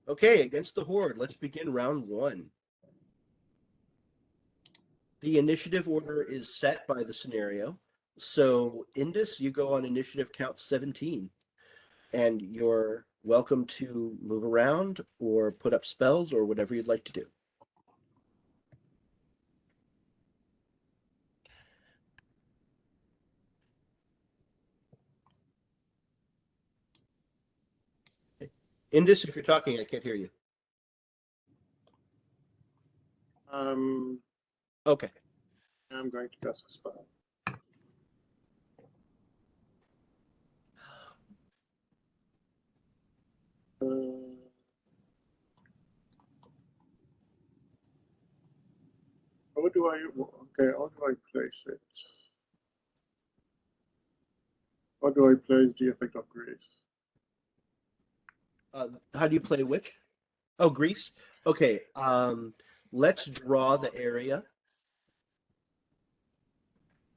Okay, against the Horde, let's begin round 1. The initiative order is set by the scenario. So, Indus, you go on initiative count 17. And you're welcome to move around or put up spells or whatever you'd like to do. Indus, if you're talking, I can't hear you. Okay. I'm going to cast a spell. How do I place it? How do I place the effect of Grease? How do you play which? Oh, Grease? Okay, let's draw the area.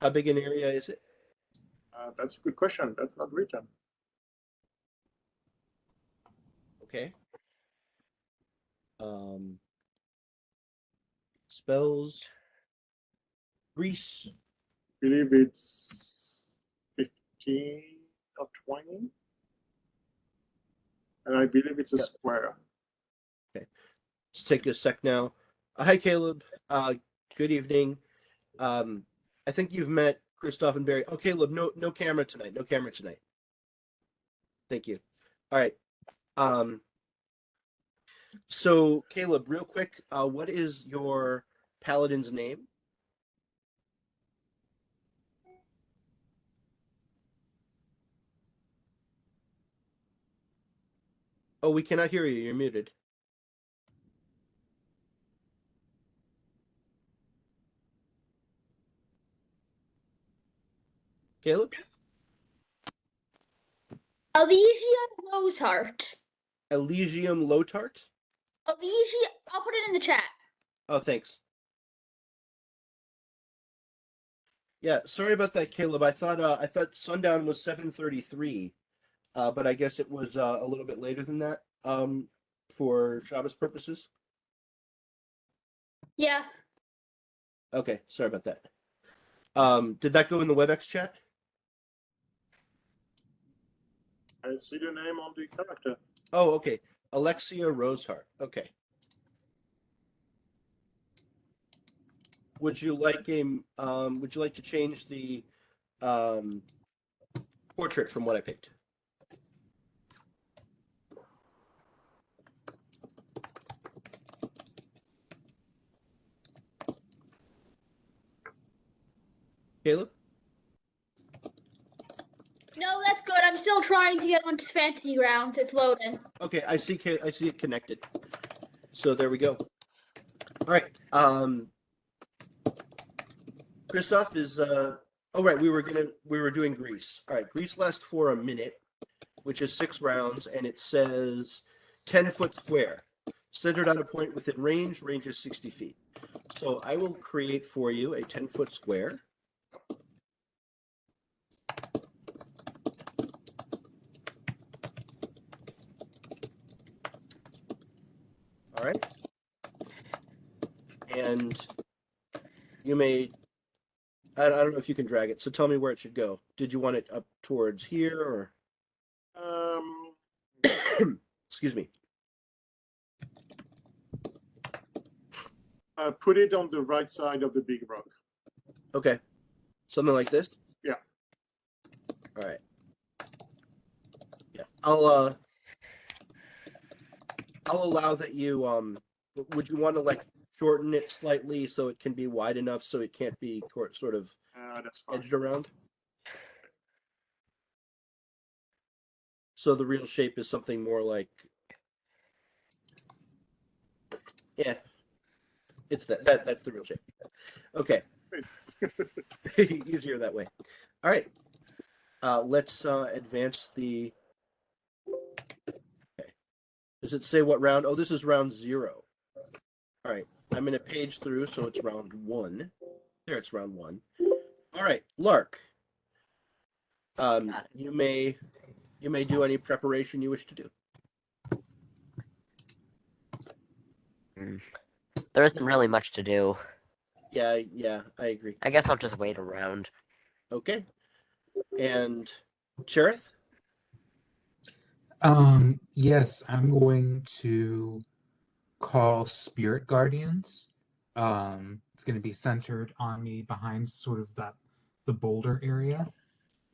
How big an area is it? That's a good question. That's not written. Okay. Spells. Grease. I believe it's 15 or 20. And I believe it's a square. Okay. Let's take a sec now. Hi, Caleb. Good evening. I think you've met Christoph and Barry. Oh, Caleb, no camera tonight. No camera tonight. Thank you. All right. So, Caleb, real quick, what is your paladin's name? Oh, we cannot hear you. You're muted. Caleb? Alexia Roseheart. Elysium Lotart? Alexia, I'll put it in the chat. Oh, thanks. Yeah, sorry about that, Caleb. I thought sundown was 7:33, but I guess it was a little bit later than that. For Shabbos purposes. Yeah. Okay, sorry about that. Did that go in the WebEx chat? I see the name on the character. Oh, okay. Alexia Roseheart. Okay. Would you like to change the portrait from what I picked? Caleb? No, that's good. I'm still trying to get onto Fantasy Grounds. It's loading. Okay, I see it connected. So there we go. All right. Christoph is oh right, we were doing Grease. All right, Grease lasts for a minute, which is 6 rounds, and it says 10-foot square. Centered on a point within range. Range is 60 feet. So I will create for you a 10-foot square. All right. And you may, I don't know if you can drag it, so tell me where it should go. Did you want it up towards here or? Excuse me. Put it on the right side of the big rock. Okay. Something like this? Yeah. All right. Yeah. I'll allow that you would you want to like shorten it slightly so it can be wide enough so it can't be sort of that's fine. edged around? So the real shape is something more like, yeah, it's that's the real shape. Okay. Easier that way. All right. Let's advance the. Okay. Does it say what round? Oh, this is round 0. All right. I'm going to page through, so it's round 1. There, it's round 1. All right, Lark. You may do any preparation you wish to do. There isn't really much to do. Yeah, I agree. I guess I'll just wait around. Okay. And Chareth? Yes, I'm going to call Spirit Guardians. It's going to be centered on me behind sort of the boulder area.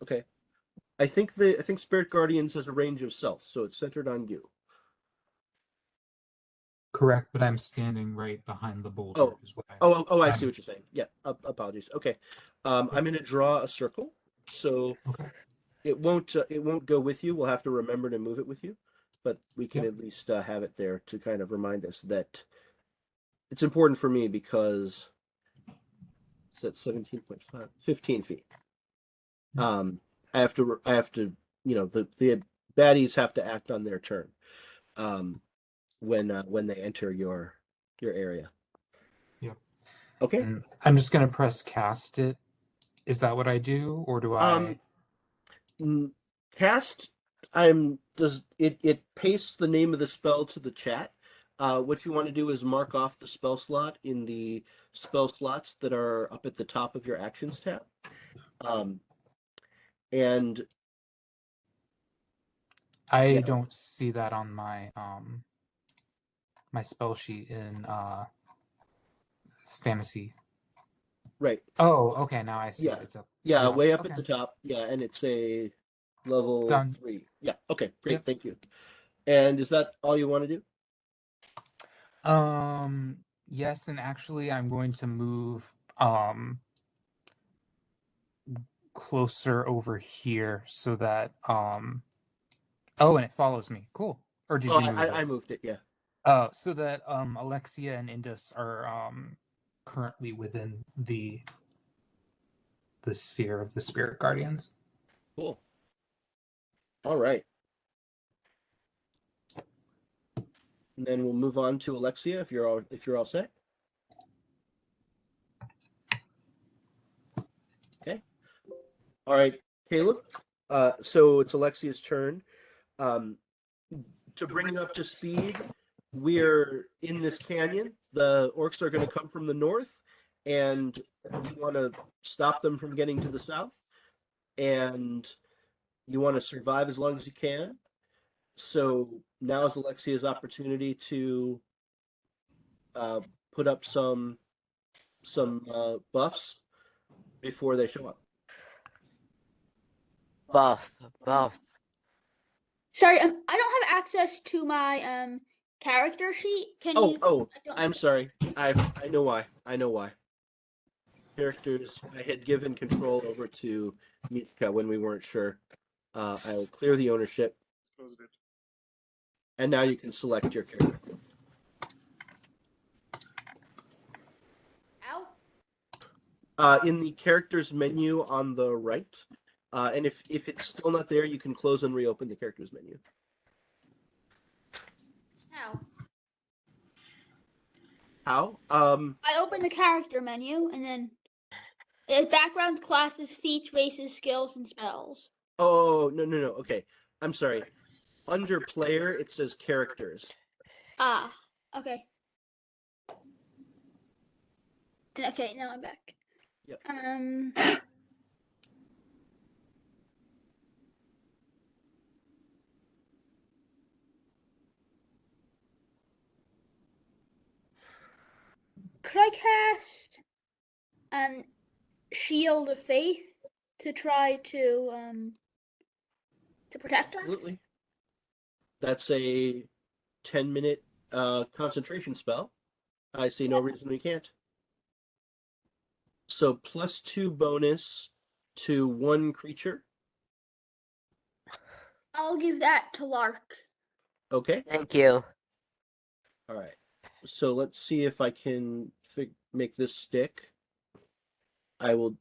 Okay. I think Spirit Guardians has a range of self, so it's centered on you. Correct, but I'm standing right behind the boulder. Oh. Is what I see what you're saying. Yeah, apologies. Okay. I'm going to draw a circle, so Okay. it won't go with you. We'll have to remember to move it with you, but we can Yep. at least have it there to kind of remind us that it's important for me because it's at 17.5, 15 feet. I have to, the baddies have to act on their turn, when they enter your area. Yep. Okay. And I'm just going to press cast it. Is that what I do, or do I? Cast. It pastes the name of the spell to the chat. What you want to do is mark off the spell slot in the spell slots that are up at the top of your actions tab. And I don't see that on my my spell sheet in fantasy. right. Oh, okay. Now I see Yeah. it. It's up. Yeah, way up okay. at the top. Yeah, and it's a level Done. 3. Yeah, okay, great, Yep. thank you. And is that all you want to do? Yes, and actually I'm going to move closer over here so that oh, and it follows me. Cool. Or did you move it? I moved it, yeah. So that Alexia and Indus are currently within the sphere of the Spirit Guardians. Cool. All right. And then we'll move on to Alexia if you're all set. Okay. All right, Caleb. So it's Alexia's turn. To bring it up to speed, we're in this canyon. The orcs are going to come from the north, and you want to stop them from getting to the south, and you want to survive as long as you can. So now is Alexia's opportunity to put up some buffs before they show up. Buff. Sorry, I don't have access to my character sheet. Can you? I'm sorry. I know why. Characters, I had given control over to Mitka when we weren't sure. I will clear the ownership, Closed it. and now you can select your character. Ow. In the characters menu on the right, and if it's still not there, you can close and reopen the characters menu. How? How? I open the character menu and then background, classes, feats, races, skills, and spells. Oh, no. Okay, I'm sorry. Under player, it says characters. Ah, okay. Okay, now I'm back. Yep. Could I cast Shield of Faith to try to protect us? Absolutely. That's a 10-minute concentration spell. I see no reason we can't. So +2 bonus to 1 creature. I'll give that to Lark. Okay. Thank you. All right. So let's see if I can make this stick. I will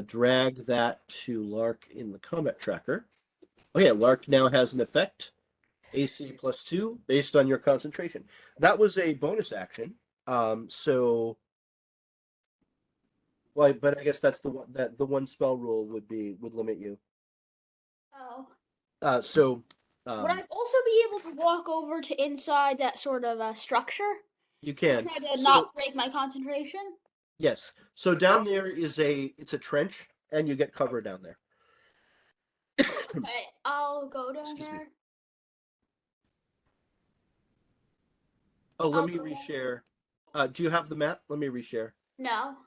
drag that to Lark in the combat tracker. Oh yeah, Lark now has an effect. AC +2 based on your concentration. That was a bonus action. So well, but I guess that's the one spell rule would limit you. Oh. So Would I also be able to walk over to inside that sort of structure You can. Try to So- not break my concentration. Yes. So down there is it's a trench, and you get cover down there. Okay, I'll go down Excuse me. there. Oh, let I'll me go down. reshare. Do you have the map? Let me reshare. No.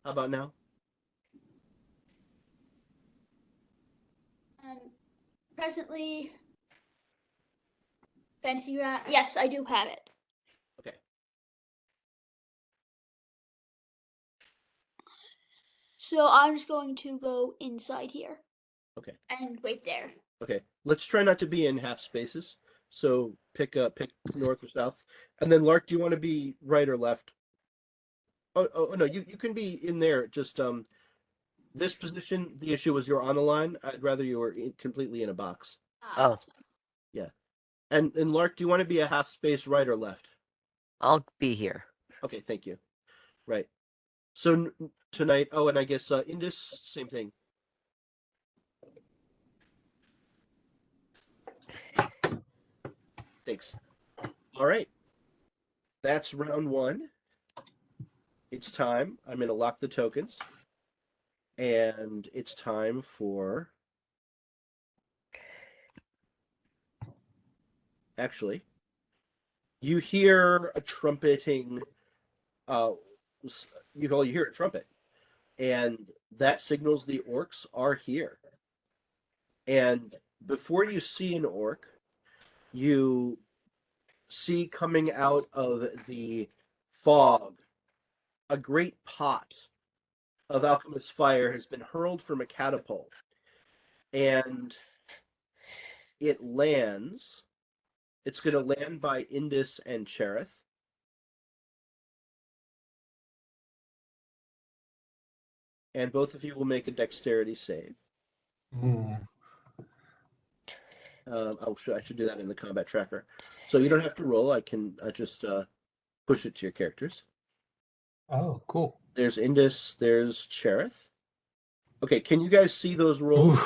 How about now? Presently, fancy rat. Yes, I do have it. Okay. So I'm just going to go inside here. Okay. And wait there. Okay. Let's try not to be in half spaces. So pick north or south, and then Lark, do you want to be right or left? Oh no, you can be in there. Just this position. The issue was you're on a line. I'd rather you were completely in a box. Oh. And Lark, do you want to be a half space right or left? I'll be here. Okay, thank you. Right. So tonight. Oh, and I guess Indus, same thing. Thanks. All right. That's round one. It's time. I'm going to lock the tokens. And it's time for... Actually, you hear a trumpeting... you hear a trumpet. And that signals the orcs are here. And before you see an orc, you see coming out of the fog a great pot of alchemist fire has been hurled from a catapult, and it lands. It's going to land by Indus and Chareth. And both of you will make a dexterity save. Ooh. I should do that in the combat tracker. So you don't have to roll. I can just push it to your characters. Oh, cool. There's Indus. There's Chareth. Okay, can you guys see those rolls?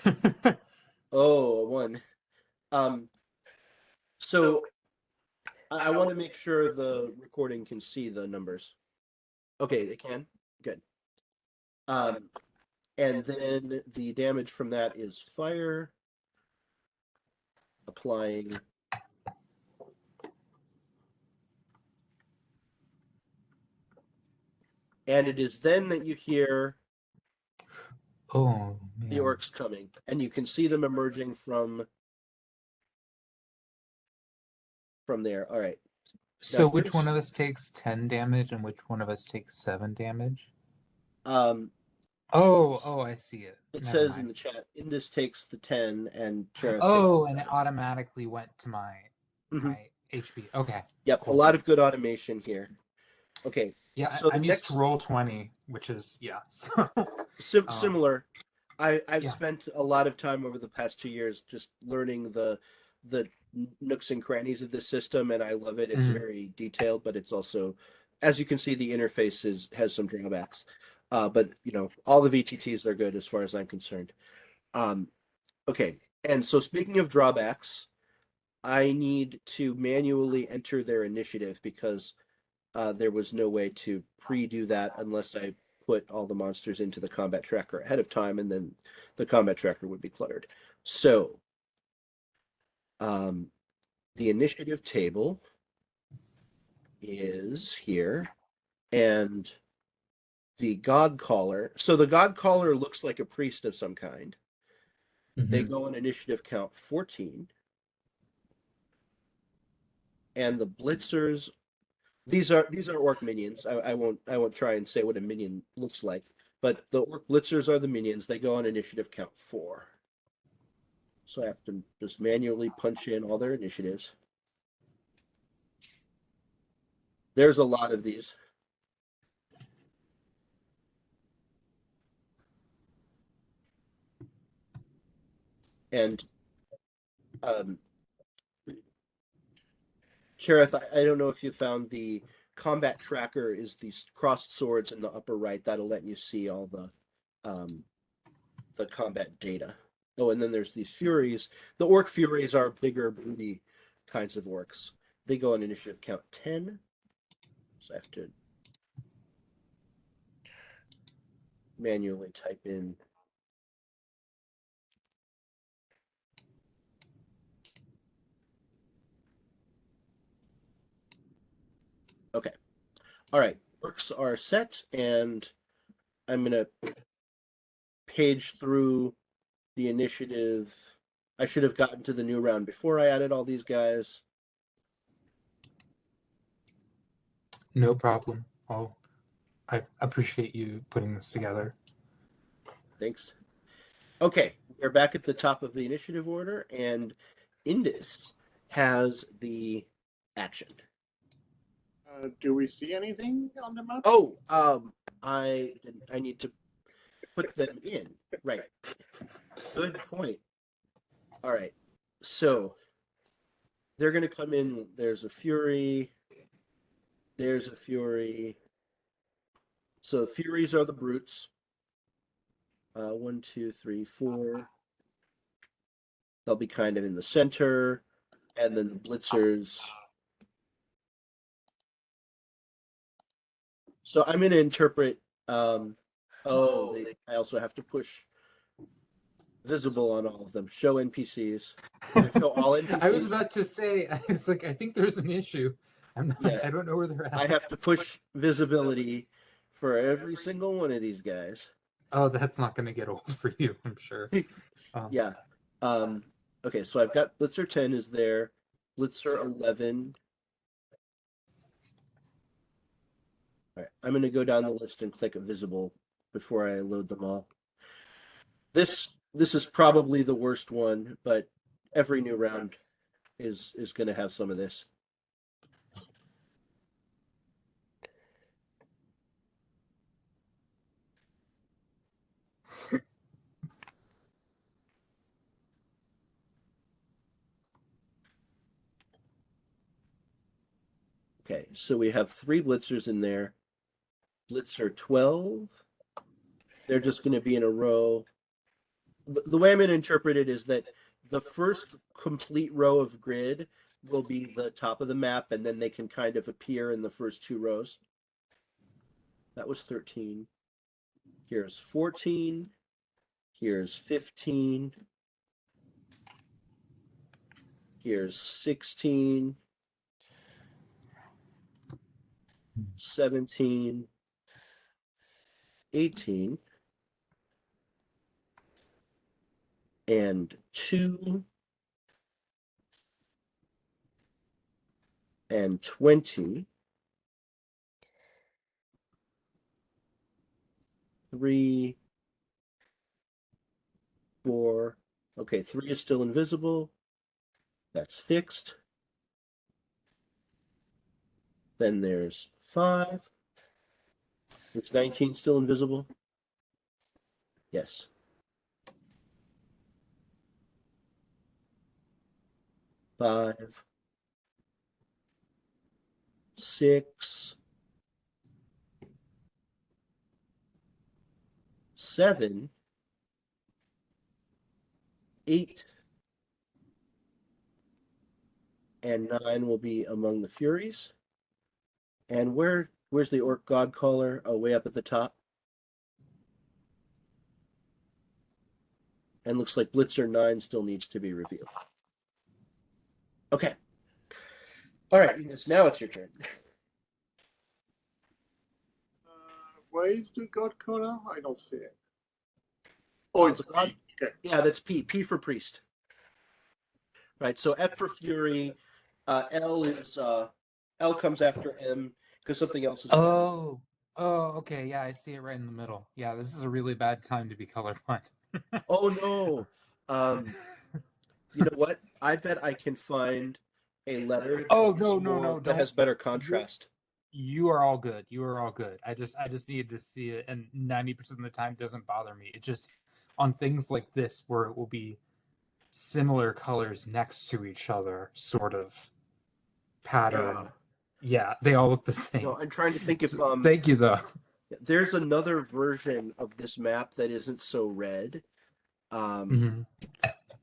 Ooh. Oh, a 1. So I want to make sure the recording can see the numbers. Okay, they can. Good. And then the damage from that is fire. Applying. And it is then that you hear Oh, the man. orcs coming, and you can see them emerging from there. All right. So Now, which here's- one of us takes 10 damage and which one of us takes 7 damage? Oh, I see it. It Never says mind. in the chat, Indus takes the 10 and Chareth Oh, takes and the it 7. automatically went to my Mhm. my HP. Okay. Yep, Cool. a lot of good automation here. Okay, Yeah, So the I'm used next- to roll 20, which is So similar. I've Yeah. spent a lot of time over the past 2 years just learning the nooks and crannies of this system, and I love it. It's Mhm. very detailed, but it's also, as you can see, the interface has some drawbacks. But all the VTTs are good as far as I'm concerned. Okay, and so speaking of drawbacks, I need to manually enter their initiative because there was no way to pre-do that unless I put all the monsters into the combat tracker ahead of time, and then the combat tracker would be cluttered. So, the initiative table is here, and the Godcaller. So the Godcaller looks like a priest of some kind. They Mhm. go on initiative count 14. And the Blitzers, these are orc minions. I won't try and say what a minion looks like, but the Orc Blitzers are the minions. They go on initiative count 4. So I have to just manually punch in all their initiatives. There's a lot of these. And Chareth, I don't know if you found the combat tracker is these crossed swords in the upper right. That'll let you see all the combat data. Oh, and then there's these Furies. The Orc Furies are bigger, broody kinds of orcs. They go on initiative count 10. So I have to manually type in. Okay. All right. Orcs are set, and I'm going to page through the initiative. I should have gotten to the new round before I added all these guys. No problem. I appreciate you putting this together. Thanks. Okay, we're back at the top of the initiative order, and Indus has the action. Do we see anything on the map? Oh, I need to put them in. Right. Good point. All right. So they're going to come in. There's a Fury. There's a Fury. So Furies are the brutes. 1, 2, 3, 4. They'll be kind of in the center, and then the Blitzers. So I'm going to interpret. I also have to push visible on all of them. Show NPCs. Show all NPCs. I was about to say, it's like I think there's an issue. Yeah. I don't know where they're at. I have to push visibility for every single one of these guys. Oh, that's not going to get old for you, I'm sure. Yeah. Okay, so I've got Blitzer 10 is there. Blitzer 11. All right, I'm going to go down the list and click visible before I load them all. This is probably the worst one, but every new round is going to have some of this. Okay, so we have 3 Blitzers in there. Blitzer 12. They're just going to be in a row. The way I'm going to interpret it is that the first complete row of grid will be the top of the map, and then they can kind of appear in the first 2 rows. That was 13. Here's 14. Here's 15. Here's 16. 17, 18, and 2, and 20, 3, 4. Okay, 3 is still invisible. That's fixed. Then there's 5. Is 19 still invisible? Yes. Five, 6, 7, 8, and 9 will be among the Furies. And where's the Orc Godcaller? Oh, way up at the top. And looks like Blitzer 9 still needs to be revealed. Okay. All right, Enos, now it's your turn. Where is the Godcaller? I don't see it. Oh, it's God. okay. Yeah, that's P. P for priest. Right. So F for Fury. L comes after M because something else is. Oh, okay. Yeah, I see it right in the middle. Yeah, this is a really bad time to be colorblind. Oh no. You know what? I bet I can find a letter. Oh no! That has better contrast. You are all good. You are all good. I just needed to see it, and 90% of the time doesn't bother me. It just on things like this where it will be similar colors next to each other, sort of pattern. Yeah, they all look the same. No, I'm trying to think if Thank you though. there's another version of this map that isn't so red. Um,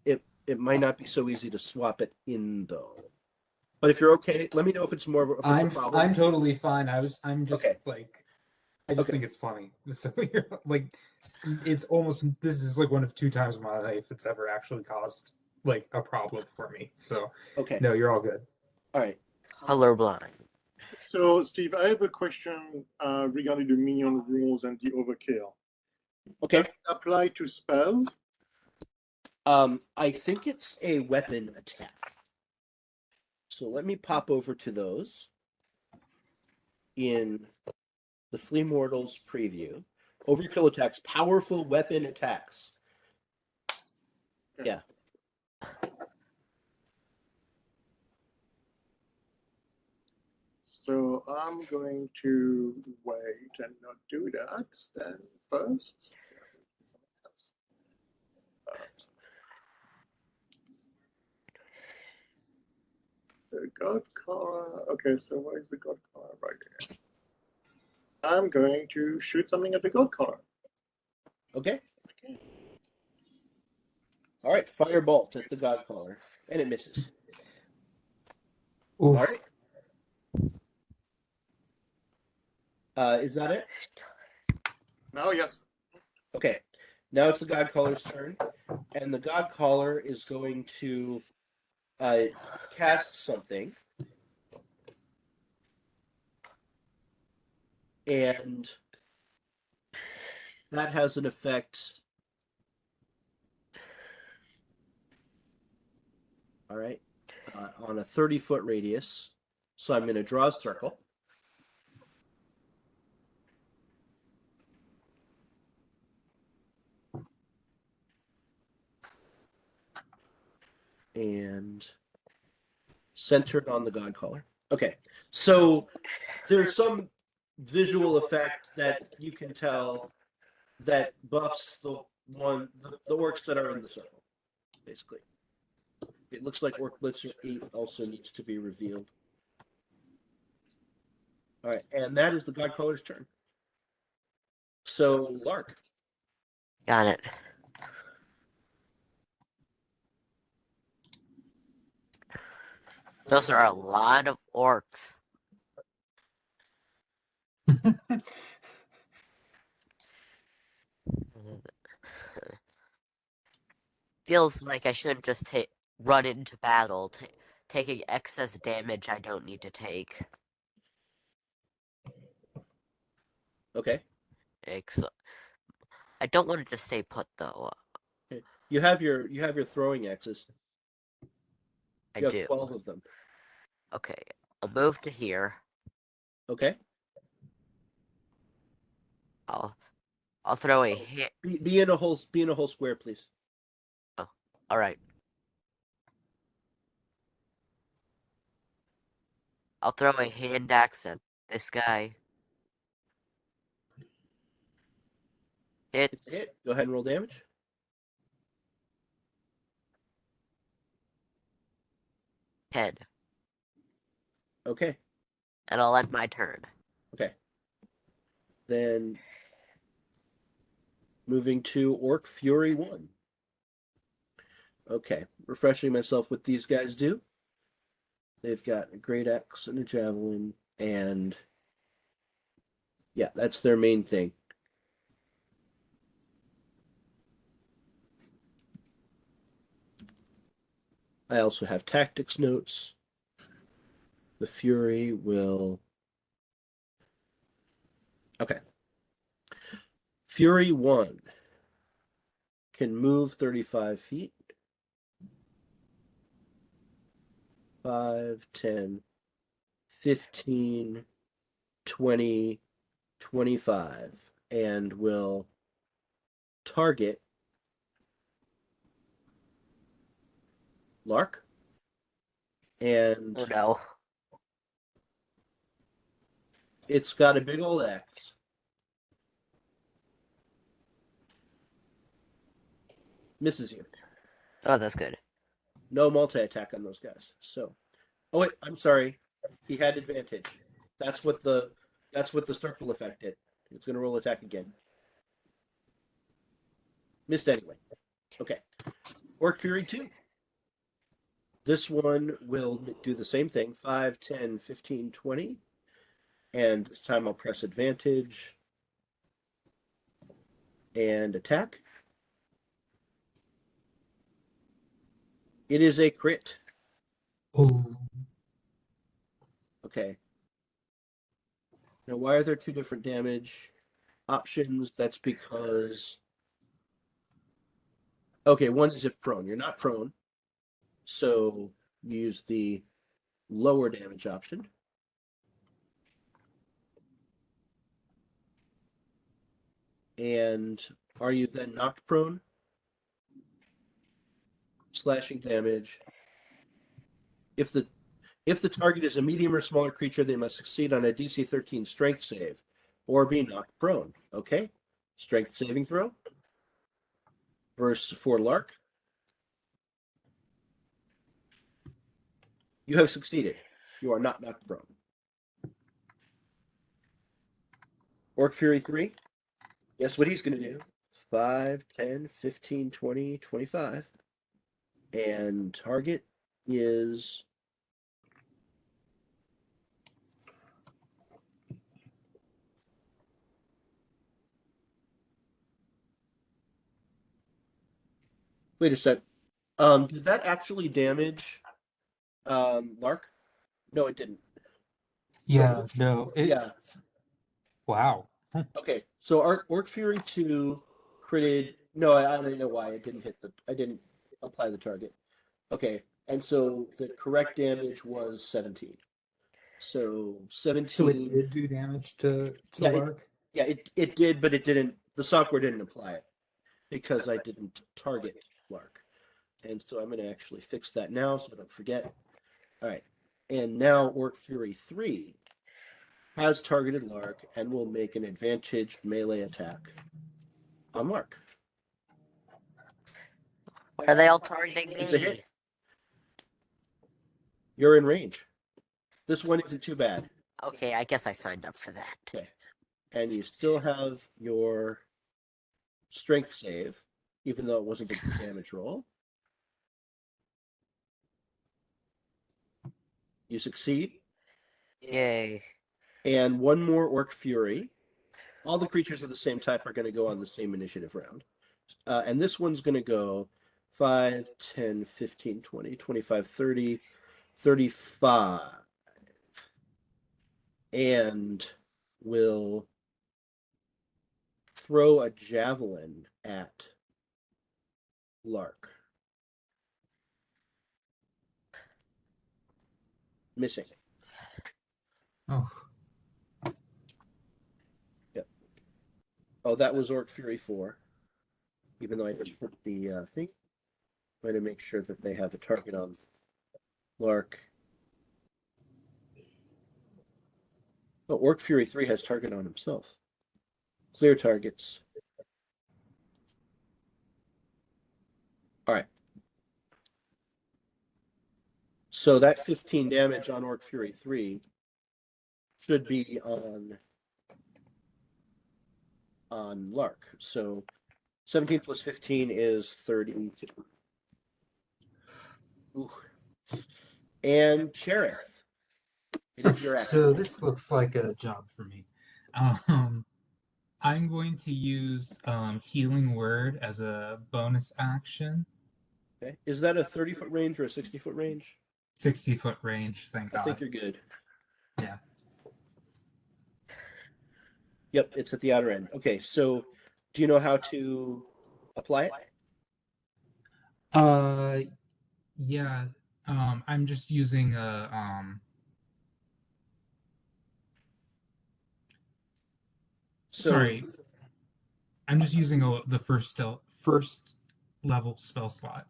it might not be so easy to swap it in though. But if you're okay, let me know if it's more of a, if it's a problem. I'm totally fine. I'm just Okay. like, I just Okay. think it's funny. So you're like, it's almost, this is like one of 2 times in my life it's ever actually caused like a problem for me. So Okay. no, you're all good. All right. Colorblind. So, Steve, I have a question regarding the minion rules and the overkill. Okay. Does it apply to spells? I think it's a weapon attack. So let me pop over to those in the Flea Mortals preview. Overkill attacks, powerful weapon attacks. Yeah. So I'm going to wait and not do that then first. The Godcaller. Okay, so where is the Godcaller? Right here. I'm going to shoot something at the Godcaller. Okay. Okay. All right. Firebolt at the Godcaller. And it misses. Oof. All right. Is that it? Now, yes. Okay. Now it's the Godcaller's turn. And the Godcaller is going to cast something. And that has an effect. All right. On a 30-foot radius. So I'm going to draw a circle. And centered on the Godcaller. Okay, so there's some visual effect that you can tell that buffs the orcs that are in the circle, basically. It looks like Orc Blitzer 8 also needs to be revealed. All right, and that is the Godcaller's turn. So, Lark. Got it. Those are a lot of orcs. Feels like I shouldn't just run into battle, taking excess damage I don't need to take. Okay. I don't want to just stay put though. Okay. You have your throwing axes. I You have do. 12 of them. Okay, I'll move to here. Okay. I'll throw a hit. Be in a whole square, please. Oh, all right. I'll throw a hand axe at this guy. Hit. It's a hit. Go ahead and roll damage. Ten. Okay. And I'll end my turn. Okay. Then moving to Orc Fury 1. Okay. Refreshing myself what these guys do. They've got a great axe and a javelin, and yeah, that's their main thing. I also have tactics notes. The Fury will... Okay. Fury 1 can move 35 feet. 5, 10, 15, 20, 25, and will target Lark. And Oh no. it's got a big old axe. Misses you. Oh, that's good. No multi-attack on those guys. So, oh wait, I'm sorry. He had advantage. That's what the circle effect did. It's going to roll attack again. Missed anyway. Okay. Orc Fury 2. This one will do the same thing, 5, 10, 15, 20. And this time I'll press advantage and attack. It is a crit. Oh. Okay. Now, why are there two different damage options? That's because... Okay, one is if prone. You're not prone, so use the lower damage option. And are you then knocked prone? Slashing damage. If the target is a medium or smaller creature, they must succeed on a DC 13 strength save or be knocked prone. Okay? Strength saving throw. For Lark. You have succeeded. You are not knocked prone. Orc Fury 3. Guess what he's going to do? 5, 10, 15, 20, 25. And target is... Wait a sec. Did that actually damage Lark? No, it didn't. Yeah, no. Yeah. Wow. Okay, so Orc Fury 2 critted. No, I don't know why it didn't hit I didn't apply the target. Okay, and so the correct damage was 17. So 17. So it did do damage to Yeah, Lark? Yeah, it did, but it didn't. The software didn't apply it because I didn't target Lark. And so I'm going to actually fix that now so I don't forget. All right, and now Orc Fury 3 has targeted Lark and will make an advantaged melee attack on Lark. Why are they all targeting me? It's a hit. You're in range. This one isn't too bad. Okay, I guess I signed up for that. Okay. And you still have your strength save, even though it wasn't a good damage roll. You succeed. Yay. And one more Orc Fury. All the creatures of the same type are going to go on the same initiative round. And this one's going to go 5, 10, 15, 20, 25, 30, 35. And will throw a javelin at Lark. Missing. Oh. Yep. Oh, that was Orc Fury 4. Even though I didn't put the thing. I'm going to make sure that they have a target on Lark. Oh, Orc Fury 3 has target on himself. Clear targets. All right. So that 15 damage on Orc Fury 3 should be on Lark. So 17 plus 15 is 32. Ooh. And Chareth. It is your action. So this looks like a job for me. I'm going to use Healing Word as a bonus action. Okay. Is that a 30-foot range or a 60-foot range? 60-foot range, thank I God. think you're good. Yeah. Yep, it's at the outer end. Okay, so do you know how to apply it? Yeah. I'm just using a So, sorry. I'm just using the first level spell slot.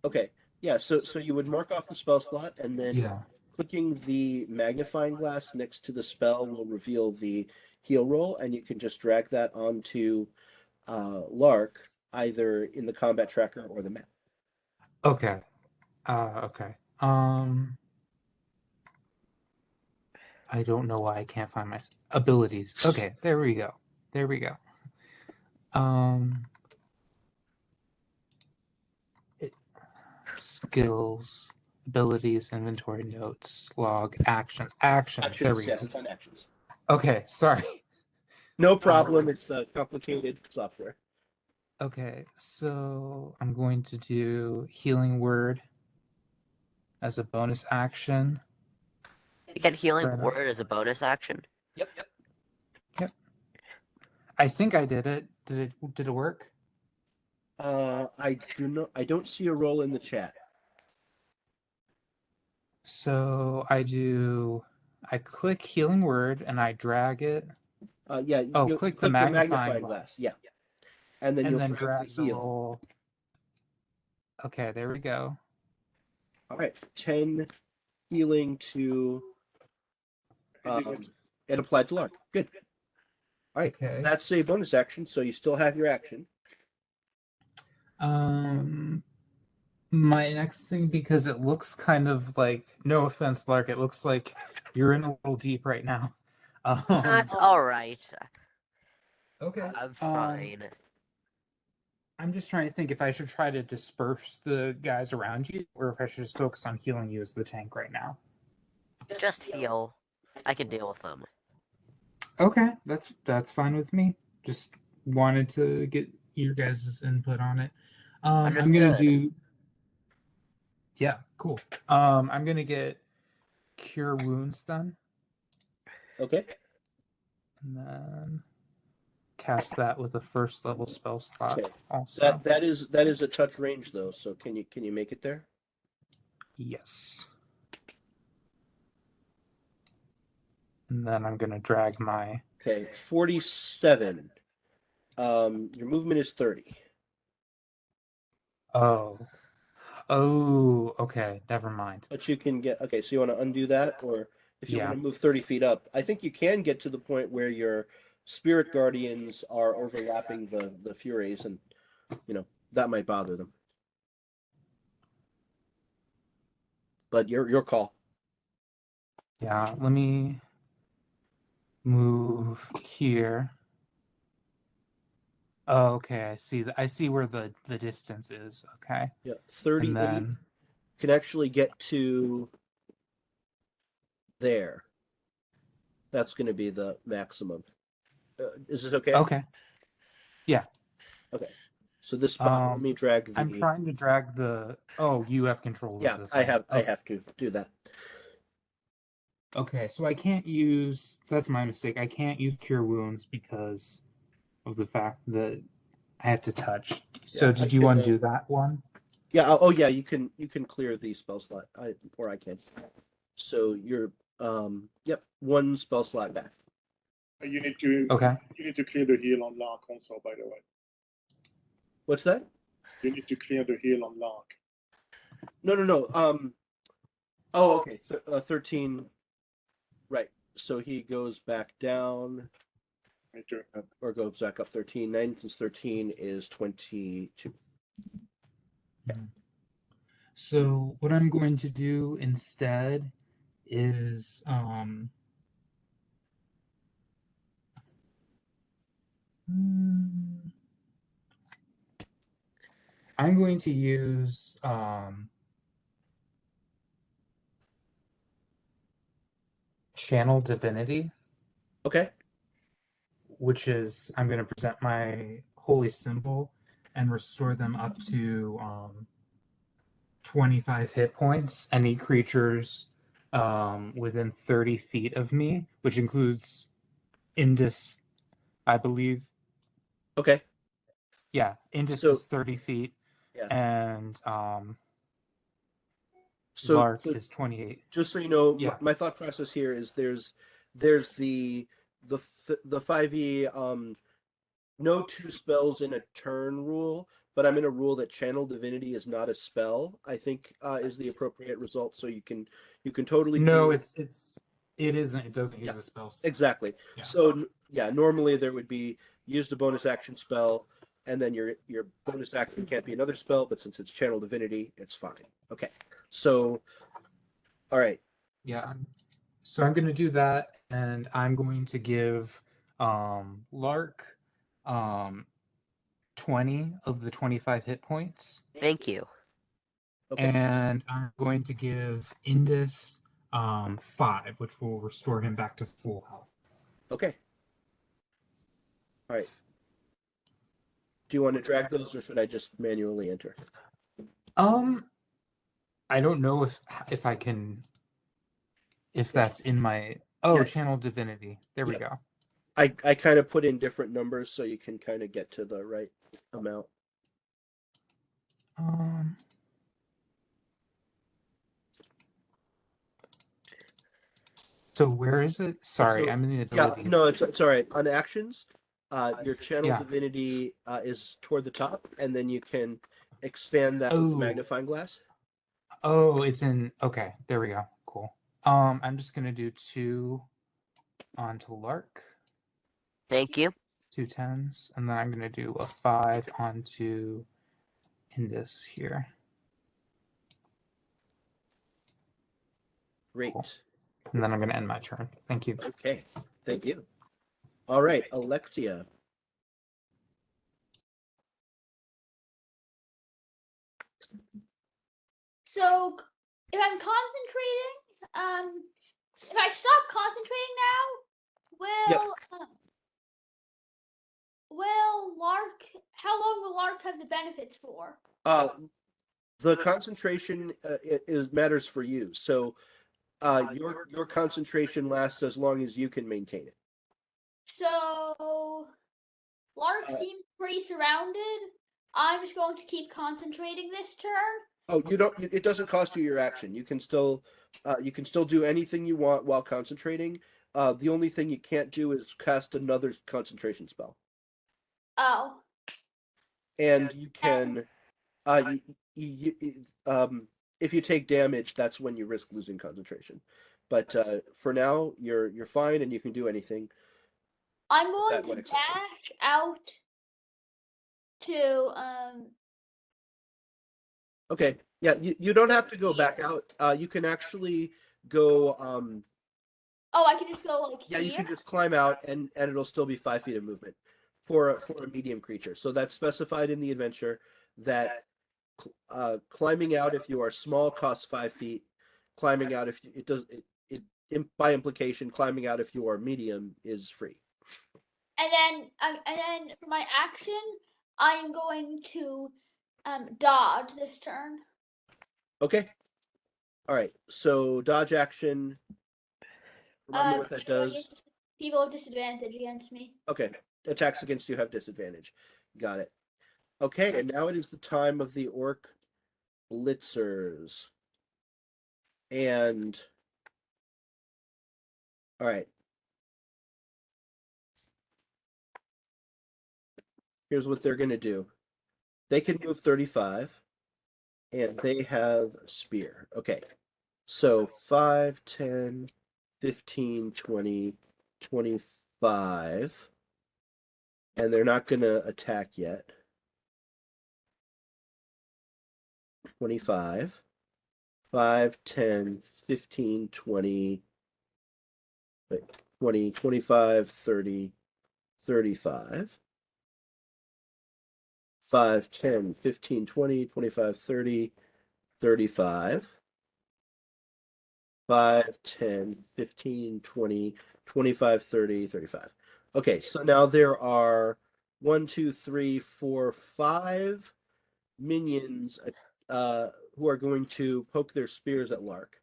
Okay, yeah, so you would mark off the spell slot, and then Yeah. clicking the magnifying glass next to the spell will reveal the heal roll, and you can just drag that onto Lark, either in the combat tracker or the map. Okay. Okay. I don't know why I can't find my abilities. Okay, there we go. There we go. skills, abilities, inventory notes, log, actions. There we Yes, go. it's on actions. Okay, sorry. No problem. It's complicated software. Okay, so I'm going to do Healing Word as a bonus action. You get Healing Fair enough. Word as a bonus action. Yep. I think I did it. Did it work? I don't see a roll in the chat. So I click Healing Word and I drag it. Yeah. Oh, you click the magnifying glass. Yeah. And then And you'll then drag the the heal. roll. Okay, there we go. All right. 10 healing to. It applied to Lark. Good. All right. Okay. That's a bonus action, so you still have your action. My next thing, because it looks kind of like, no offense, Lark, it looks like you're in a little deep right now. That's alright. Okay. I'm fine. I'm just trying to think if I should try to disperse the guys around you, or if I should just focus on healing you as the tank right now. Just heal. I can deal with them. Okay, that's fine with me. Just wanted to get your guys' input on it. I'm gonna Understood. do. Yeah, cool. I'm gonna get Cure Wounds then, Okay. and then cast that with a first level spell slot. Okay. Also, That is a touch range though. So can you make it there? yes. And then I'm gonna drag my. Okay. 47. Your movement is 30. Oh, okay. Never mind. But you can get. Okay. So you want to undo that, or if you Yeah. want to move 30 feet up, I think you can get to the point where your spirit guardians are overlapping the furies, and that might bother them. But your call. Yeah. Let me move here. Oh, okay. I see where the distance is. Okay. Yeah. 38 And then can actually get to there. That's going to be the maximum. Is it okay? okay. Yeah. Okay. So this spot, let me drag the. I'm trying to drag the. Oh, you have control Yeah, of the I thing. have to do that. Okay, so I can't use. That's my mistake. I can't use Cure Wounds because of the fact that I have to touch. So Yeah, did I you can, undo that one? Yeah. Oh, yeah. You can clear the spell slot. Or I can. So you're Yep. One spell slot back. You need to Okay. you need to clear the heal on Lark also, by the way. What's that? You need to clear the heal on Lark. No. Oh, okay. 13. Right. So he goes back down. Me too. Or goes back up 13. 9 plus 13 is 22. So what I'm going to do instead is I'm going to use Channel Divinity, Okay. which is I'm going to present my holy symbol and restore them up to 25 hit points. Any creatures within 30 feet of me, which includes Indus, I believe. Okay. Yeah, Indus So- is 30 feet, Yeah. and So Lark is 28. just so you know, Yeah. my thought process here is there's the 5e no two spells in a turn rule, but I'm in a rule that Channel Divinity is not a spell. I think is the appropriate result. So you can totally No, do... it isn't. It doesn't use Yeah. a spell. Exactly. Yeah. So yeah, normally there would be used a bonus action spell, and then your bonus action can't be another spell, but since it's Channel Divinity, it's fine. Okay. So, all right. Yeah. So I'm going to do that, and I'm going to give Lark 20 of the 25 hit points. Thank you. Okay. And I'm going to give Indus 5, which will restore him back to full health. Okay. All right. Do you want to drag those, or should I just manually enter? I don't know if I can, if that's in my Yeah. channel divinity. There we go. I kind of put in different numbers so you can kind of get to the right amount. So where is it? Sorry, So- I'm in the Yeah, abilities. no, it's all right. On actions, your channel Yeah. divinity is toward the top, and then you can expand that with Oh. the magnifying glass. Oh, it's in. Okay, there we go. Cool. I'm just gonna do 2 onto Lark, Thank you. 2 10s, and then I'm gonna do a 5 onto Indus here. Great. Cool. And then I'm gonna end my turn. Thank you. Okay. Thank you. All right, Alexia. So if I'm concentrating, if I stop concentrating now, will Lark? How long will Lark have the benefits for? The concentration is matters for you. So, your concentration lasts as long as you can maintain it. So Lark seems pretty surrounded. I'm just going to keep concentrating this turn. Oh, you don't. It doesn't cost you your action. You can still do anything you want while concentrating. The only thing you can't do is cast another concentration spell. Oh. And you can, if you take damage, that's when you risk losing concentration. But for now, you're fine, and you can do anything. I'm going That to one exception. dash out to Okay. Yeah, you don't have to go back out. You can actually go. Oh, I can just go like Yeah, here. you can just climb out, and it'll still be 5 feet of movement for a medium creature. So that's specified in the adventure that climbing out if you are small costs 5 feet. Climbing out if it does it by implication, climbing out if you are medium is free. And then for my action, I'm going to dodge this turn. Okay. All right. So dodge action. Remember what that does. People have disadvantage against me. Okay. Attacks against you have disadvantage. Got it. Okay, and now it is the time of the Orc Blitzers. And all right. Here's what they're going to do. They can move 35, and they have a spear. Okay. So 5, 10, 15, 20, 25. And they're not going to attack yet. 25. 5, 10, 15, 20, 20, 25, 30, 35. 5, 10, 15, 20, 25, 30, 35. 5, 10, 15, 20, 25, 30, 35. Okay, so now there are 1, 2, 3, 4, 5 minions who are going to poke their spears at Lark.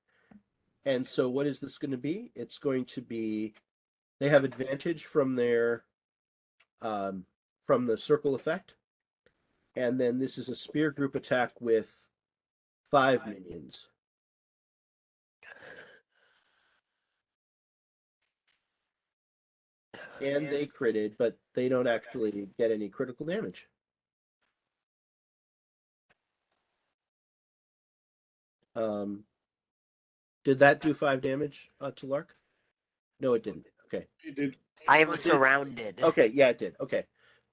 And so what is this going to be? It's going to be, they have advantage from their from the circle effect. And then this is a spear group attack with 5 minions. And they critted, but they don't actually get any critical damage. Did that do 5 damage to Lark? No, it didn't. Okay. It did. I am surrounded. Okay, yeah, it did. Okay.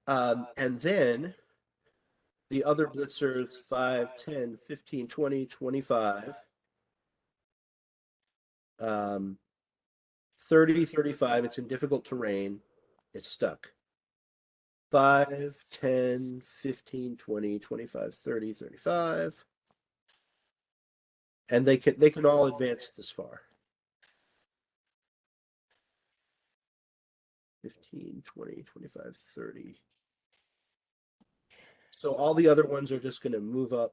And then the other blitzers 5, 10, 15, 20, 25. 30, 35. It's in difficult terrain. It's stuck. 5, 10, 15, 20, 25, 30, 35. And they can all advance this far. 15, 20, 25, 30. So all the other ones are just going to move up.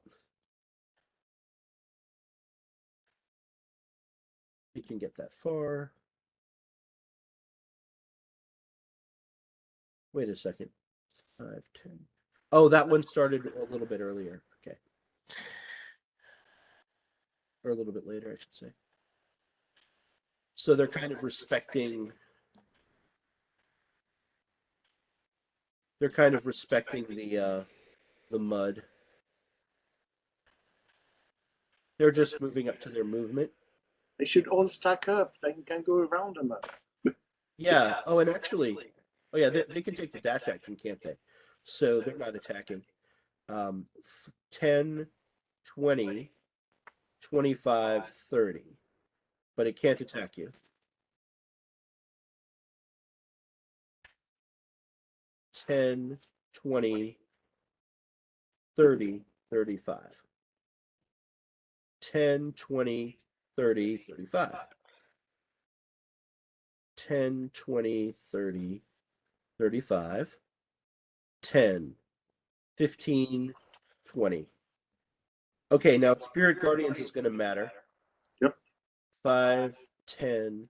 You can get that far. Wait a second. 5, 10. Oh, that one started a little bit earlier. Okay. Or a little bit later, I should say. So they're kind of respecting. They're kind of respecting the mud. They're just moving up to their movement. They should all stack up. They can go around them. Yeah. Oh, and actually, oh yeah, they can take the dash action, can't they? So they're not attacking. 10, 20, 25, 30. But it can't attack you. 10, 20, 30, 35. 10, 20, 30, 35. 10, 20, 30, 35. 10, 15, 20. Okay, now Spirit Guardians is going to matter. Yep. 5, 10,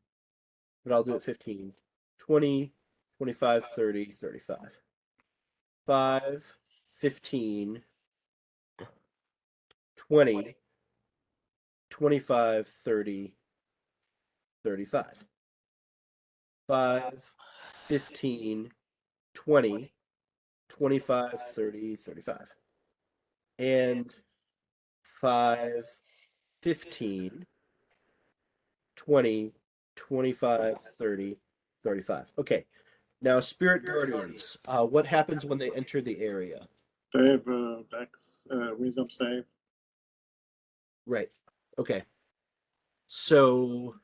but I'll do it 15. 20, 25, 30, 35. 5, 15, 20, 25, 30, 35. 5, 15, 20, 25, 30, 35. And 5, 15, 20, 25, 30, 35. Okay. Now, Spirit Guardians, what happens when they enter the area? They have Dex, Wisdom save. Right. Okay. So,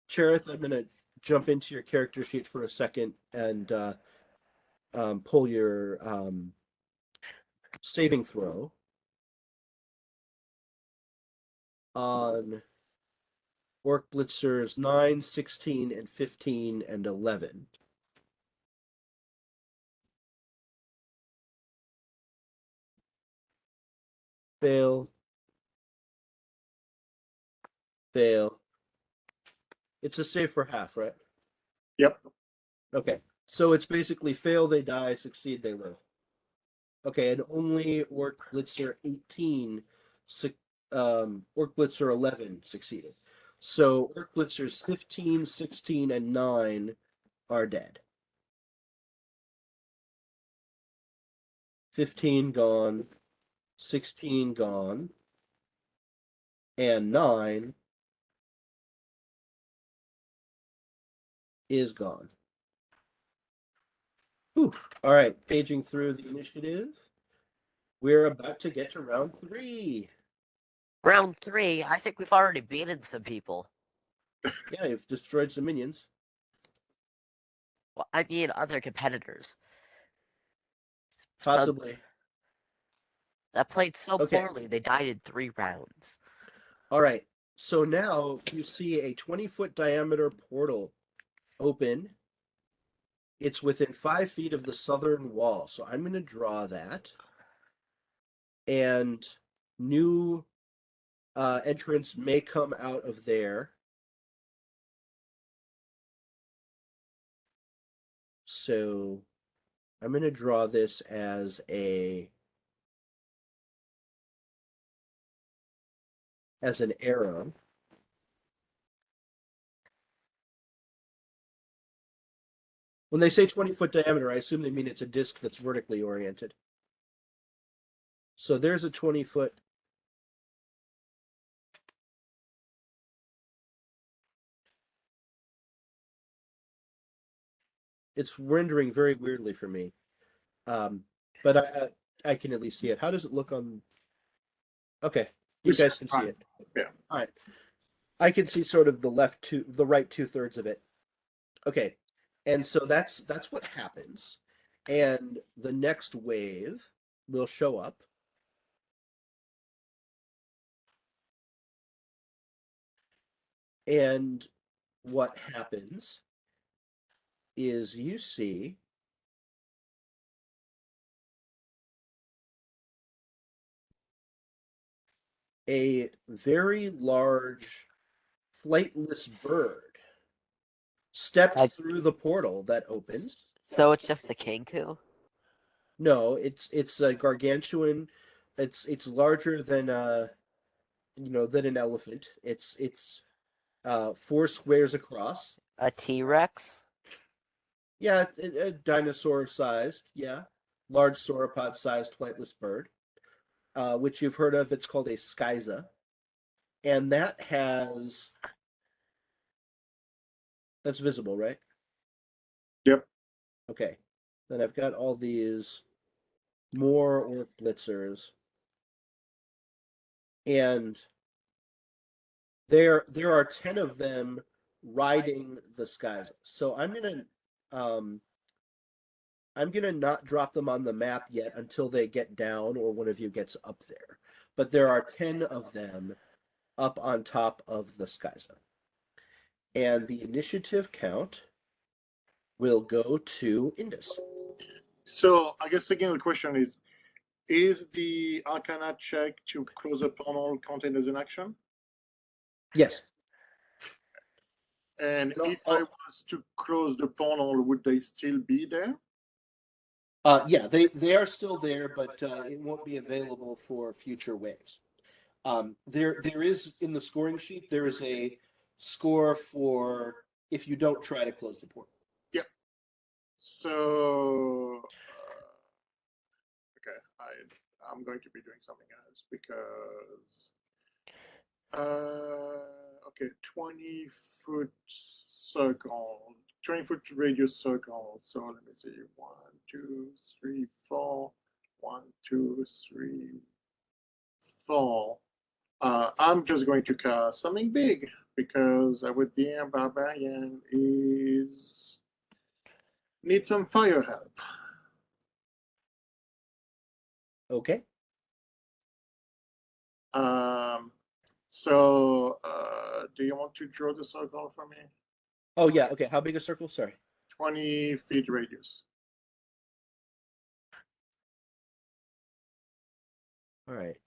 Chareth, I'm going to jump into your character sheet for a second and pull your saving throw on Orc Blitzers 9, 16, and 15, and 11. Fail. Fail. It's a save for half, right? Yep. Okay. So it's basically fail, they die, succeed, they live. Okay, and only Orc Blitzer 18, Orc Blitzer 11 succeeded. So Orc Blitzers 15, 16, and 9 are dead. 15 gone, 16 gone, and 9 is gone. Whew. All right, paging through the initiative. We're about to get to round 3. Round 3, I think we've already beaten some people. Yeah, you've destroyed some minions. Well, I mean, other competitors. Possibly. That played so Okay. poorly, they died in 3 rounds. All right. So now you see a 20-foot diameter portal open. It's within 5 feet of the southern wall. So I'm going to draw that. And new entrants may come out of there. So I'm going to draw this as an arrow. When they say 20-foot diameter, I assume they mean it's a disc that's vertically oriented. So there's a 20-foot. It's rendering very weirdly for me. But I can at least see it. How does it look on? Okay, you guys can see it. Yeah. All right. I can see sort of the right 2/3 of it. Okay, and so that's what happens, and the next wave will show up. And what happens is you see a very large flightless bird steps I- through the portal that opens. So it's just a Kenku? No, it's a gargantuan. It's larger than than an elephant. It's 4 squares across. A T-Rex? Yeah, a dinosaur sized. Yeah, large sauropod sized flightless bird, which you've heard of. It's called a Scyza, and that's visible, right? Yep. Okay, then I've got all these more Orc Blitzers, and there are 10 of them riding the skies. So I'm gonna not drop them on the map yet until they get down or one of you gets up there. But there are 10 of them up on top of the Scyza. And the initiative count will go to Indus. So I guess again the question is the Arcana check to close a panel counted as an action? Yes. And No, if I was to close the panel, would they still be there? Yeah, they are still there, but it won't be available for future waves. There is in the scoring sheet, there is a score for if you don't try to close the portal. So okay, I'm going to be doing something else because okay, 20-foot circle, 20-foot radius circle. So let me see, 1, 2, 3, 4, 1, 2, 3, 4. I'm just going to cast something big because our DM Barbarian needs some fire help. Okay. So do you want to draw the circle for me? Oh yeah. Okay. How big a circle? Sorry. 20 feet radius. All right.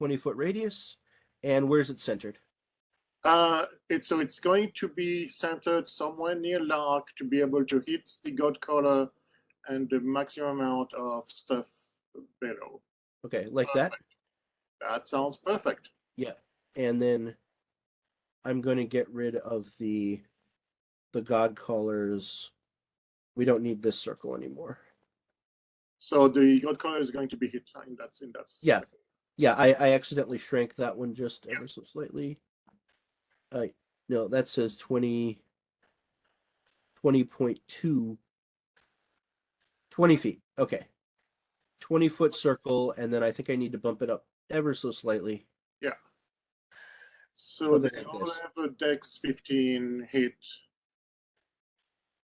20-foot radius, and where's it centered? It's going to be centered somewhere near Lark to be able to hit the Godcaller and the maximum amount of stuff below. Okay, like that. That sounds perfect. Yeah, and then I'm going to get rid of the Godcallers. We don't need this circle anymore. So the Godcaller is going to be hit in that. Yeah. Yeah, I accidentally shrank that one just ever so slightly. No, that says 20.2, 20 feet. Okay. 20-foot circle, and then I think I need to bump it up ever so slightly. Yeah. So Bump it they like all this. have a Dex 15 hit.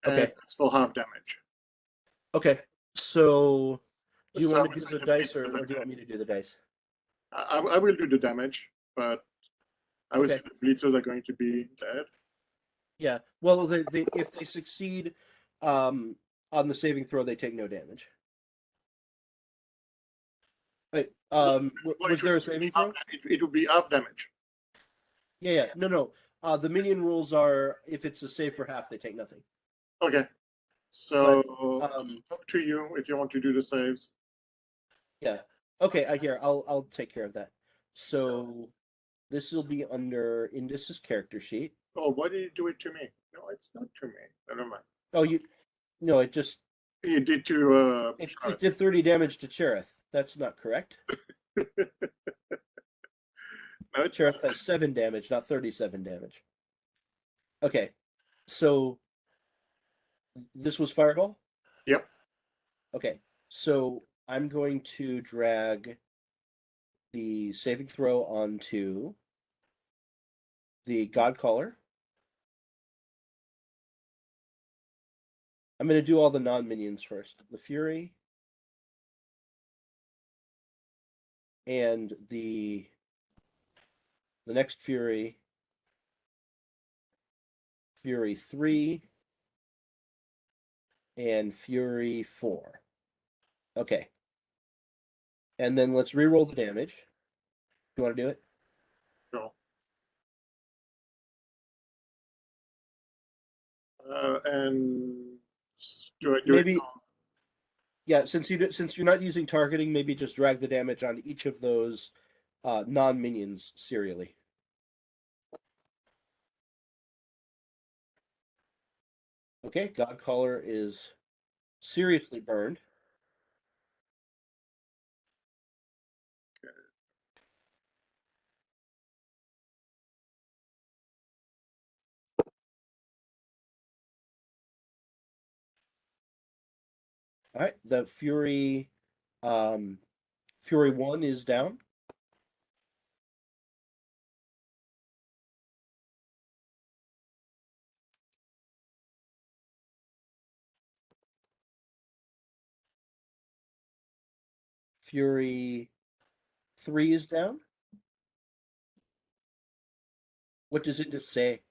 Okay. And that's for half damage. Okay. So do you So want to do the dice, or do you want me to do the dice? I will do the damage, but I would Okay. say the Blitzers are going to be dead. Yeah. Well, if they succeed on the saving throw, they take no damage. Wait, was there a saving throw? It would be half damage. Yeah. No. The minion rules are if it's a save for half, they take nothing. Okay. So up to you if you want to do the saves. Yeah. Okay. I'll take care of that. So this will be under Indus's character sheet. Oh, why did you do it to me? No, it's not to me. Never mind. Oh, no, it just You did to it did 30 damage to Chareth. That's not correct. no, it's Chareth has 7 damage, not 37 damage. Okay. So this was Fireball? Yep. Okay. So I'm going to drag the saving throw onto the Godcaller. I'm going to do all the non-minions first. The Fury and the The next Fury, Fury 3, and Fury 4. Okay. And then let's re-roll the damage. You want to do it? Sure. And do I do Maybe. it? Yeah, since you're not using targeting, maybe just drag the damage on each of those non-minions serially. Okay, Godcaller is seriously burned. All right, the Fury, Fury 1 is down. Fury 3 is down. What does it just say?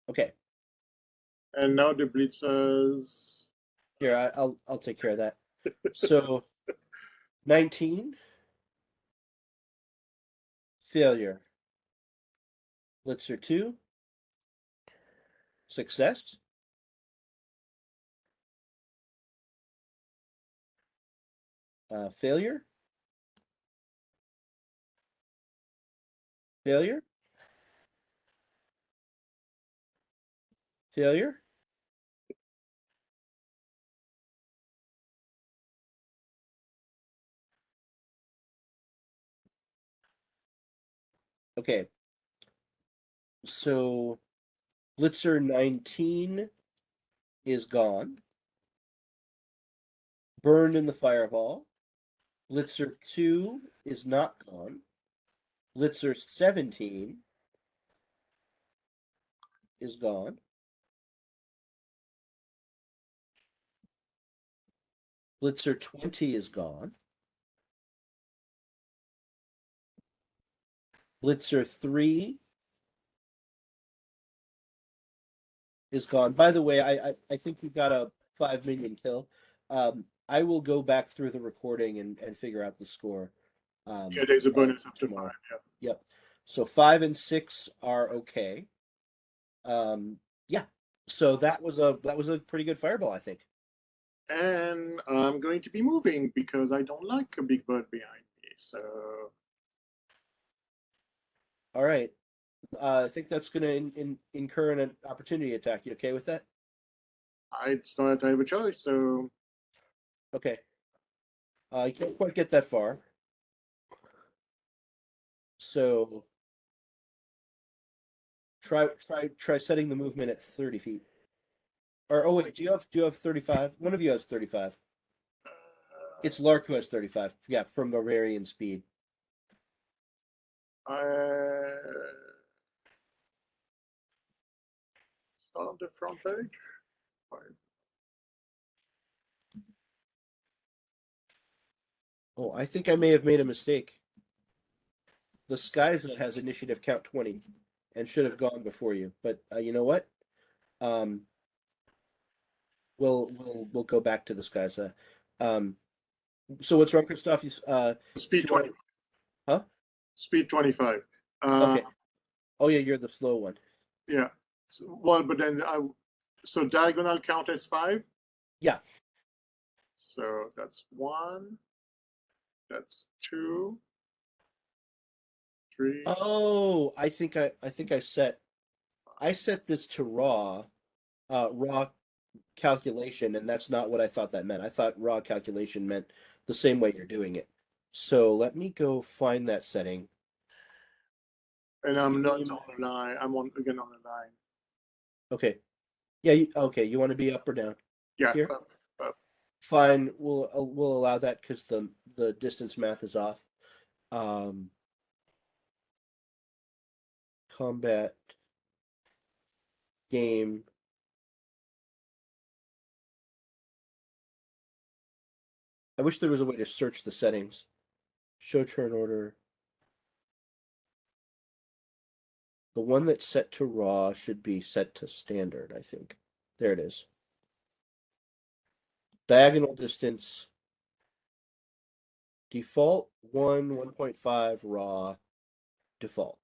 Okay, And now the Blitzers. here I'll take care of that. So 19, failure. Blitzer 2, success. Failure. Failure. Failure. Okay. So Blitzer 19 is gone. Burned in the fireball. Blitzer 2 is not gone. Blitzer 17 is gone. Blitzer 20 is gone. Blitzer 3 is gone. By the way, I think we got a 5 minion kill. I will go back through the recording and figure out the score. Yeah, there's a bonus after tomorrow. 5. Yeah. Yep. So 5 and 6 are okay. Yeah. So that was a pretty good fireball, I think. And I'm going to be moving because I don't like a big bird behind me. So All right. I think that's going to incur an opportunity attack. You okay with that? it's not that I have a choice. So Okay. You can't quite get that far. So try setting the movement at 30 feet. Or oh wait, do you have 35? One of you has 35. It's Lark who has 35. Yeah, from Barbarian speed. It's not on the front page. Fine. Oh, I think I may have made a mistake. The Scyza has initiative count 20 and should have gone before you. But you know what? We'll go back to the Scyza. So what's wrong, Christoph? Speed 20. Huh? Speed 25. Okay. Oh yeah, you're the slow one. Yeah. Well, but then so diagonal count as 5? Yeah. So that's 1. That's 2. 3. Oh, I think I set this to raw calculation, and that's not what I thought that meant. I thought raw calculation meant the same way you're doing it. So let me go find that setting. And I'm not on the line. I'm again on the line. Okay. Yeah. Okay. You want to be up or down? Yeah. Here? Up. Fine. We'll allow that because the distance math is off. Combat game. I wish there was a way to search the settings. Show turn order. The one that's set to raw should be set to standard, I think. There it is. Diagonal distance. Default 1.5 raw. Default.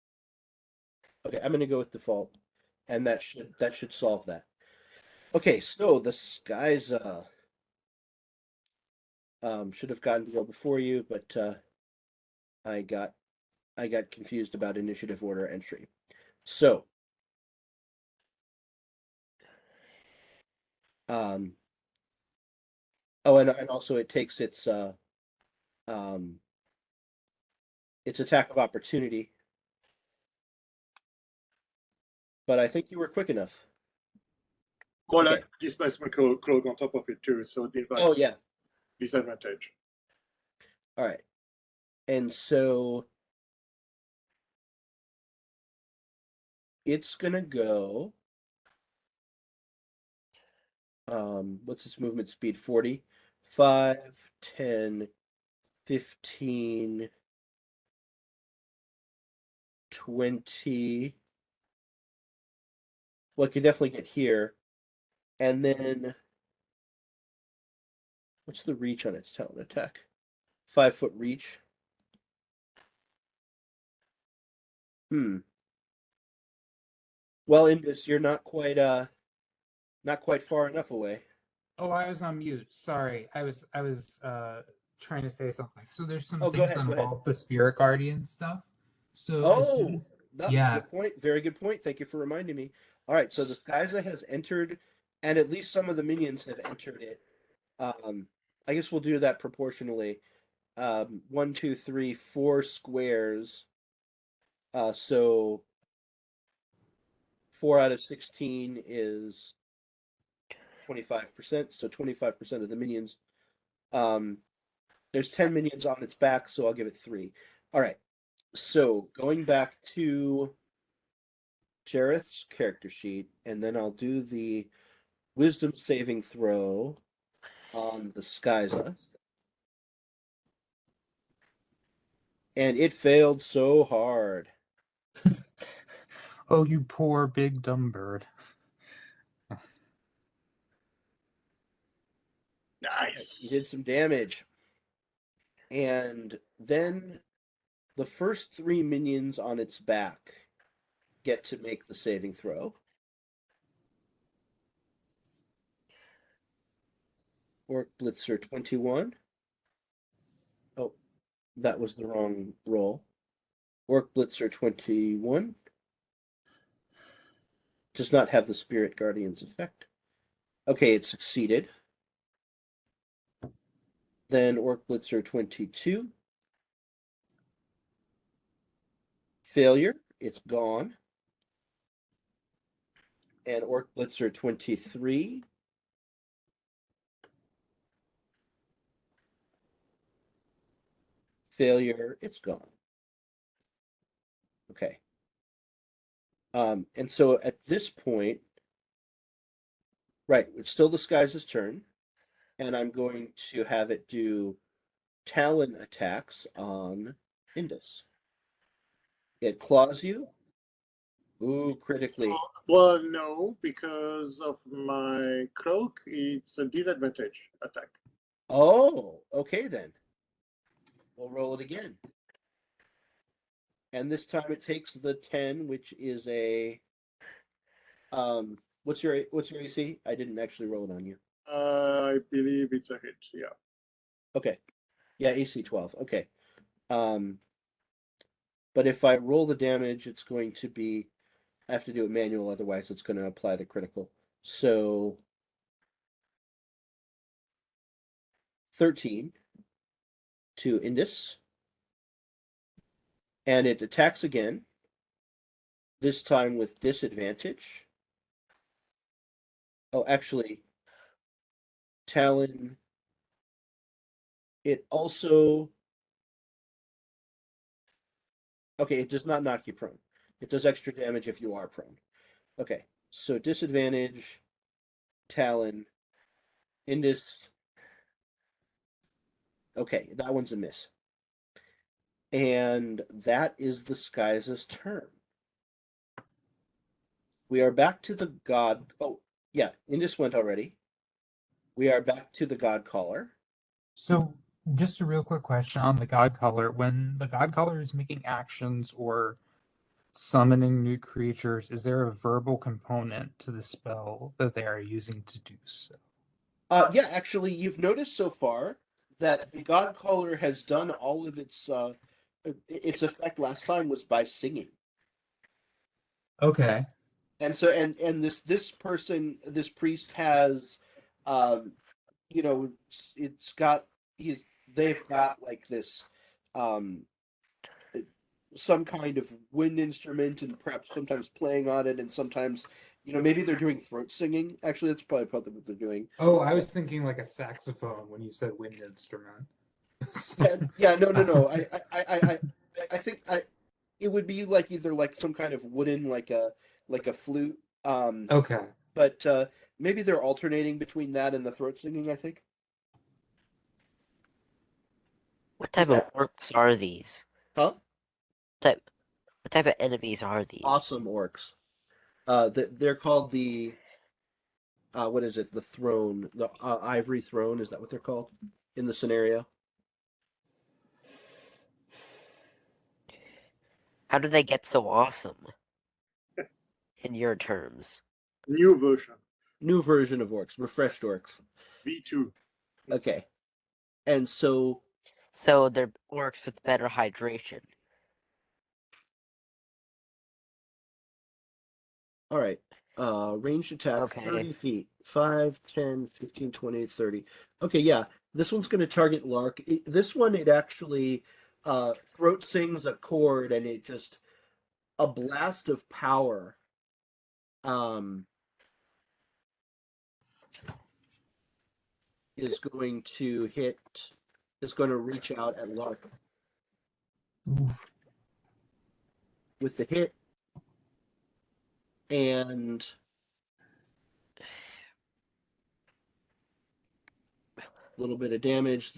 Okay, I'm gonna go with default. And that should solve that. Okay, so the Scyza should have gotten to go before you, but I got confused about initiative order entry. So oh, and also it takes its attack of opportunity. But I think you were quick enough. Well, Okay. displacement cloak on top of it too, so Oh yeah. disadvantage. All right. And so it's gonna go. What's its movement speed? 40, 5, 10, 15, 20. Well, it can definitely get here. And then what's the reach on its talent attack? 5-foot reach. Well, Indus, you're not quite far enough away. Oh, I was on mute. Sorry. I was trying to say something. So there's some Oh, go things ahead, that go ahead. involve the spirit guardian stuff. So Oh, yeah. Good point. Very good point. Thank you for reminding me. All right, so the Scyza has entered, and at least some of the minions have entered it. I guess we'll do that proportionally. 1, 2, 3, 4 squares. So 4 out of 16 is 25%. So 25% of the minions. There's 10 minions on its back, so I'll give it 3. All right. So going back to Chareth's character sheet, and then I'll do the wisdom saving throw on the Scyza. And it failed so hard. Oh, you poor big dumb bird. Nice. He did some damage. And then the first 3 minions on its back get to make the saving throw. Orc Blitzer 21. Oh, that was the wrong roll. Orc Blitzer 21. Does not have the Spirit Guardian's effect. Okay, it succeeded. Then Orc Blitzer 22. Failure. It's gone. And Orc Blitzer 23. Failure. It's gone. Okay. And so at this point, right, it's still the Scyza's turn. And I'm going to have it do Talon attacks on Indus. It claws you. Ooh, critically. Well, no, because of my cloak, it's a disadvantage attack. Oh, okay then. We'll roll it again. And this time it takes the 10, which is a what's your AC? I didn't actually roll it on you. I believe it's a hit, yeah. Okay. Yeah, AC 12. Okay. But if I roll the damage, it's going to be I have to do it manual, otherwise it's going to apply the critical. So 13 to Indus. And it attacks again. This time with disadvantage. Oh, actually, Talon. It also. Okay, it does not knock you prone. It does extra damage if you are prone. Okay, so disadvantage, Talon, Indus. Okay, that one's a miss. And that is the Scyza's turn. We are back to the god. Oh, yeah, Indus went already. We are back to the Godcaller. So, just a real quick question on the Godcaller. When the Godcaller is making actions or summoning new creatures, is there a verbal component to the spell that they are using to do so? Yeah, actually, you've noticed so far that the Godcaller has done all of its effect last time was by singing. Okay. And so and this priest has you know, they've got like this um some kind of wind instrument and perhaps sometimes playing on it and sometimes maybe they're doing throat singing. Actually, that's probably what they're doing. Oh, I was thinking like a saxophone when you said wind instrument. Yeah, no. I think it would be like either like some kind of wooden like a flute. Okay. But maybe they're alternating between that and the throat singing, I think. What type Yeah. of orcs are these? Huh? What type of enemies are these? Awesome orcs. They're called the what is it? The throne, the ivory throne. Is that what they're called in the scenario? How do they get so awesome? In your terms. New version, New version of orcs, refreshed orcs. V2. Okay, and so So they're orcs with better hydration. all right. Ranged attack, Okay. 30 feet. 5, 10, 15, 20, 30. Okay, yeah. This one's going to target Lark. This one, it actually throat sings a chord and it just, a blast of power is going to reach out at Lark. With the hit and a little bit of damage.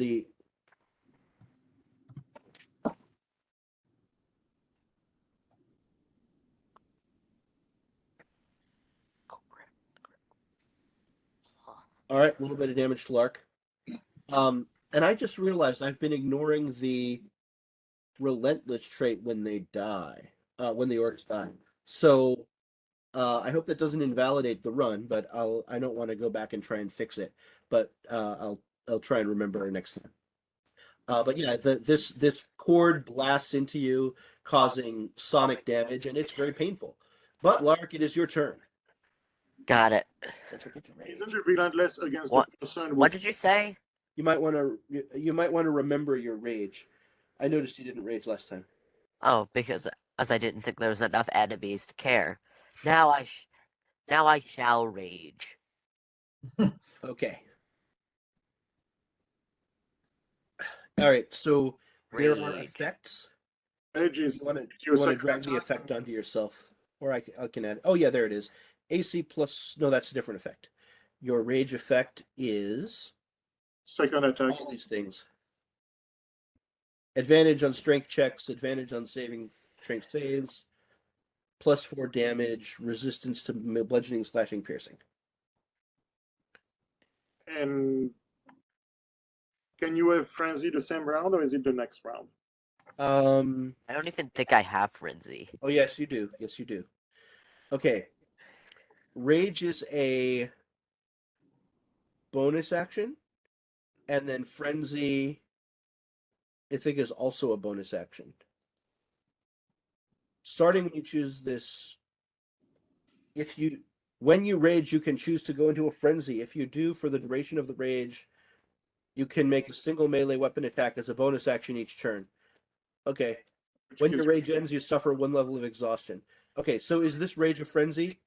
All right, a little bit of damage to Lark. And I just realized I've been ignoring the relentless trait when they die, when the orcs die. So I hope that doesn't invalidate the run, but I don't want to go back and try and fix it. But I'll try and remember next time. But yeah, this chord blasts into you, causing sonic damage, and it's very painful. But Lark, it is your turn. Got it. Don't forget to rage. Isn't it relentless against What- the person? What did you say? You might want to remember your rage. I noticed you didn't rage last time. Oh, because as I didn't think there was enough enemies to care. Now I shall rage. Okay. All right. So there are Rage. effects. Edge is You want to your second drag the attack. effect onto yourself, or I can add. Oh yeah, there it is. AC plus. No, that's a different effect. Your rage effect is Second attack. all these things. Advantage on strength checks. Advantage on saving strength saves. +4 damage. Resistance to bludgeoning, slashing, piercing. And can you have frenzy the same round, or is it the next round? I don't even think I have frenzy. Oh yes, you do. Yes, you do. Okay. Rage is a bonus action, and then frenzy, I think, is also a bonus action. Starting when you choose this, when you rage, you can choose to go into a frenzy. If you do, for the duration of the rage, you can make a single melee weapon attack as a bonus action each turn. Okay. When your rage ends, you suffer 1 level of exhaustion. Okay, so is this rage a frenzy?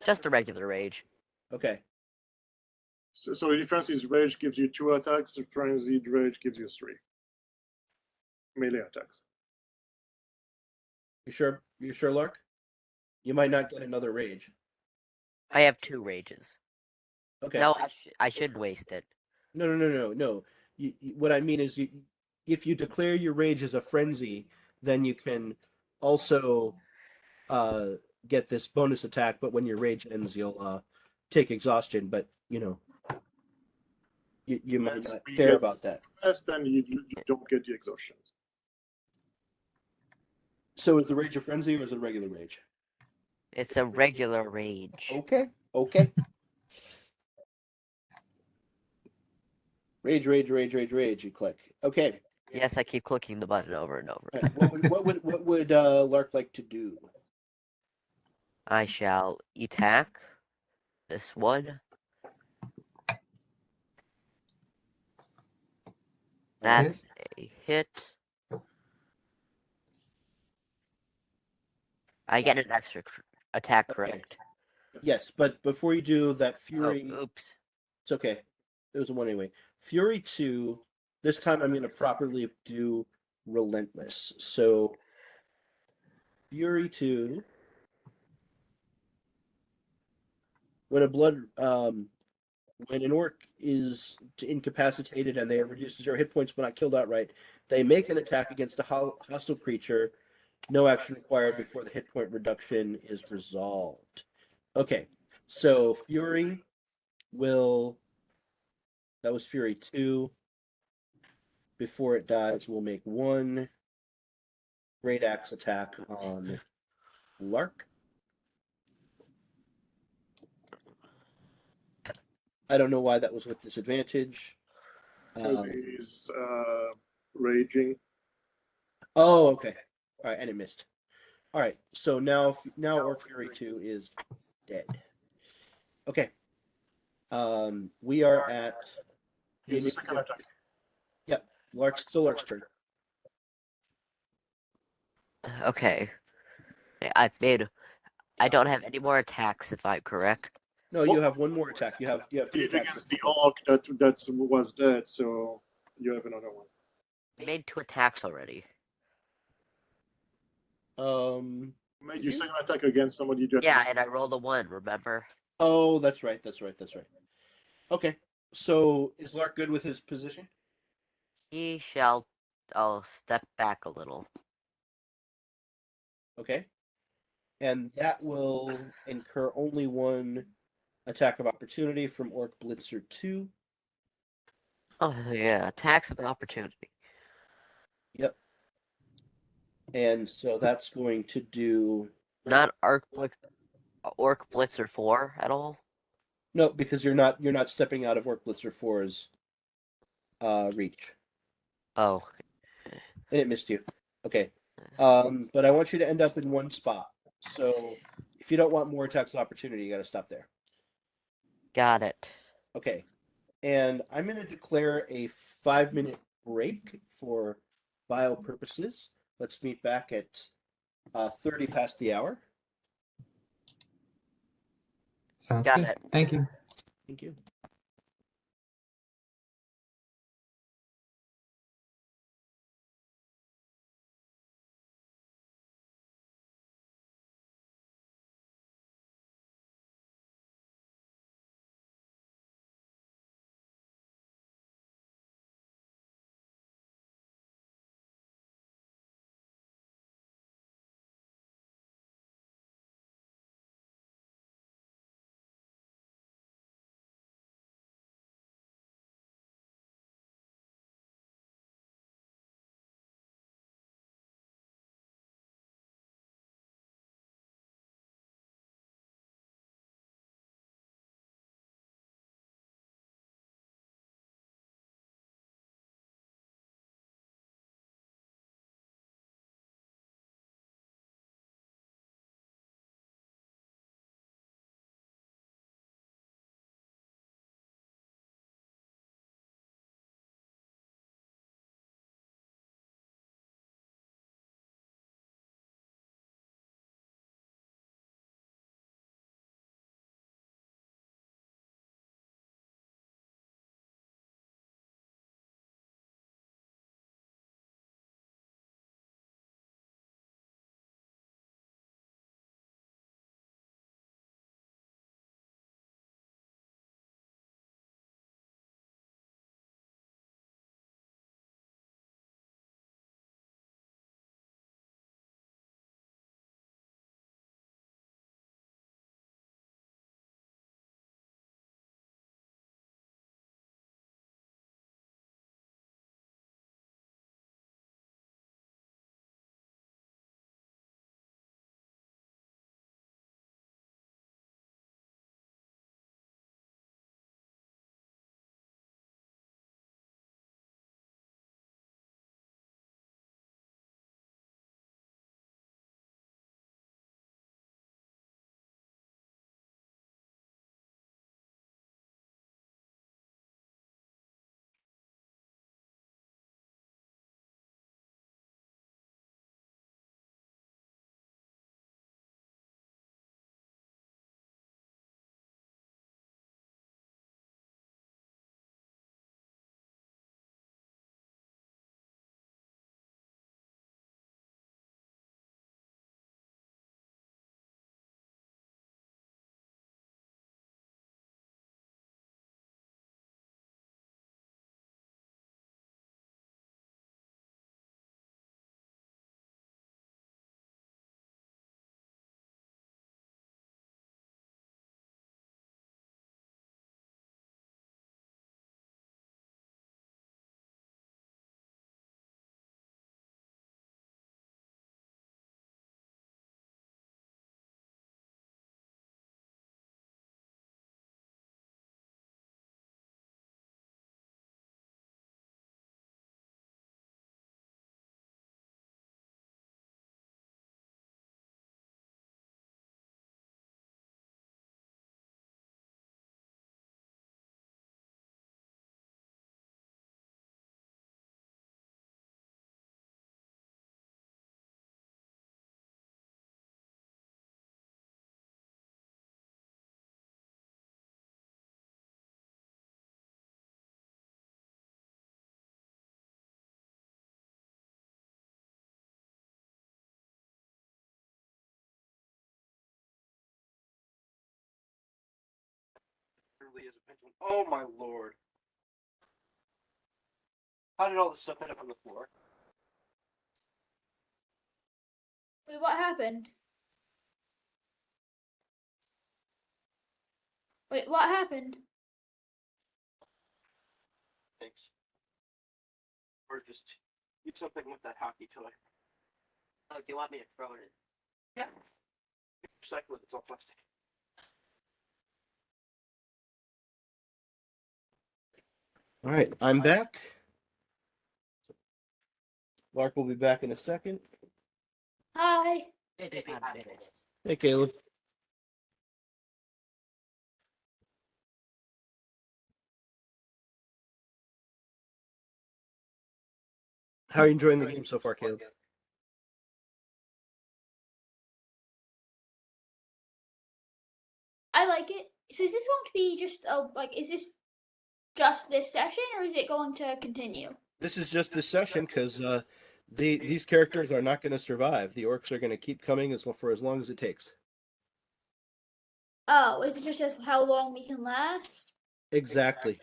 Just a regular rage. Okay. So the difference is rage gives you 2 attacks, the frenzied rage gives you 3 melee attacks. You sure? You sure, Lark? You might not get another rage. I have 2 rages. Okay. No, I shouldn't waste it. No. what I mean is, if you declare your rage as a frenzy, then you can also get this bonus attack. But when your rage ends, you'll take exhaustion. But you might Yes, not we care get- about that. Less than you don't get the exhaustion. So is the rage a frenzy or is it a regular rage? It's a regular rage. Okay. Rage, you click. Okay. Yes, I keep clicking the button over and over. All right. What would Lark like to do? I shall attack this one. That's a hit. I get an extra attack, correct? Yes, but before you do that, Fury. Oh, oops. It's okay. It was a one anyway. Fury 2. This time I'm going to properly do Relentless. So Fury 2. When when an orc is incapacitated and they reduce 0 hit points but not killed outright, they make an attack against a hostile creature. No action required before the hit point reduction is resolved. Okay, so Fury will. That was Fury 2. Before it dies, we'll make one Great Axe attack on Lark. I don't know why that was with disadvantage. Because he's raging. Oh, okay. All right, and it missed. All right, so now Orc Fury 2 is dead. Okay. We are at. He's the second attack. Yep, still Lark's turn. Okay. I don't have any more attacks, if I'm correct. No, you have one more attack. You have two Did attacks. against the orc that was dead, so you have another one. I made 2 attacks already. You made your second attack against somebody that. Yeah, and I rolled a 1, remember? Oh, that's right. Okay, so is Lark good with his position? I'll step back a little. Okay. And that will incur only one attack of opportunity from Orc Blitzer 2. Oh, yeah, attacks of opportunity. Yep. And so that's going to do. Not Orc Blitzer 4 at all? No, because you're not stepping out of Orc Blitzer 4's reach. Oh. And it missed you. Okay. But I want you to end up in one spot. So if you don't want more attacks of opportunity, you got to stop there. Got it. Okay. And I'm going to declare a 5-minute break for bio purposes. Let's meet back at 30 past the hour. Sounds Got good. it. Thank you. Thank you. literally is a pendulum. Oh my lord. How did all this stuff end up on the floor? Wait, what happened? Wait, what happened? Thanks. Or just do something with that hockey toy. Oh, do you want me to throw it in? Yeah. Recycle it, it's all plastic. All right, I'm back. Lark will be back in a second. Hi. Maybe 5 minutes. Hey, Caleb. How are you enjoying the game so far, Caleb? I like it. So is this going to be just is this just this session or is it going to continue? This is just this session because these characters are not going to survive. The orcs are going to keep coming for as long as it takes. Oh, is it just as how long we can last? Exactly.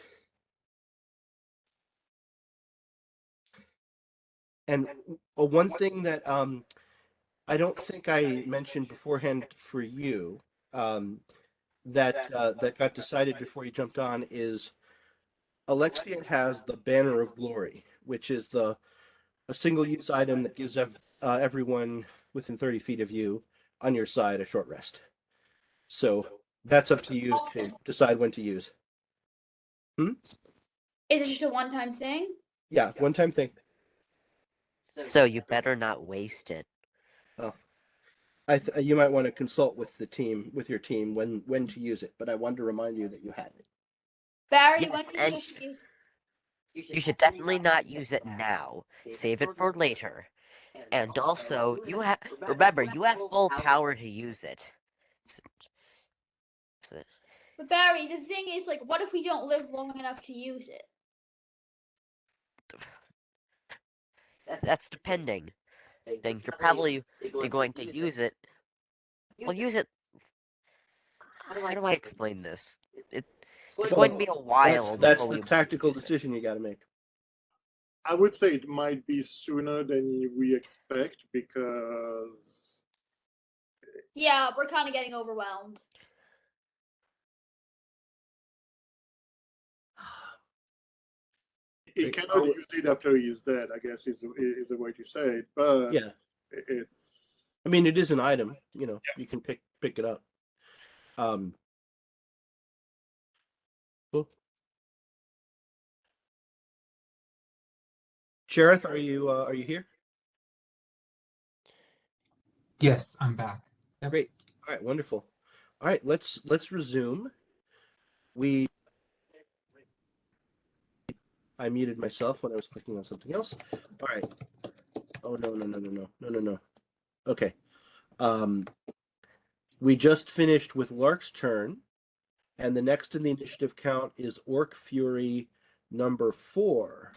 And one thing that I don't think I mentioned beforehand for you that got decided before you jumped on is Alexia has the Banner of Glory, which is a single-use item that gives everyone within 30 feet of you on your side a short rest. So that's up to you to decide when to use. Is it just a one-time thing? Yeah, one-time thing. So you better not waste it. Oh, you might want to consult with your team when to use it. But I wanted to remind you that you had it. Barry, Yes, when do you and- supposed to use? You should definitely not use it now. Save it for later. And also, remember, you have full power to use it. But Barry, the thing is, like, what if we don't live long enough to use it? That's depending. Then you're probably going to use it. Well, use it. How do I explain this? It's going to be a while That's before the we. tactical decision you got to make. I would say it might be sooner than we expect because Yeah, we're kind of getting overwhelmed. he cannot use it after he's dead, I guess is a way to say it. But Yeah, it's I mean it is an item. You know, you can pick it up. Cool. Chareth, are you here? Yes, I'm back. Yep. Great. All right, wonderful. All right, let's resume. I muted myself when I was clicking on something else. All right. Oh no. Okay. We just finished with Lark's turn, and the next in the initiative count is Orc Fury number 4,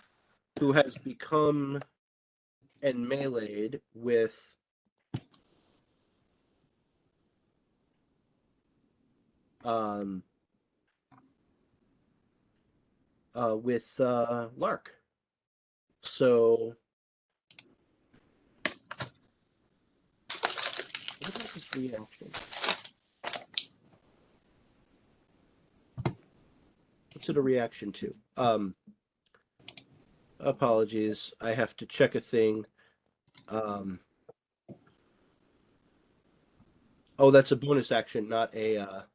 who has become and meleeed with Lark. So what is his reaction? What's it a reaction to? Apologies, I have to check a thing. Oh, that's a bonus action, not a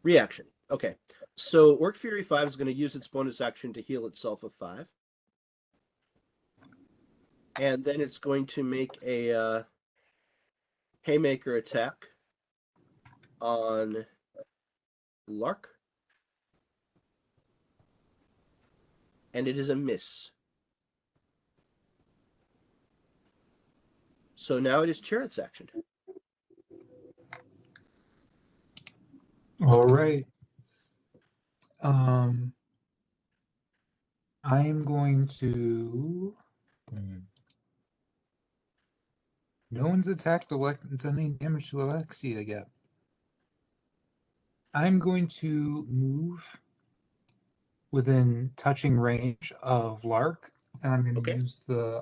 reaction. Okay, so Orc Fury 5 is going to use its bonus action to heal itself of 5. And then it's going to make a Haymaker attack on Lark. And it is a miss. So now it is Chareth's action. All right. I'm going to. No one's attacked done any damage to Alexia yet. I'm going to move within touching range of Lark, and I'm going to Okay. use the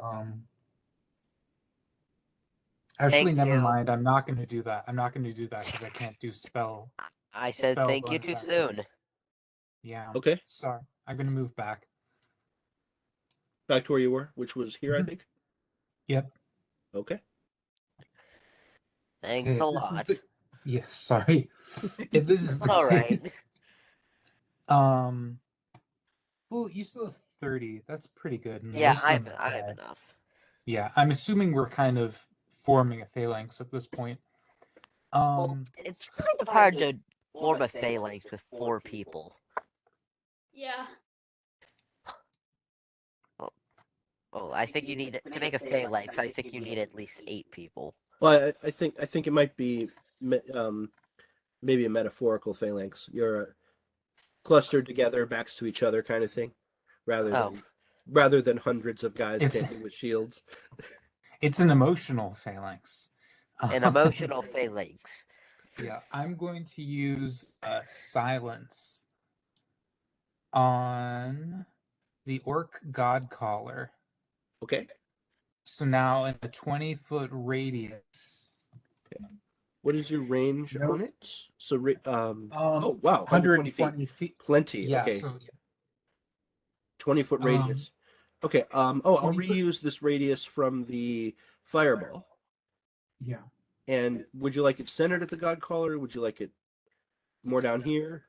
Actually, Thank never you. mind. I'm not going to do that. I'm not going to do that because I can't do spell. I said Spell thank you bonus too actions. soon. Yeah. Okay. Sorry. I'm going to move back. Back to where you were, which was here, I Mhm. think. Yep. Okay. Thanks Okay, a this is lot. the- Yeah, sorry. If this is the All right. case, well, you still have 30. That's pretty good. And the Yeah, rest of I them are have dead. enough. Yeah, I'm assuming we're kind of forming a phalanx at this point. Well, it's kind of hard to form a phalanx with 4 people. Yeah. Oh, I think you need to make a phalanx. I think you need at least 8 people. Well, I think it might be maybe a metaphorical phalanx. You're clustered together, backs to each other, kind of thing, Oh. rather than hundreds of guys It's- standing with shields. It's an emotional phalanx. An emotional phalanx. Yeah, I'm going to use silence on the Orc Godcaller. Okay. So now in a 20-foot radius. What is your range Nope. on it? So, oh wow, 120 feet, 120 feet. plenty. Yeah, Okay, so 20-foot radius. Okay. I'll 20 foot- reuse this radius from the fireball. yeah. And would you like it centered at the God Caller? Or would you like it more down here?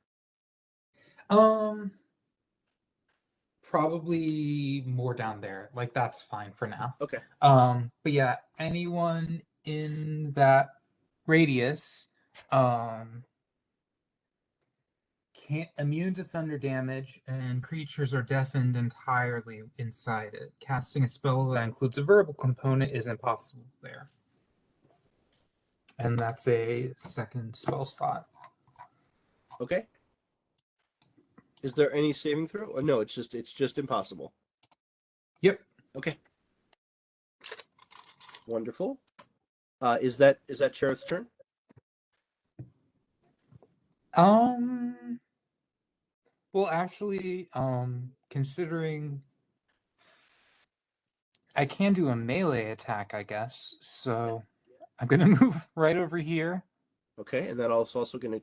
Probably more down there. Like that's fine for now. Okay. But yeah, anyone in that radius can't immune to thunder damage, and creatures are deafened entirely inside it. Casting a spell that includes a verbal component is impossible there. And that's a second spell slot. Okay. Is there any saving throw? Oh, no, it's just impossible. Yep. Okay. Wonderful. Is that Chareth's turn? Well, actually, considering I can do a melee attack, I guess. So I'm gonna move right over here. Okay, and then also going to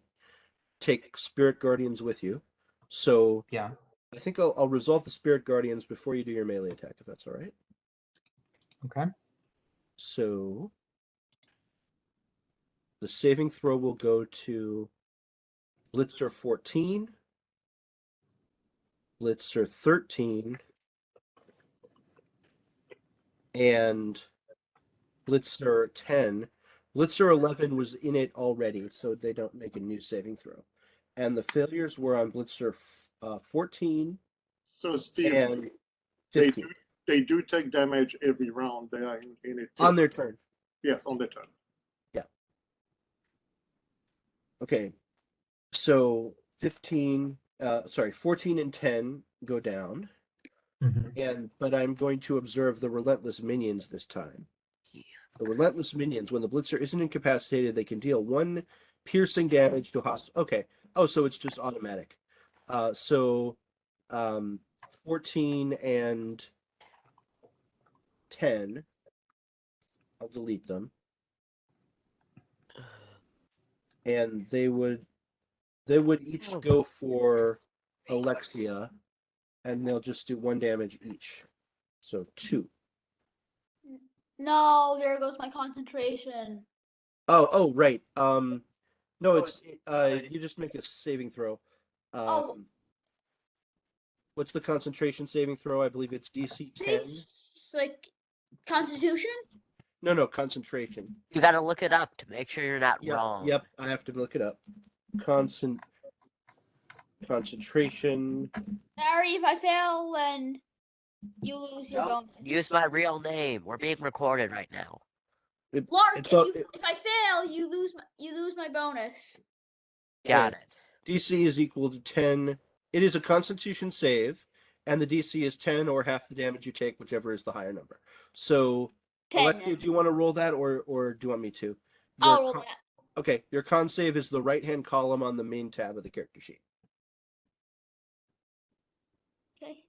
take Spirit Guardians with you. So Yeah. I think I'll resolve the Spirit Guardians before you do your melee attack, if that's all right. Okay. So the saving throw will go to Blitzer 14, Blitzer 13, and Blitzer 10. Blitzer 11 was in it already, so they don't make a new saving throw. And the failures were on Blitzer 14 So Steve, and they 15. do take damage every round. They are in it too. On their turn. Yes, on their turn. Okay, so 14 and 10 go down, but I'm going to observe the relentless minions this time. The relentless minions, when the Blitzer isn't incapacitated, they can deal 1 piercing damage to hostile. Okay. Oh, so it's just automatic. 14 and 10. I'll delete them. And they would each go for Alexia, and they'll just do 1 damage each. So 2. No, there goes my concentration. Oh, right. No, it's you just make a saving throw. What's the concentration saving throw? I believe it's DC 10. It's like Constitution? No, concentration. You gotta look it up to make sure you're not Yep, wrong. Yep, I have to look it up. Concentration. Sorry, if I fail, then you lose your bonus. Use my real name. We're being recorded right now. Lark, It's if I fail, you lose my bonus. Got Okay. it. DC is equal to 10. It is a Constitution save, and the DC is 10 or half the damage you take, whichever is the higher number. So, 10. Alexia, do you want to roll that, or do you want me to? I'll roll that. Okay, your con save is the right-hand column on the main tab of the character sheet. Okay.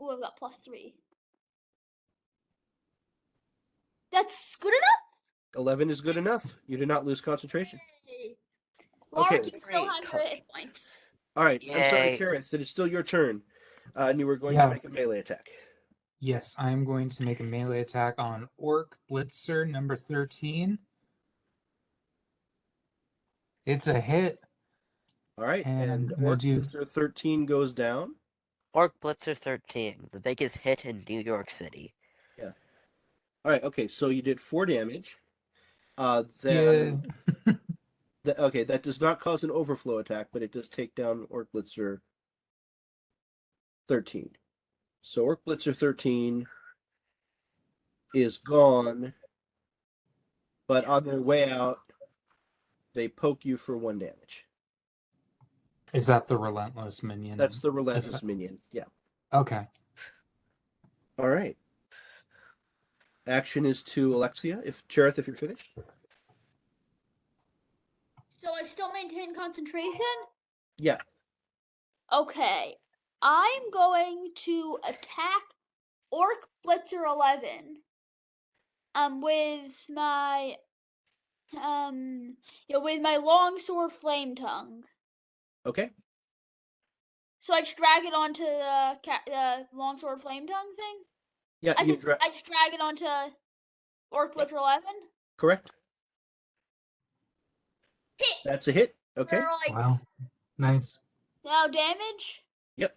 Ooh, I've got +3. That's good enough. 11 is good enough. You do not lose concentration. Yay. Lark, Okay. you still Great. have your hit points. All right. I'm sorry, Yay. Chareth. It is still your turn, and you were going to Yeah. make a melee attack. Yes, I am going to make a melee attack on Orc Blitzer number 13. It's a hit. All right, And I'm and gonna Orc do- Blitzer 13 goes down. Orc Blitzer 13, the biggest hit in New York City. All right. Okay, so you did 4 damage. Yeah. Then okay, that does not cause an overflow attack, but it does take down Orc Blitzer 13. So Orc Blitzer 13 is gone, but on their way out, they poke you for 1 damage. Is that the relentless minion? That's the relentless effect? minion. Yeah. Okay. All right. Action is to Alexia. Chareth, if you're finished. So I still maintain concentration? Yeah. Okay. I'm going to attack Orc Blitzer 11. With my with my longsword flame tongue. Okay. So I just drag it onto the longsword flame tongue thing. Yeah. I You just drag it onto Orc Blitzer 11. correct. Hit. That's a hit. Okay. For, like, Wow. Nice. now damage. Yep.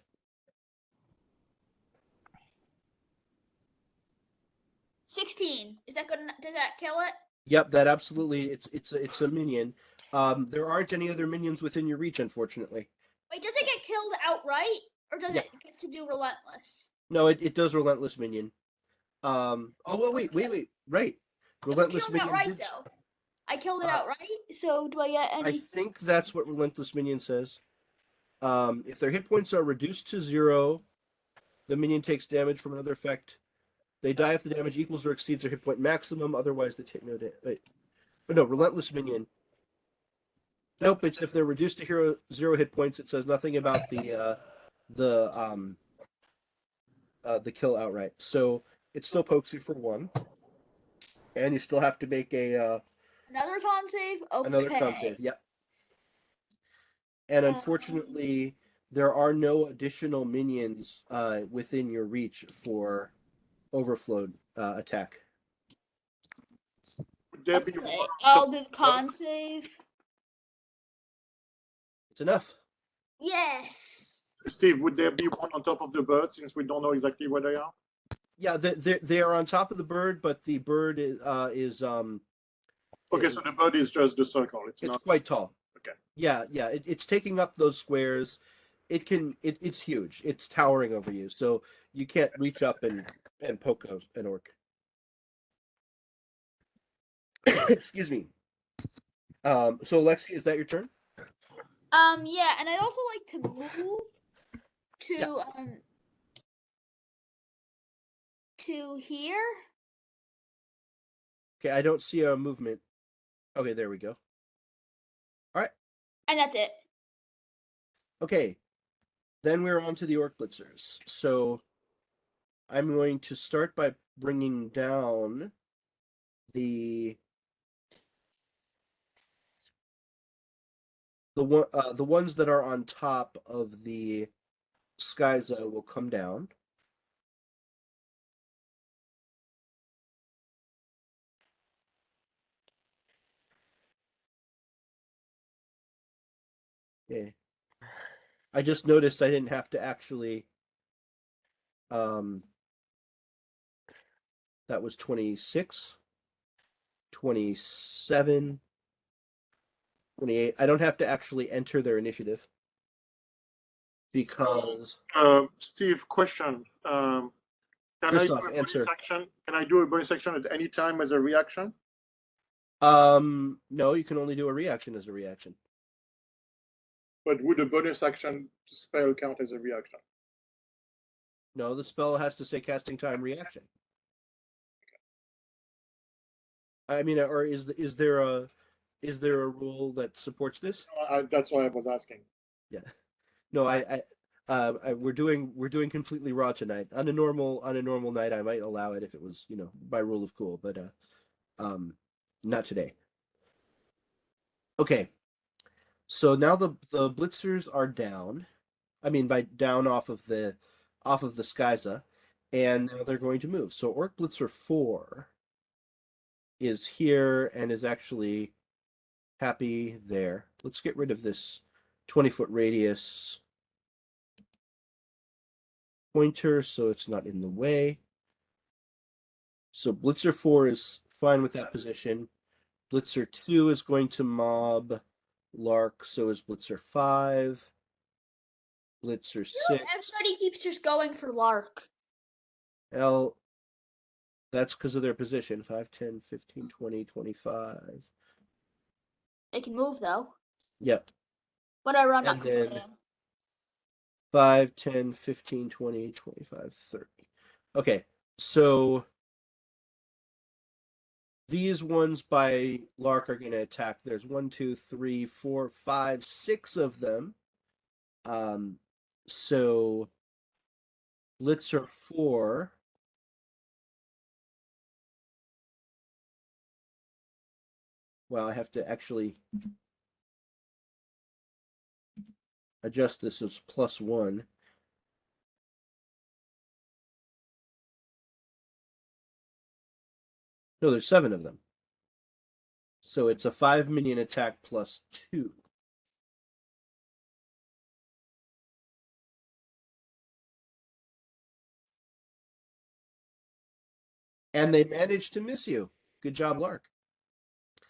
16. Is that good? Does that kill it? Yep. That absolutely. It's a minion. There aren't any other minions within your reach, unfortunately. Wait, does it get killed outright, or does Yeah. it get to do relentless? No, it does relentless minion. Oh well, wait. Right. Relentless It's killed minion. outright did- though. I killed it Uh, outright. So do I get I any? think that's what relentless minion says. If their hit points are reduced to 0, the minion takes damage from another effect. They die if the damage equals or exceeds their hit point maximum. Otherwise, they take no damage. But no, relentless minion. Nope, it's if they're reduced to 0 hit points. It says nothing about the kill outright. So it still pokes you for 1, and you still have to make a Another con save? Okay. another con save. Yep. And unfortunately, there are no additional minions within your reach for overflow attack. Would there be Okay, one? I'll do the con save. It's enough. Yes. Steve, would there be one on top of the bird since we don't know exactly where they are? Yeah, they are on top of the bird, but the bird is Okay, so the bird is just the circle. It's it's not quite tall. Okay. Yeah, it's taking up those squares. It's huge. It's towering over you, so you can't reach up and poke an orc. Excuse me. So Alexia, is that your turn? Yeah, and I'd also like to move to to here. Okay, I don't see a movement. Okay, there we go. And that's it. Okay, then we're on to the Orc Blitzers. So I'm going to start by bringing down the ones that are on top of the Scyza will come down. Okay. I just noticed I didn't have to actually that was 26, 27, 28. I don't have to actually enter their initiative because Steve, question. Can Christoph, I do a answer. bonus action? Can I do a bonus action at any time as a reaction? no, you can only do a reaction as a reaction. But would a bonus action spell count as a reaction? No, the spell has to say casting time reaction. I mean, or is there Is there a rule that supports this? That's why I was asking. Yeah. No, we're doing completely raw tonight. On a normal night, I might allow it if it was, by rule of cool, but not today. Okay. So now the blitzers are down. I mean, by down off of the Scyza, and now they're going to move. So Orc Blitzer 4 is here and is actually happy there. Let's get rid of this 20-foot radius pointer so it's not in the way. So Blitzer 4 is fine with that position. Blitzer 2 is going to mob Lark, so is Blitzer 5. Blitzer 6. Everybody keeps just going for Lark. L. That's because of their position. 5, 10, 15, 20, 25. They can move though. Yep. Whatever, I'm And not then complaining. 5, 10, 15, 20, 25, 30. Okay, so these ones by Lark are going to attack. There's 1, 2, 3, 4, 5, 6 of them. So Blitzer 4. Well, I have to actually adjust this as +1. No, there's 7 of them. So it's a 5 minion attack +2. And they managed to miss you. Good job, Lark.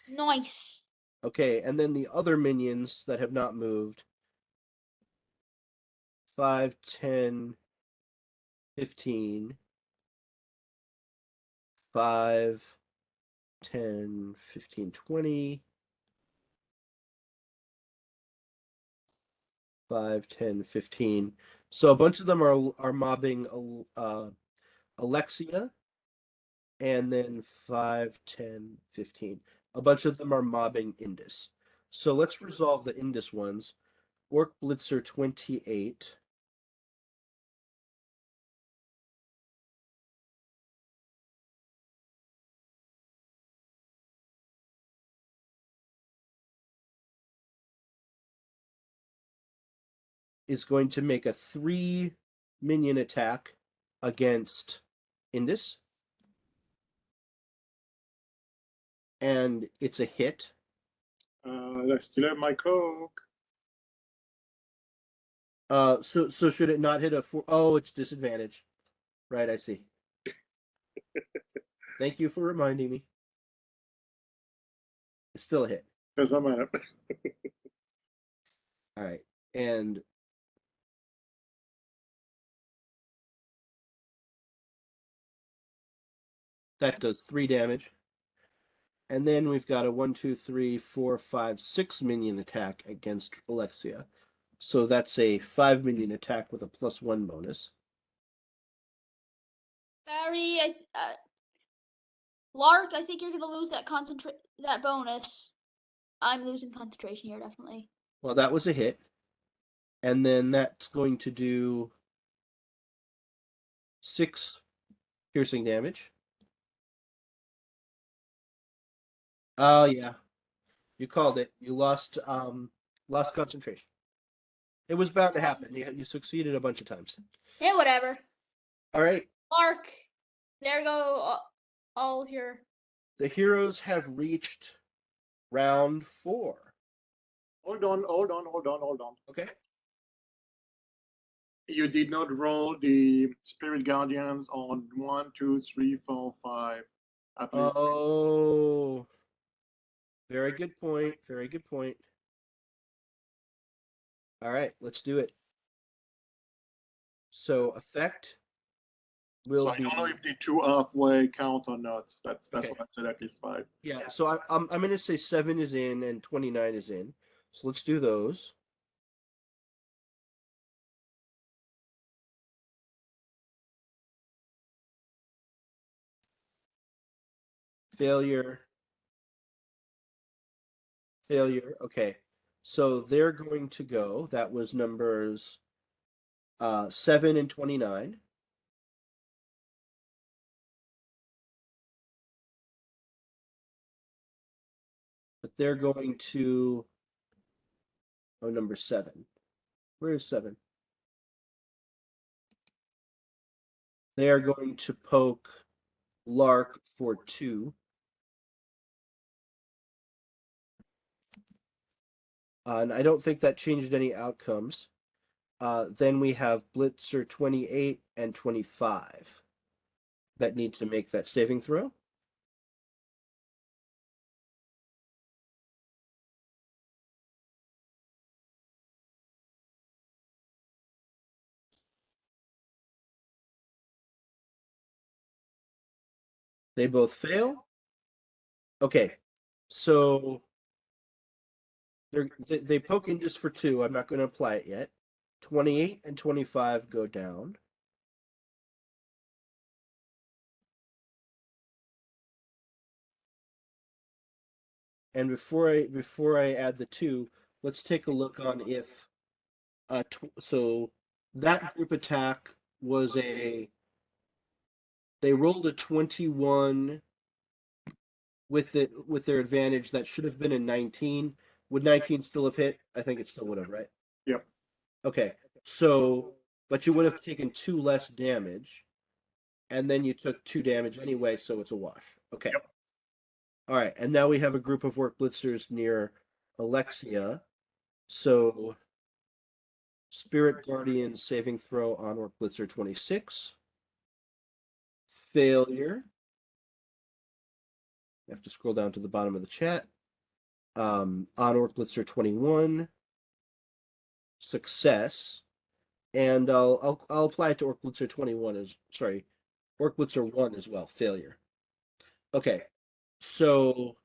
Nice. Okay, and then the other minions that have not moved. 5, 10, 15. 5, 10, 15, 20. 5, 10, 15. So a bunch of them are mobbing Alexia. And then 5, 10, 15. A bunch of them are mobbing Indus. So let's resolve the Indus ones. Orc Blitzer 28. Is going to make a 3 minion attack against Indus. And it's a hit. I still have my Coke. So should it not hit a 4? Oh, it's disadvantage. Right, I see. Thank you for reminding me. It's still a hit. Because I'm at it. All right. And that does 3 damage. And then we've got a 1, 2, 3, 4, 5, 6 minion attack against Alexia. So that's a 5 minion attack with a +1 bonus. Barry, Lark, I think you're gonna lose that bonus. I'm losing concentration here, definitely. Well, that was a hit. And then that's going to do 6 piercing damage. Oh yeah. You called it. You lost concentration. It was bound to happen. You succeeded a bunch of times. Yeah, whatever. All right. Lark, there go all of your. The heroes have reached round 4. Hold on. Okay. You did not roll the Spirit Guardians on 1, 2, 3, 4, 5. At least. Oh. Very good point. Very good point. All right, let's do it. So effect will So I be. don't know if the 2 halfway count or not. That's Okay. what I said, at least 5. Yeah. So I'm going to say 7 is in and 29 is in. So let's do those. Failure. Failure. Okay. So they're going to go. That was numbers 7 and 29. But they're going to number 7. Where is 7? They are going to poke Lark for 2. And I don't think that changed any outcomes. Then we have Blitzer 28 and 25 that need to make that saving throw. They both fail. Okay, so they poke Indus for 2. I'm not going to apply it yet. 28 and 25 go down. And before I add the 2, let's take a look on if so that group attack was they rolled a 21 with their advantage. That should have been a 19. Would 19 still have hit? I think it still would have, right? Yep. Okay. So, but you would have taken 2 less damage, and then you took 2 damage anyway, so it's a wash. Okay. Yep. All right, and now we have a group of Orc Blitzers near Alexia. So, Spirit Guardian saving throw on Orc Blitzer 26. Failure. You have to scroll down to the bottom of the chat. On Orc Blitzer 21. Success. And I'll apply it to Orc Blitzer 21 Orc Blitzer 1 as well. Failure. Okay. So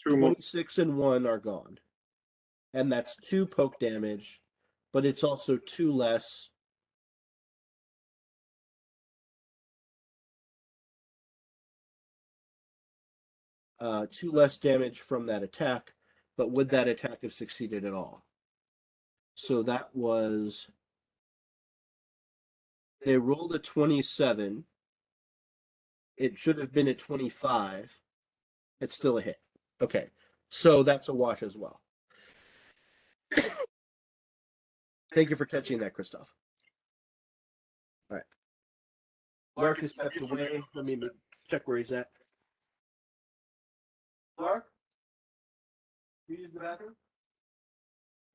2 more. 26 and 1 are gone. And that's 2 poke damage, but it's also 2 less. Two less damage from that attack, but would that attack have succeeded at all? So that was, they rolled a 27. It should have been a 25. It's still a hit. Okay, so that's a wash as well. Thank you for catching that, Christoph. All right. Lark is stepped away. Let me check where he's at. Lark? You use the bathroom?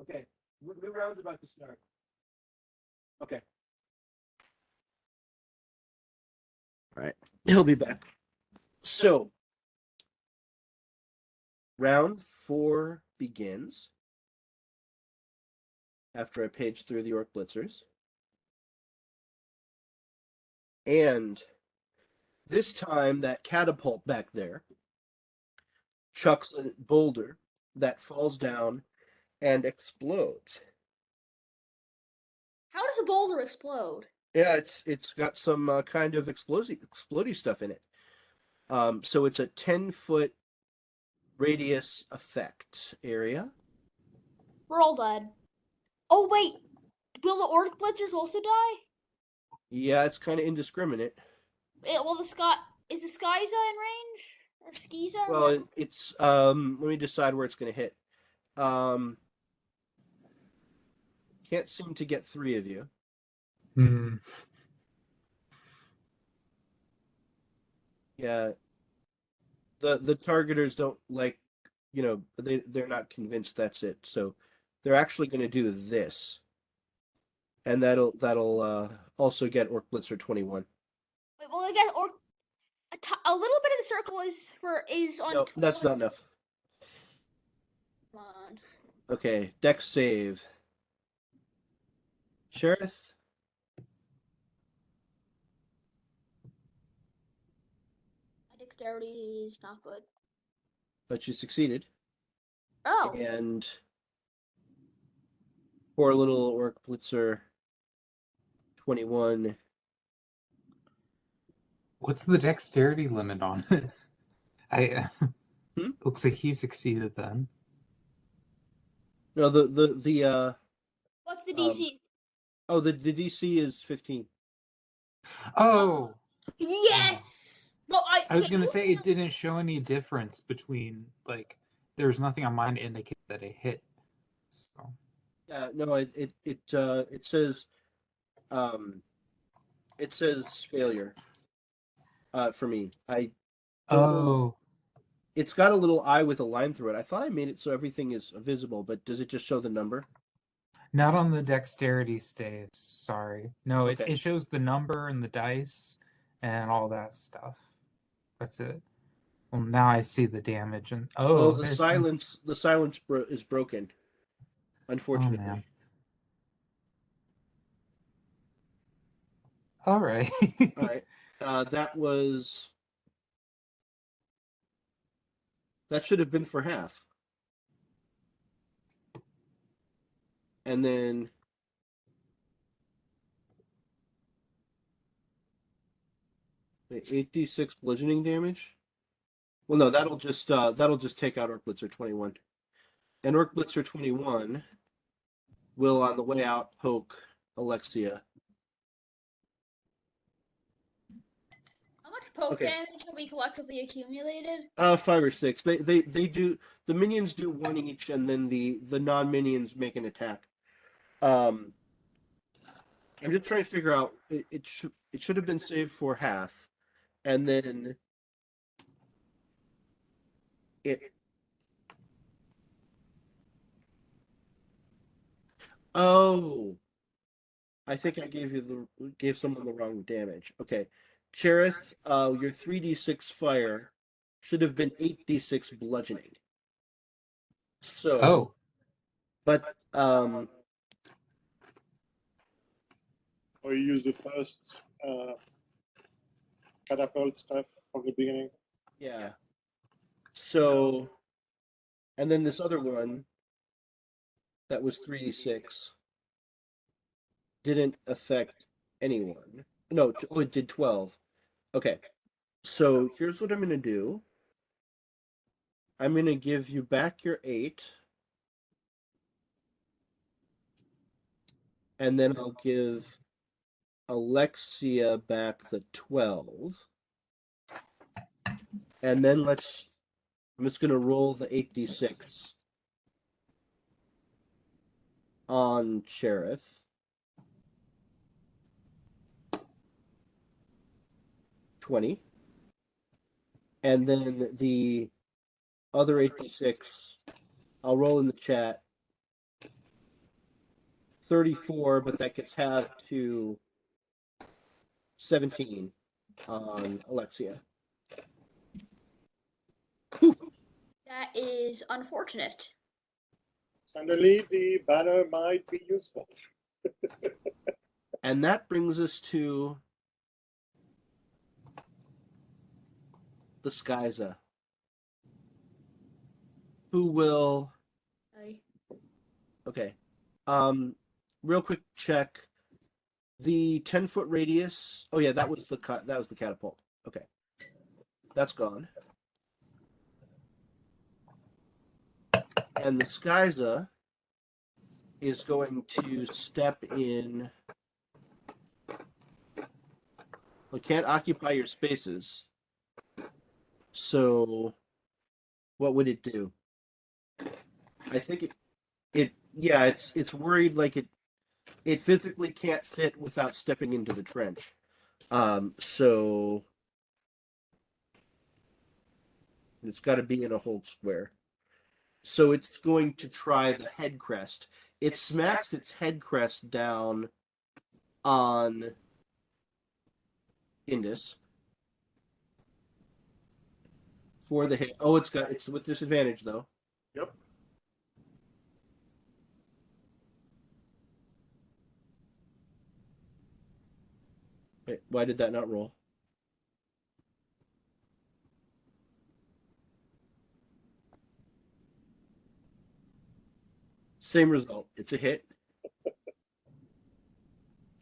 Okay. New round's about to start. Okay. All right. He'll be back. So, round 4 begins after I page through the Orc Blitzers. And this time, that catapult back there chucks a boulder that falls down and explodes. How does a boulder explode? Yeah, it's got some kind of explodey stuff in it. So it's a 10-foot radius effect area. We're all dead. Oh wait, will the Orc Blitzers also die? Yeah, it's kind of indiscriminate. Well, is the Scyza in range or Scyza? Well, it's let me decide where it's going to hit. Can't seem to get 3 of you. Hmm. Yeah. The targeters don't like, they're not convinced that's it. So they're actually going to do this. And that'll also get Orc Blitzer 21. Wait, well, I guess a little bit of the circle is on. No, that's not enough. Come on. Okay, Dex save. Chareth? My dexterity is not good. But you succeeded. Oh. And poor little Orc Blitzer 21. What's the dexterity limit on it? Looks like he succeeded then. No, the What's the DC? the DC is 15. Oh, Yes. Well, I was gonna say it didn't show any difference between like there's nothing on mine to indicate that it hit. So Yeah, no, it says failure. For me, I don't know. oh, It's got a little eye with a line through it. I thought I made it so everything is visible, but does it just show the number? not on the dexterity staves. Sorry, no, Okay. it shows the number and the dice and all that stuff. That's it. Well, now I see the damage and Oh, the there's some- silence is broken. Oh Unfortunately. man. All right. All right. That should have been for half. And then the 8d6 bludgeoning damage. Well, no, that'll just take out Orc Blitzer 21. And Orc Blitzer 21 will, on the way out, poke Alexia. How much poke Okay. damage have we collectively accumulated? 5 or 6. They do, the minions do one each, and then the non-minions make an attack. I'm just trying to figure out. It should have been saved for half, and then it. Oh, I think I gave someone the wrong damage. Okay, Chareth, your 3d6 fire should have been 8d6 bludgeoning. So, Oh, but Or you use the first catapult stuff from the beginning. yeah. So, and then this other one that was 3d6 didn't affect anyone. No, it did 12. Okay. So here's what I'm going to do. I'm going to give you back your 8. And then I'll give Alexia back the 12. And then I'm just going to roll the 8d6 on Chareth. $20. And then the other 8d6, I'll roll in the chat. 34, but that gets halved to 17 on Alexia. That is unfortunate. Suddenly, the banner might be useful. And that brings us to the Scyza, who will. Okay. Real quick check. The 10-foot radius. Oh yeah, that was the catapult. Okay. That's gone. And the Scyza is going to step in. Well, can't occupy your spaces. So what would it do? I think it's worried like it physically can't fit without stepping into the trench. So it's got to be in a hold square. So it's going to try the head crest. It smacks its head crest down on Indus for the hit. Oh, it's with disadvantage though. Yep. Wait, why did that not roll? Same result. It's a hit.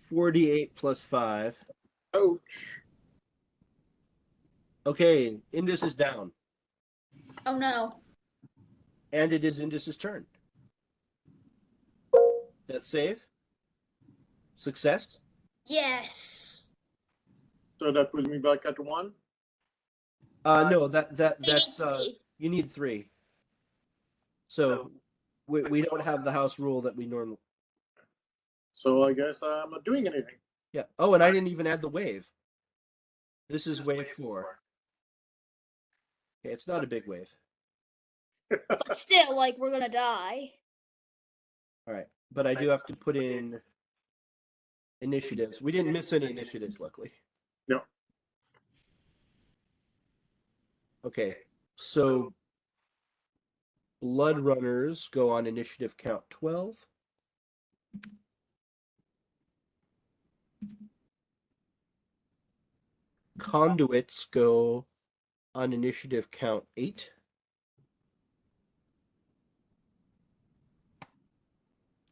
48 plus 5. Ouch. Okay, Indus is down. Oh no. And it is Indus's turn. Death save. Success. Yes. So that puts me back at 1. No, We that's need 3. you need 3. So we don't have the house rule that we normally. So I guess I'm not doing anything. Yeah. Oh, and I didn't even add the wave. This is wave 4. Okay, it's not a big wave. But still, like, we're gonna die. All right, but I do have to put in initiatives. We didn't miss any initiatives, luckily. No. Okay, so Bloodrunners go on initiative count 12. Conduits go on initiative count 8.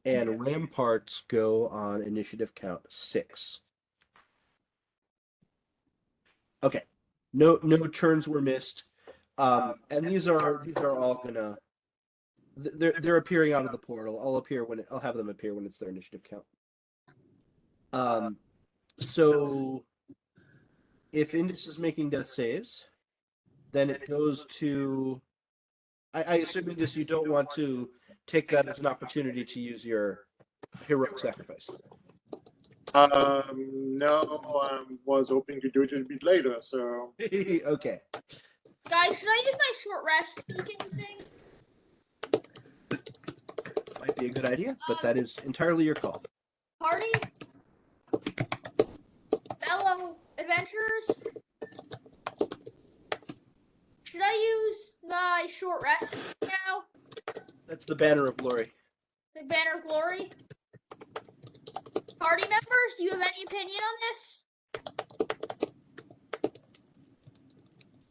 And Ramparts go on initiative count 6. Okay. No turns were missed. And these are all gonna they're appearing out of the portal. I'll have them appear when it's their initiative count. So if Indus is making death saves, then it goes to I assume, Indus, you don't want to take that as an opportunity to use your heroic sacrifice. No, I was hoping to do it a bit later, so. Okay. Guys, should I use my short rest speaking thing? Might be a good idea, but that is entirely your call. Party? Fellow adventurers? Should I use my short rest now? That's the Banner of Glory. The Banner of Glory? Party members, do you have any opinion on this?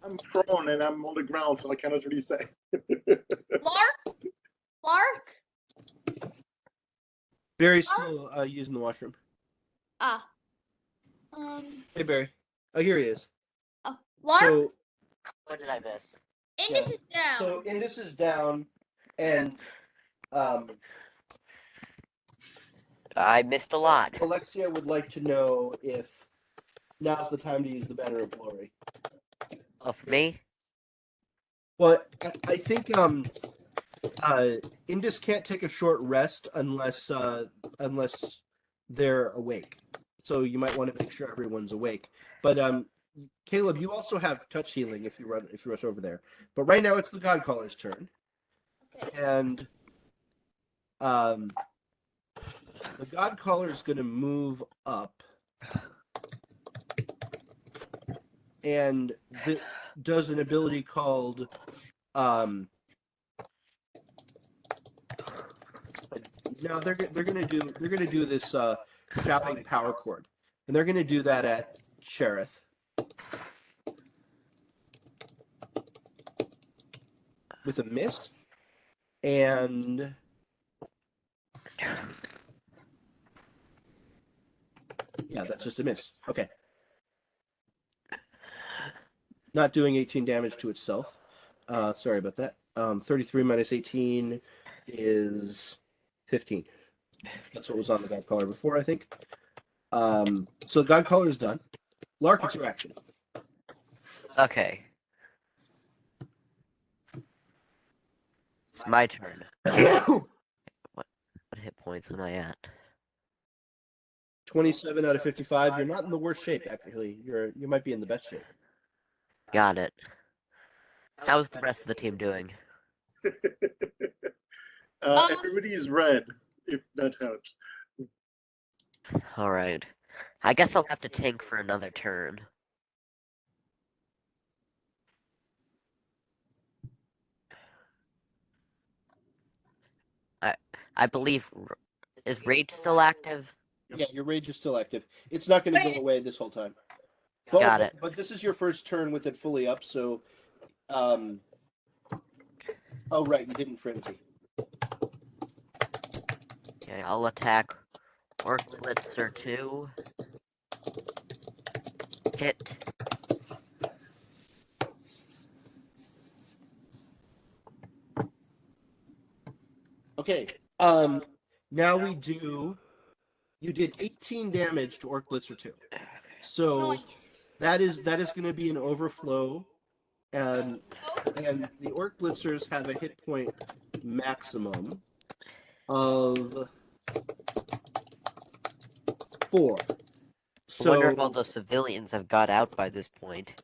I'm prone and I'm on the ground, so I cannot really say. Lark? Lark? Barry's still using the washroom. Ah. Hey, Barry. Oh, here he is. Oh, Lark? So, What did I miss? Indus is down. so Indus is down, and I missed a lot. Alexia would like to know if now's the time to use the Banner of Glory. Oh, for me? Well, I think Indus can't take a short rest unless they're awake. So you might want to make sure everyone's awake. But Caleb, you also have touch healing if you rush over there. But right now it's the Godcaller's turn, Okay. and the Godcaller is going to move up, and does an ability called now they're gonna do this shouting power chord, and they're gonna do that at Chareth with a miss, and yeah, that's just a miss. Okay, not doing 18 damage to itself. Sorry about that. 33 minus 18 is 15. That's what was on the Godcaller before, I think. So the Godcaller is done. Lark, it's your action. Okay. It's my turn. What hit points am I at? 27 out of 55. You're not in the worst shape, actually. You might be in the best shape. Got it. How's the rest of the team doing? Everybody is red, if that helps. Alright. I guess I'll have to tank for another turn. I believe... Is Rage still active? Yeah, your rage is still active. It's not going to go away this whole time. Got it. But this is your first turn with it fully up, so... Oh, right, you didn't frenzy. Okay, I'll attack Orc Blitzer 2. Hit. Okay. Now we do. You did 18 damage to Orc Blitzer 2. So Nice. that is going to be an overflow, and Oh, the Orc Blitzers have a hit point maximum of 4. I wonder if So all the civilians have got out by this point.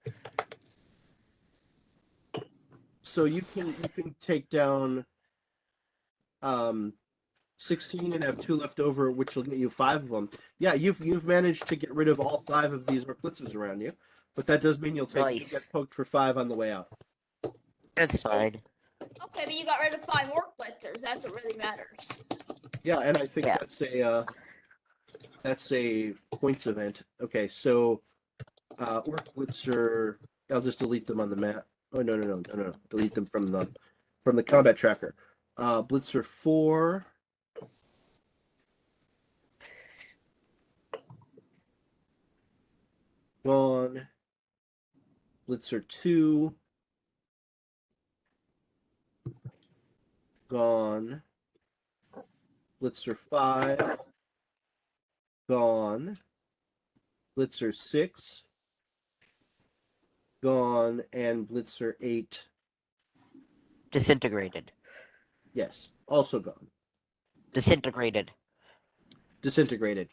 you can take down 16 and have 2 left over, which will get you 5 of them. Yeah, you've managed to get rid of all 5 of these Orc Blitzers around you, but that does mean you'll get poked for 5 on the way out. That's fine. okay, but you got rid of 5 Orc Blitzers. That's what really matters. Yeah, and I think Yeah. that's a points event. Okay, so Orc Blitzer, I'll just delete them on the map. Oh no, delete them from the combat tracker. Blitzer 4. Gone. Blitzer 2. Gone. Blitzer 5. Gone. Blitzer 6. Gone. And Blitzer 8. Disintegrated. Yes, also gone. Disintegrated. Disintegrated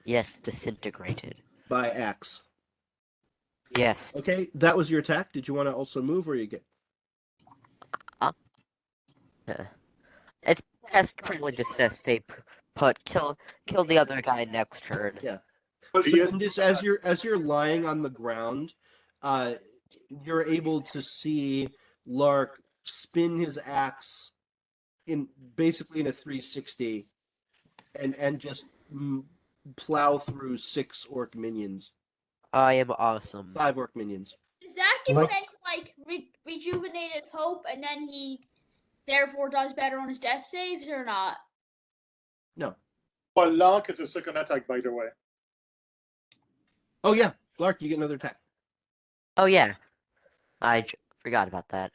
Yes, disintegrated. by axe. Yes. Okay, that was your attack. Did you want to also move, or you get? It's best probably just to stay put. Kill the other guy next turn. Yeah. But So yes, then just as you're lying on the ground, you're able to see Lark spin his axe basically in a 360, and just plow through 6 orc minions, I am awesome. 5 orc minions. Does that give him Like- any rejuvenated hope, and then he therefore does better on his death saves, or not? No. but Lark is a second attack, by the way. Oh yeah, Lark, you get another attack. Oh yeah, I forgot about that.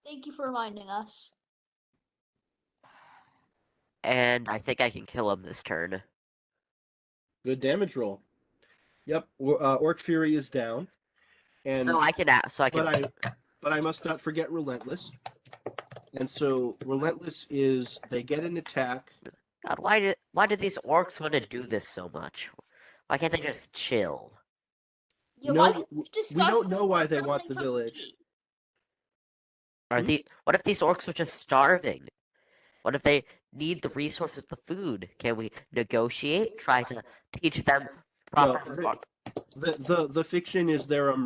Thank you for reminding us. And I think I can kill him this turn. Good damage roll. Yep, Orc Fury is down, and So I can. but I must not forget Relentless. And so Relentless is they get an attack. God, why did these orcs want to do this so much? Why can't they just chill? Yeah, No, why can't we discuss don't know why they building want the something village. cheap? Are Hmm? what if these orcs are just starving? What if they need the resources, the food? Can we negotiate? Try to teach them proper. The fiction is they're a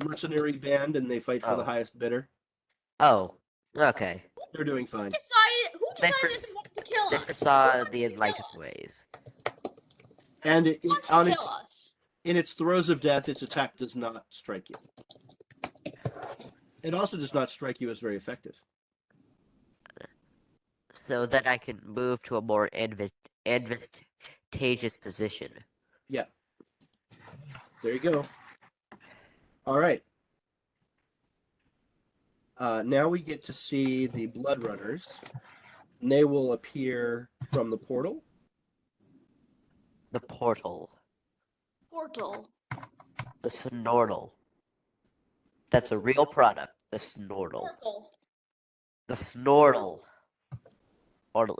mercenary band and they fight for the Oh. highest bidder. Oh, okay. They're doing fine. Who They decided first- they want to kill They us? foresaw Who wants the to kill enlightened us? ways. And Who wants to on kill its us? in its throes of death, its attack does not strike you. It also does not strike you as very effective. So that I can move to a more advantageous position. There you go. All right. Now we get to see the Bloodrunners. And they will appear from the portal. The portal. Portal. The Snortle. That's a real product. The Snortle. Portal. The Snortle.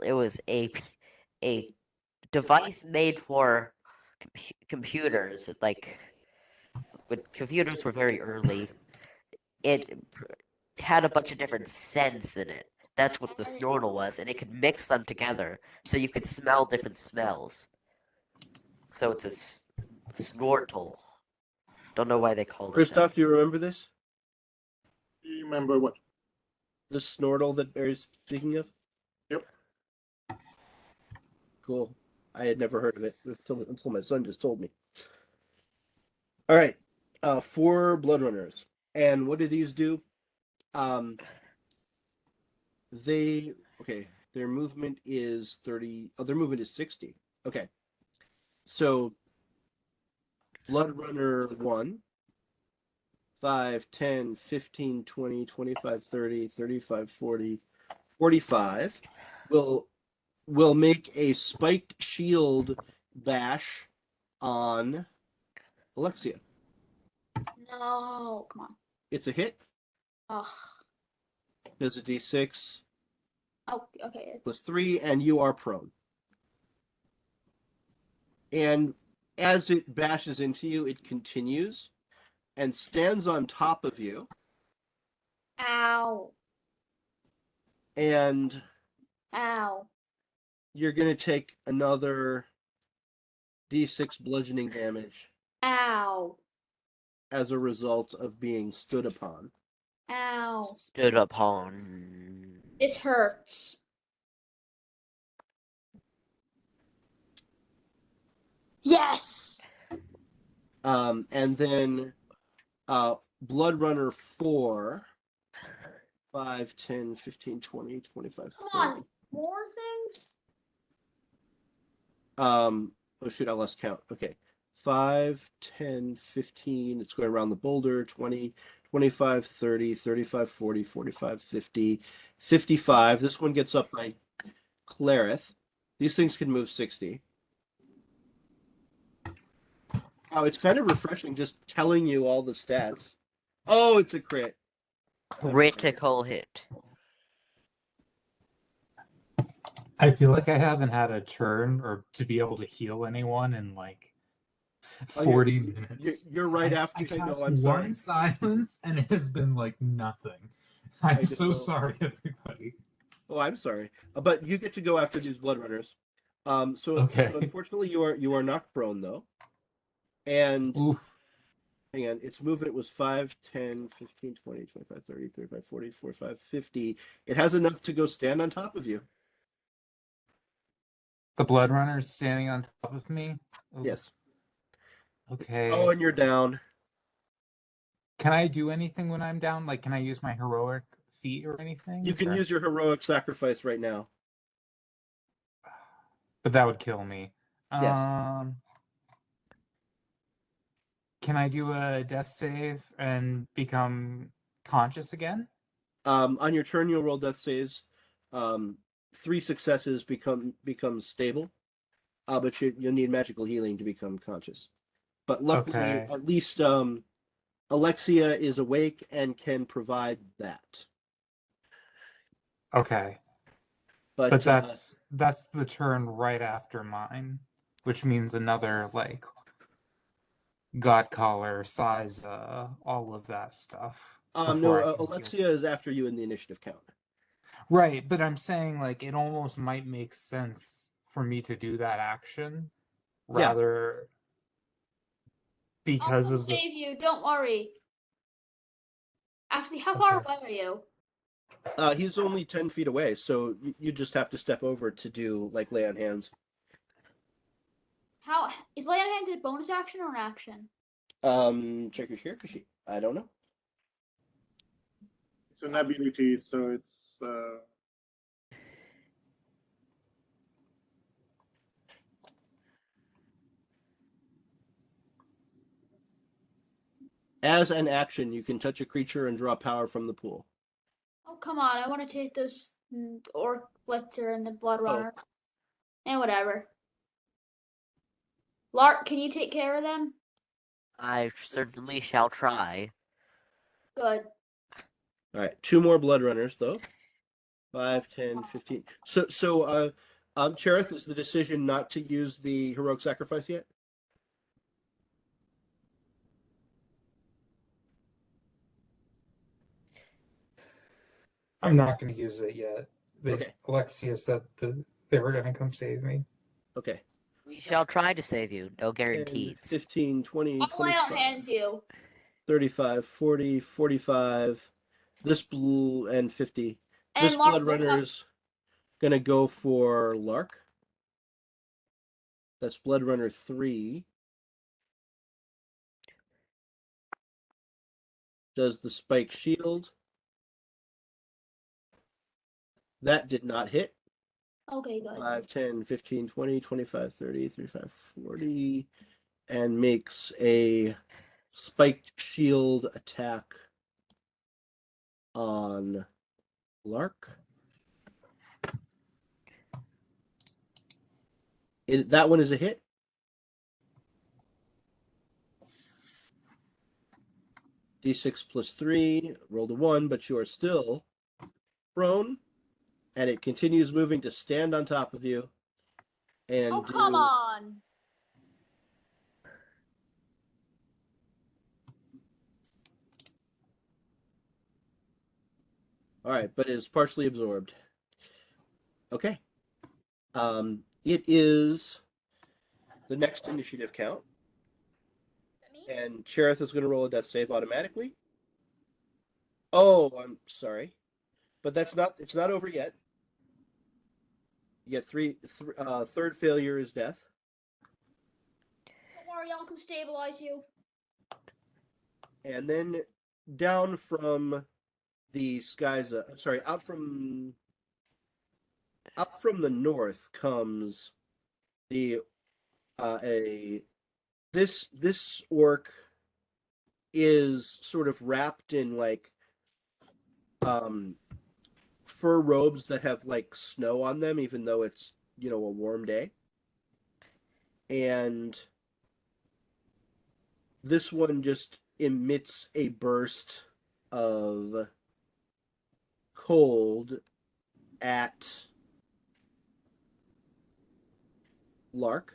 It was a device made for computers. Like when computers were very early, it had a bunch of different scents in it. That's what the Snortle was, and it could mix them together, so you could smell different smells. So it's a Snortle. Don't know why they called it that. Christoph, do you remember this? You remember what? The Snortle that Barry's speaking of? Yep. Cool. I had never heard of it until my son just told me. All right. 4 Bloodrunners. And what do these do? Their movement is 30. Oh, their movement is 60. Okay. So Bloodrunner 1, 5, 10, 15, 20, 25, 30, 35, 40, 45. will make a spiked shield bash on Alexia. No, come on. It's a hit. Ugh. There's a d6 Oh, okay. plus 3, and you are prone. And as it bashes into you, it continues and stands on top of you. Ow. And Ow. you're going to take another d6 bludgeoning damage Ow. as a result of being stood upon. Ow. Stood upon. This hurts. Yes. And then Bloodrunner 4, 5, 10, 15, 20, 25, Come 30. on. More things? Oh shoot, I lost count. Okay. 5, 10, 15, it's going around the boulder, 20, 25, 30, 35, 40, 45, 50, 55. This one gets up by Chareth. These things can move 60. Oh, it's kind of refreshing just telling you all the stats. Oh, it's a crit. Critical hit. I feel like I haven't had a turn or to be able to heal anyone in like Oh, 40 minutes. You're right I after him. cast No, I'm sorry. one silence and it has been like nothing. I'm just so don't- sorry, everybody. Oh, I'm sorry. But you get to go after these Bloodrunners. So Okay. unfortunately you are knocked prone though. And Oof. hang on, its movement was 5, 10, 15, 20, 25, 30, 35, 40, 45, 50. It has enough to go stand on top of you. The Bloodrunner's standing on top of me? Oof. Yes. Okay. Oh, and you're down. Can I do anything when I'm down? Like, can I use my heroic feat or anything? You can Or- use your heroic sacrifice right now. But that would kill me. Yes. Can I do a death save and become conscious again? On your turn, you'll roll death saves. 3 successes becomes stable. But you'll need magical healing to become conscious. But luckily, Okay. at least Alexia is awake and can provide that. Okay. But But that's the turn right after mine, which means another like Godcaller, Scyza, all of that stuff. no, before I can heal. Alexia is after you in the initiative count. Right, but I'm saying like it almost might make sense for me to do that action Yeah. rather because I'll of the save you. Don't worry. Actually, how far Okay. away are you? He's only 10 feet away, so you just have to step over to do like lay on hands. How is lay on hands a bonus action or an action? Check your character sheet. I don't know. It's an ability, so it's As an action, you can touch a creature and draw power from the pool. Oh come on! I want to take those Orc Blitzer and the Bloodrunner, and whatever. Lark, can you take care of them? I certainly shall try. Good. All right, 2 more Bloodrunners though. 5, 10, 15. So Chareth, is the decision not to use the heroic sacrifice yet? I'm not going to use it yet. Okay. Alexia said that they were going to come save me. Okay. We shall try to save you. No 10, guarantees. 15, 20, I'll lay on 25, hands you. 35, 40, 45. This blue and 50. And This Lark, Bloodrunner's gonna go for Lark. That's Bloodrunner 3. Does the spike shield. That did not hit. Okay, good. 5, 10, 15, 20, 25, 30, 35, 40. And makes a spiked shield attack on Lark. That one is a hit. D6 plus 3, rolled a 1, but you are still prone, and it continues moving to stand on top of you. And Oh, come on. All right, but it is partially absorbed. Okay. It is the next initiative count, Me? and Chareth is going to roll a death save automatically. Oh, I'm sorry, but it's not over yet. You get third failure is death. Don't worry, I'll come stabilize you. And then down from the Scyza, sorry, out from the north comes the this orc is sort of wrapped in like fur robes that have like snow on them, even though it's, you know, a warm day. And this one just emits a burst of cold at Lark.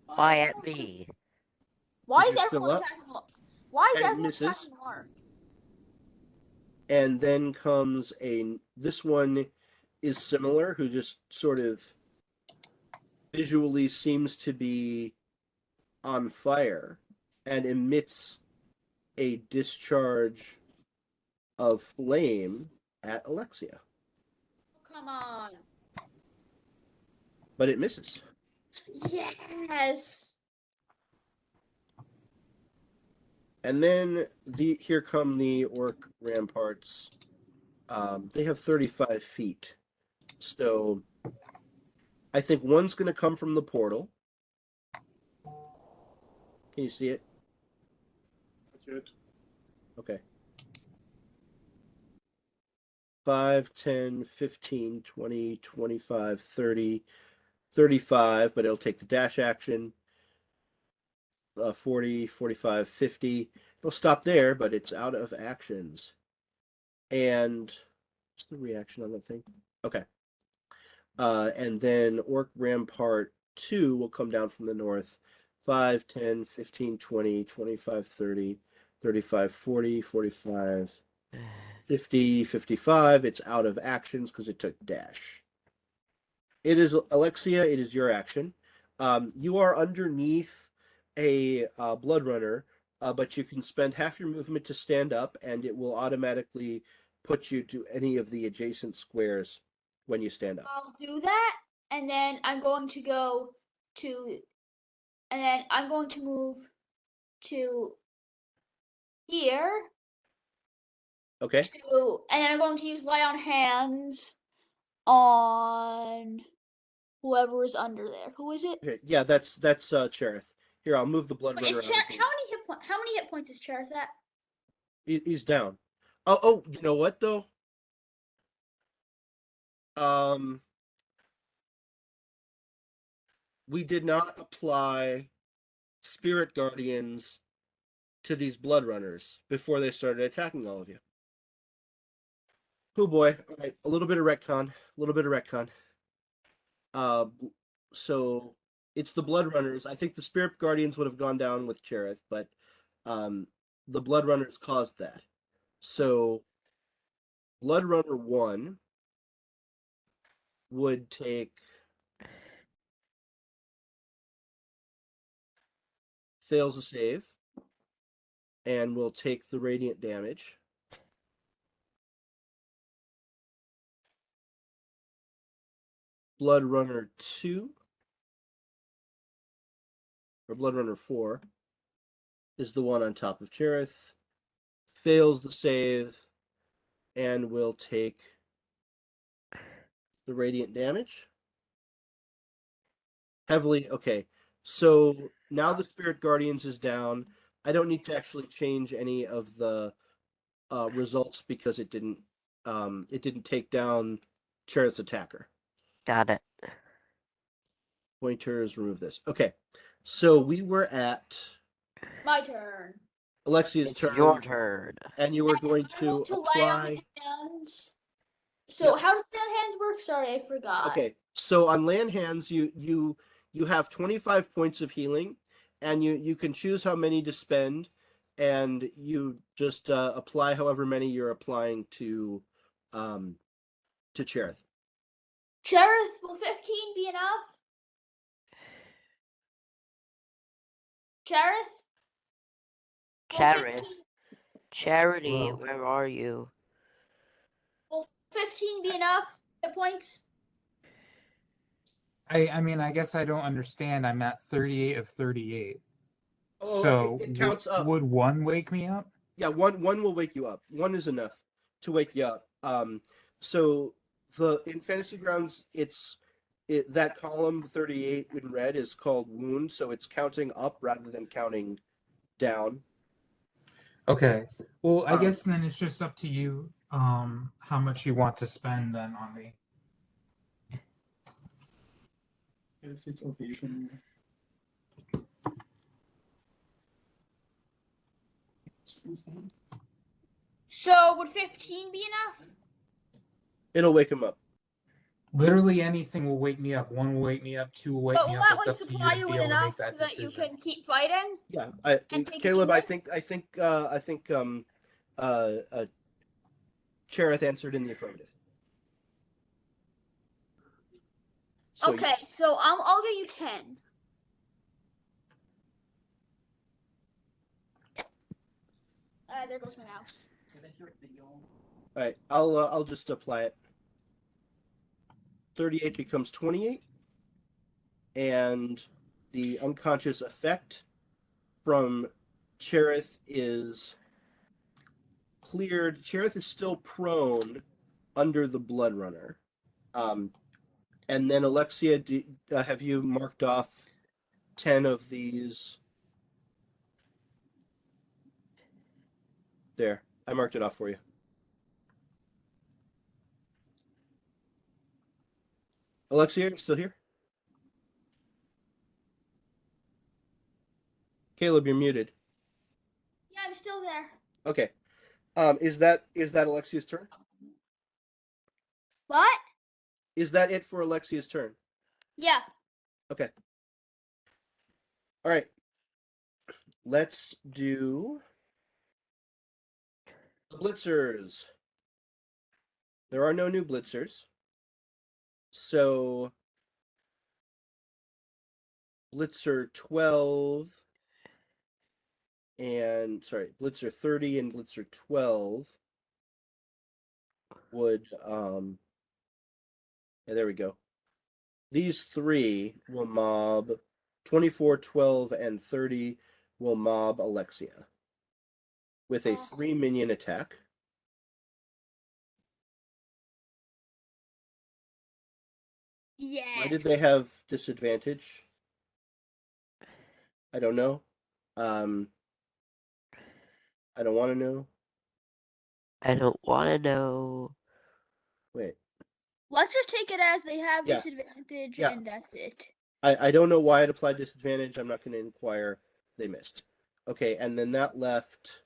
Why at me? Why Is is you're still everyone up? attacking Lark? Why is And everyone misses. attacking Lark? And then comes this one is similar, who just sort of visually seems to be on fire and emits a discharge of flame at Alexia. Oh, come on. But it misses. Yes. And then here come the Orc Ramparts. They have 35 feet. So I think one's going to come from the portal. Can you see it? Not yet. Okay. 5, 10, 15, 20, 25, 30, 35, but it'll take the dash action. 40, 45, 50. It'll stop there, but it's out of actions. And what's the reaction on that thing? Okay. And then Orc Rampart 2 will come down from the north. 5, 10, 15, 20, 25, 30, 35, 40, 45, 50, 55. It's out of actions because it took dash. It is, Alexia, it is your action. You are underneath a Bloodrunner, but you can spend half your movement to stand up, and it will automatically put you to any of the adjacent squares when you stand up. I'll do that, and then I'm going to go to, and then I'm going to move to here. Okay. And then I'm going to use Lay on Hands on whoever is under there. Who is it? Okay. Yeah, that's Chareth. Here, I'll move the Wait, Bloodrunner out. how many hit points is Chareth at? He's down. Oh, you know what though? We did not apply Spirit Guardians to these Bloodrunners before they started attacking all of you. Oh boy. All right, a little bit of retcon. So it's the Bloodrunners. I think the Spirit Guardians would have gone down with Chareth, but the Bloodrunners caused that. So Bloodrunner 1 would take fails a save and will take the radiant damage. Bloodrunner 2 or Bloodrunner 4 is the one on top of Chareth, fails the save and will take the radiant damage. Heavily, okay. So now the Spirit Guardians is down. I don't need to actually change any of the results because it didn't take down Chareth's attacker. Got it. Pointers, remove this. Okay. So we were at My turn. Alexia's It's turn. your turn. And you were going I'm to lay apply. on hands. So Yep. how does land hands work? Sorry, I forgot. Okay. So on land hands, you have 25 points of healing, and you can choose how many to spend, and you just apply however many you're applying to Chareth. Chareth, will 15 be enough? Chareth? Will Chareth. 15 Charity, Whoa. where are you? Will 15 be enough hit points? I mean, I guess I don't understand. I'm at 38 of 38. Oh, So it counts up. would one wake me up? Yeah, one will wake you up. One is enough to wake you up. So in Fantasy Grounds, that column 38 in red is called wound, so it's counting up rather than counting down. Okay. Well, I Um, guess then it's just up to you how much you want to spend then on me. If it's occasional. So would 15 be enough? It'll wake him up. Literally anything will wake me up. One will wake me up. Two will wake But me will up. that It's one up to you supply to you be with able to make enough so that that you decision. can keep fighting? Yeah, And take Caleb, a I healer? think Chareth answered in the affirmative. So Okay, so I'll give you 10. There goes my mouse. All right, I'll just apply it. 38 becomes 28, and the unconscious effect from Chareth is cleared. Chareth is still prone under the Bloodrunner. And then Alexia, have you marked off 10 of these? There, I marked it off for you. Alexia, you still here? Caleb, you're muted. Yeah, I'm still there. Okay. Is that Alexia's turn? What? Is that it for Alexia's turn? Yeah. Okay. All right. Let's do the Blitzers. There are no new Blitzers. So Blitzer 12 and Blitzer 30 and Blitzer 12 would yeah, there we go. These three will mob 24, 12, and 30 will mob Alexia with a 3 minion attack. Yes. Why did they have disadvantage? I don't know. I don't want to know. I don't want to know. Wait. Let's just take it as they have Yeah. disadvantage Yeah. and that's it. I don't know why it applied disadvantage. I'm not going to inquire. They missed. Okay, and then that left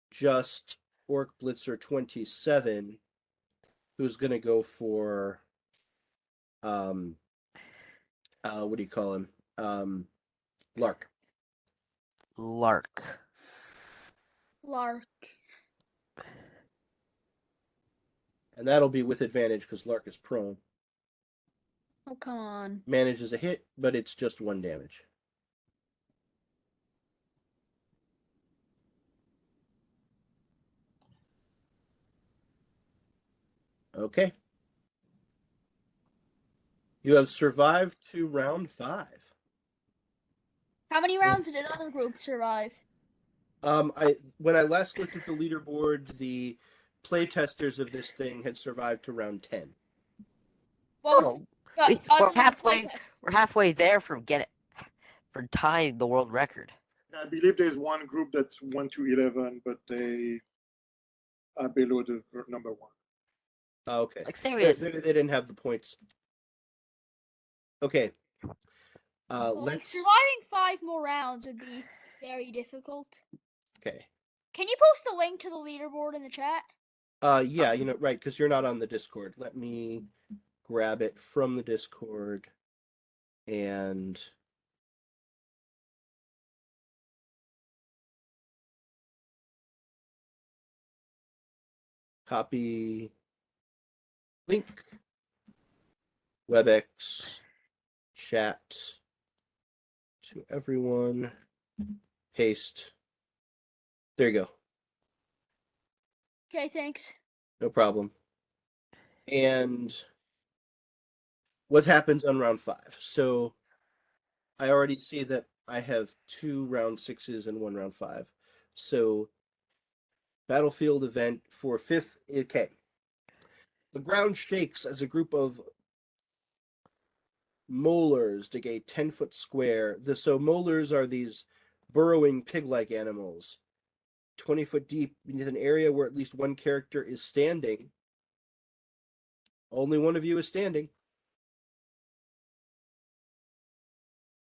just Orc Blitzer 27, who's going to go for what do you call him? Lark. Lark. Lark. And that'll be with advantage because Lark is prone. Oh, come on. Manages a hit, but it's just 1 damage. Okay. You have survived to round 5. How many rounds did another group survive? When I last looked at the leaderboard, the playtesters of this thing had survived to round 10. What was Oh, other we're than halfway. playtest? We're halfway there from tying the world record. I believe there's one group that's 1 to 11, but they are below the number 1. Oh, okay. Like They serious. didn't have the points. Okay. Well, like, Let's. surviving 5 more rounds would be very difficult. Okay. Can you post the link to the leaderboard in the chat? Yeah, right, because you're not on the Discord. Let me grab it from the Discord and copy link, WebEx, chat to everyone, paste. There you go. Okay, thanks. No problem. And what happens on round 5? So I already see that I have 2 round 6s and 1 round 5. So battlefield event for 5th. Okay. The ground shakes as a group of Mohlers dig a 10-foot square. So Mohlers are these burrowing pig-like animals, 20 foot deep beneath an area where at least one character is standing. Only one of you is standing.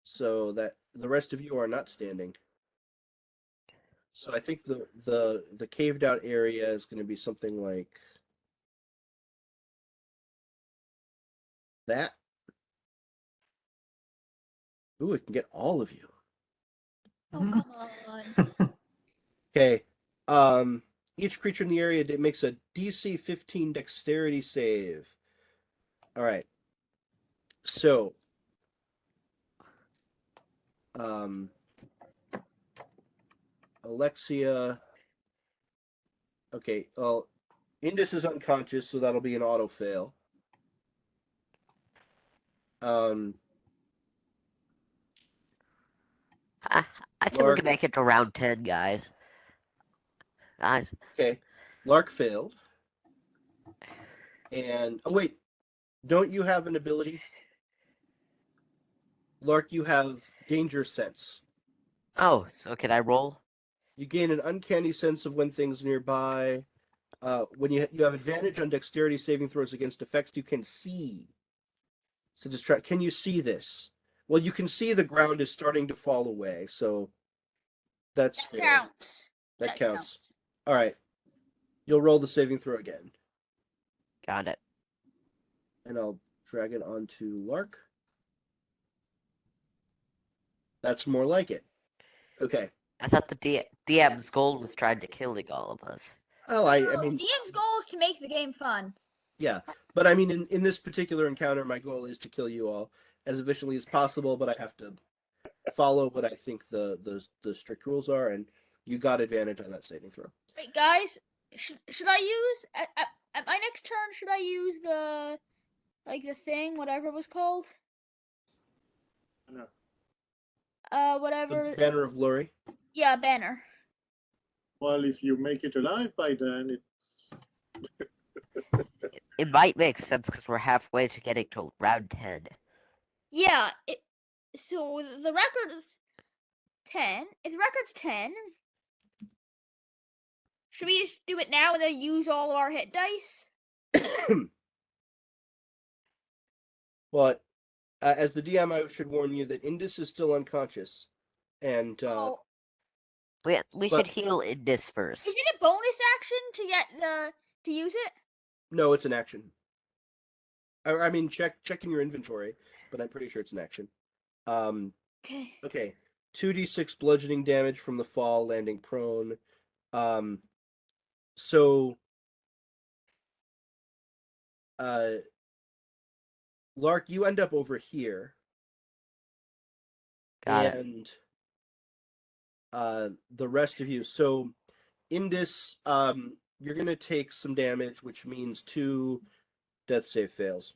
So that the rest of you are not standing. So I think the caved out area is going to be something like that. Ooh, it can get all of you. Oh, come on. Okay. Each creature in the area makes a DC 15 dexterity save. All right. So, Alexia. Okay. Well, Indus is unconscious, so that'll be an auto fail. I think we Lark. can make it to round 10, guys. Guys, Okay. Lark failed. And oh wait, don't you have an ability? Lark, you have danger sense. oh, so can I roll? You gain an uncanny sense of when things nearby. When you have advantage on dexterity saving throws against effects you can see. So just try. Can you see this? Well, you can see the ground is starting to fall away, so that's That fair. counts. That counts. All right. You'll roll the saving throw again, Got it. and I'll drag it onto Lark. That's more like it. Okay. I thought the DM's goal was trying to killing all of us. Well, I mean, DM's goal is to make the game fun. yeah, but I mean, in this particular encounter, my goal is to kill you all as efficiently as possible. But I have to follow what I think the strict rules are, and you got advantage on that saving throw. Wait, guys, should I use at my next turn? Should I use the thing, whatever it was called? No. Whatever. The Banner of Glory. Yeah, banner. Well, if you make it alive by then, it's It might make sense because we're halfway to getting to round 10. Yeah. So the record is 10. If the record's 10, should we just do it now and then use all of our hit dice? Well, as the DM, I should warn you that Indus is still unconscious, and Oh, We But- should heal Indus first. is it a bonus action to get to use it? no, it's an action. I mean, check in your inventory, but I'm pretty sure it's an action. Okay. Okay, 2d6 bludgeoning damage from the fall, landing prone. So, Lark, you end up over here, Got it. and the rest of you. So, Indus, you're gonna take some damage, which means 2 death save fails.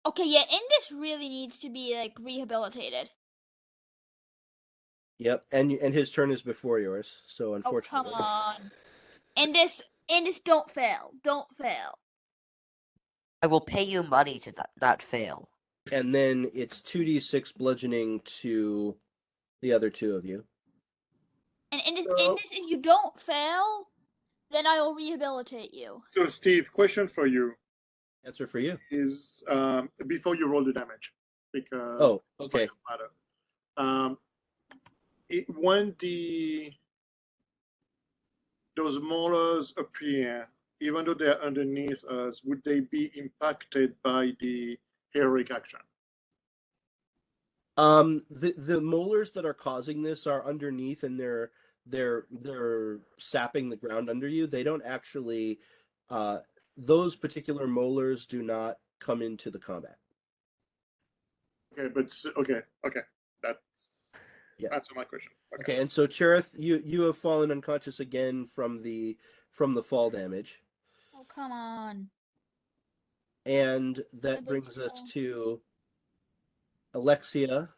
Okay, yeah, Indus really needs to be like rehabilitated. Yep, and his turn is before yours, so Oh, unfortunately. come on. Indus, don't fail. Don't fail. I will pay you money to not fail. And then it's 2d6 bludgeoning to the other 2 of you. And Indus, So- if you don't fail, then I will rehabilitate you. so. Steve, question for you: Answer for you. is before you roll the damage, because Oh, it okay. might not matter. When those Mohlers appear, even though they're underneath us, would they be impacted by the heroic action? The molars that are causing this are underneath, and they're sapping the ground under you. They don't actually. Those particular molars do not come into the combat. Okay, but okay, that's Yeah. answer my question. Okay, and so Chareth, you have fallen unconscious again from the fall damage, Oh, come on. and that big brings us fall. to Alexia.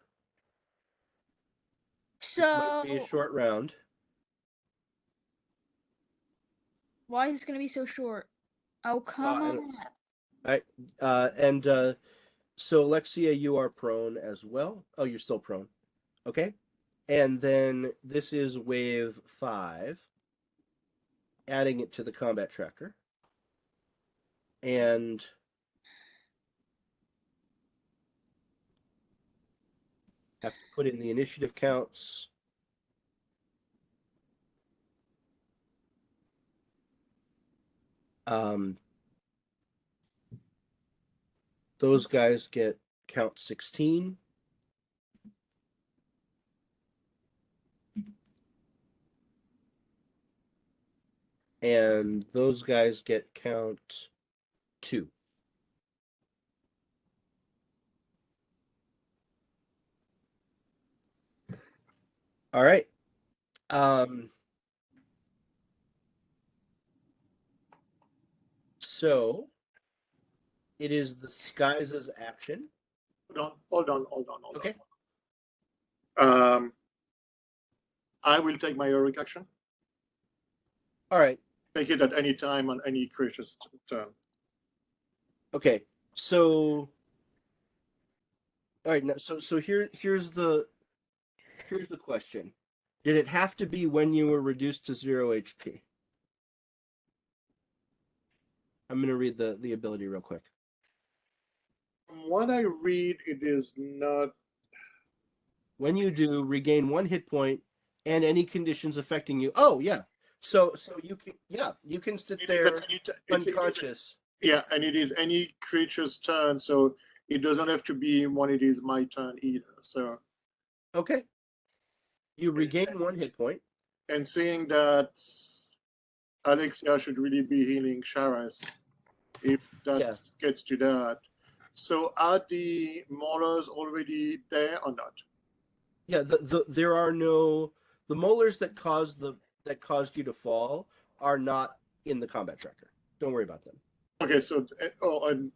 This might be a So, short round. why is this going to be so short? Oh, come I on. don't- So Alexia, you are prone as well. Oh, you're still prone. Okay. And then this is wave 5, adding it to the combat tracker. And have to put in the initiative counts. Those guys get count 16. And those guys get count 2. All right. So it is the Scyza's action. Hold on. Okay. I will take my heroic action. All right. Take it at any time on any creature's turn. Okay. So all right, now, so here's the question. Did it have to be when you were reduced to 0 HP? I'm going to read the ability real quick. From what I read, it is not. When you do, regain 1 hit point and any conditions affecting you. Oh, yeah. So you can sit It is at there any unconscious. Yeah, and it is any creature's turn, so it doesn't have to be when it is my turn either. So Okay. You regain 1 hit point. and seeing that Alexia should really be healing Chareth if that gets to that. So are the Mohlers already there or not? Yeah, there are no the molars that caused you to fall are not in the combat tracker. Don't worry about them. Okay, so and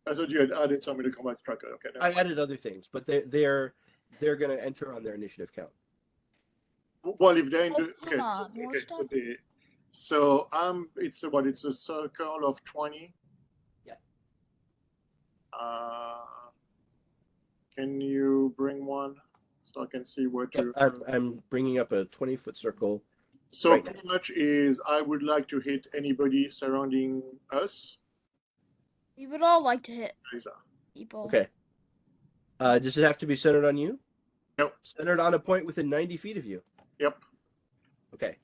I thought you had added something to combat tracker. Okay, I added other things, but they're going to enter on their initiative count. well, if they're in the Come on, more stuff? it's a circle of 20. Yeah. Can you bring one so I can see where to? I'm bringing up a 20-foot circle. So right pretty much is I would like to hit anybody surrounding us. We would all like to hit Scyza. people. Okay. Does it have to be centered on you? Nope. Centered on a point within 90 feet of you. Yep. Okay.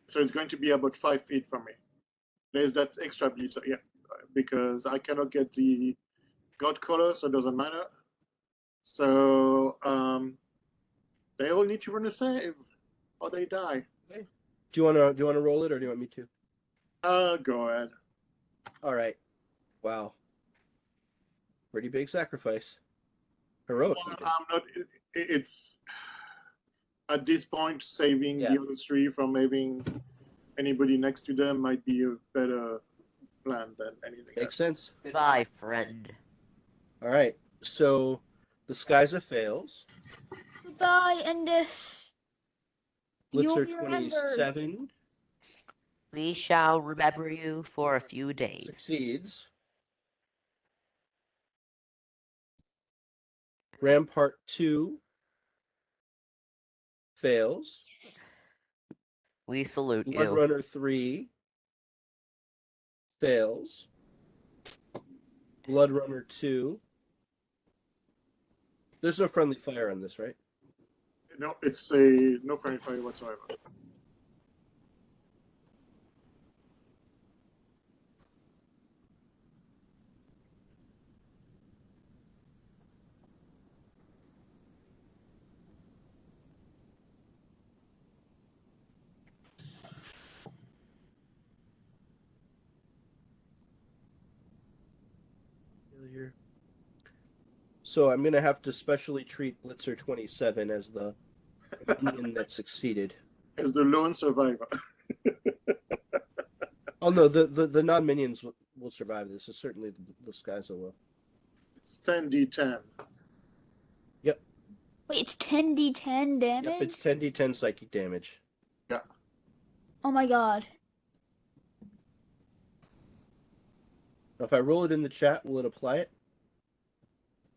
So it's going to be about 5 feet from me. There's that extra blitzer, yeah, because I cannot get the Godcaller, so it doesn't matter. So they all need to run a save, or they die. Okay. Do you want to roll it, or do you want me to? Go ahead. All right. Wow. Pretty big sacrifice. Heroic. Well, I'm not. It's at this point saving the other 3 from having anybody next to them might be a better plan than anything else. Makes sense. Goodbye, friend. All right. So the Scyza fails. Goodbye, Indus. You will Blitzer be remembered. 27 We shall remember you for a few days. succeeds. Rampart 2 fails. We salute you. Bloodrunner 3 fails. Bloodrunner 2. There's no friendly fire on this, right? No, it's a no friendly fire whatsoever. Failure. So I'm gonna have to specially treat Blitzer 27 as the minion that succeeded. As the lone survivor. Oh no, the non-minions will survive this. It's certainly the Scyza will. It's 10d10. Wait, it's 10d10 damage? Yep, it's 10d10 psychic damage. Oh my god. Now, if I roll it in the chat, will it apply it?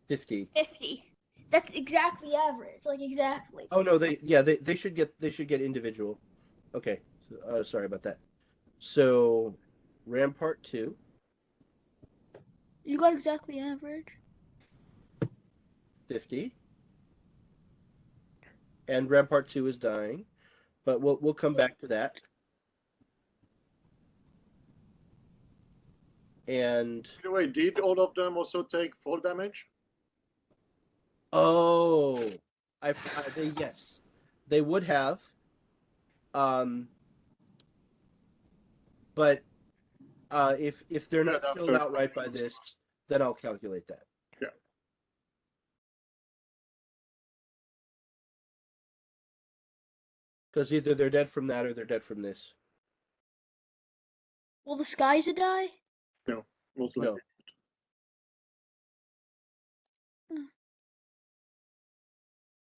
50. 50. That's exactly average. Like, exactly. Oh no, they should get individual. Okay, sorry about that. So, Rampart 2. You got exactly average. 50. And Rampart 2 is dying, but we'll come back to that. And By the way, did all of them also take fall damage? oh, yes, they would have. But if they're not Yeah, killed outright by this, then I'll calculate that. Yeah. Because either they're dead from that or they're dead from this. Will the Scyza die? Most No. likely.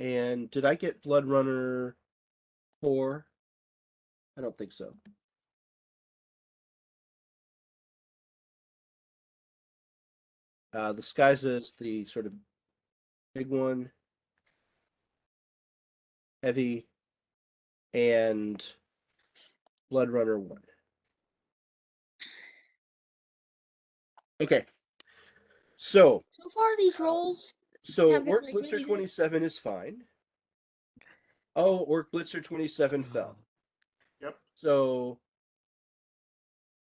And did I get Bloodrunner 4? I don't think so. The Scyza is the sort of big one, heavy, and Bloodrunner 1. Okay. So far, these rolls. Have been, Orc like, Blitzer really good. 27 is fine. Oh, Orc Blitzer 27 fell. Yep. So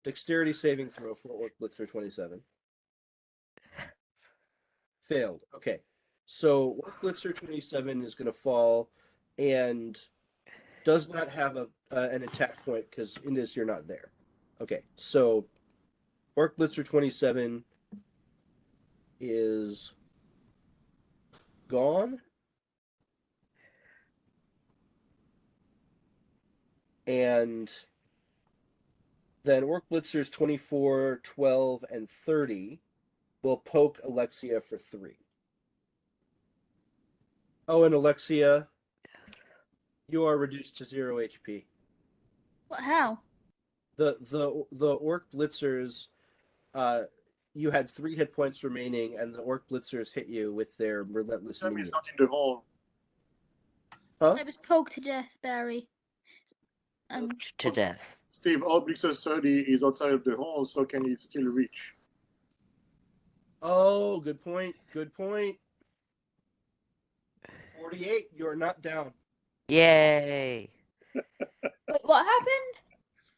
dexterity saving throw for Orc Blitzer 27. Failed. Okay. So Orc Blitzer 27 is going to fall and does not have an attack point because Indus, you're not there. Okay. So Orc Blitzer 27 is gone. And then Orc Blitzers 24, 12, and 30 will poke Alexia for 3. Oh, and Alexia, you are reduced to 0 HP. What? How? The Orc Blitzers, you had 3 hit points remaining, and the Orc Blitzers hit you with their relentless Sam minion. is not in the hole. Huh? I was poked to death, Barry. To death. Steve, all Blitzer 30 is outside of the hole, so can he still reach? Oh, good point. Good point. 48, you're not down. Yay! Wait, what happened?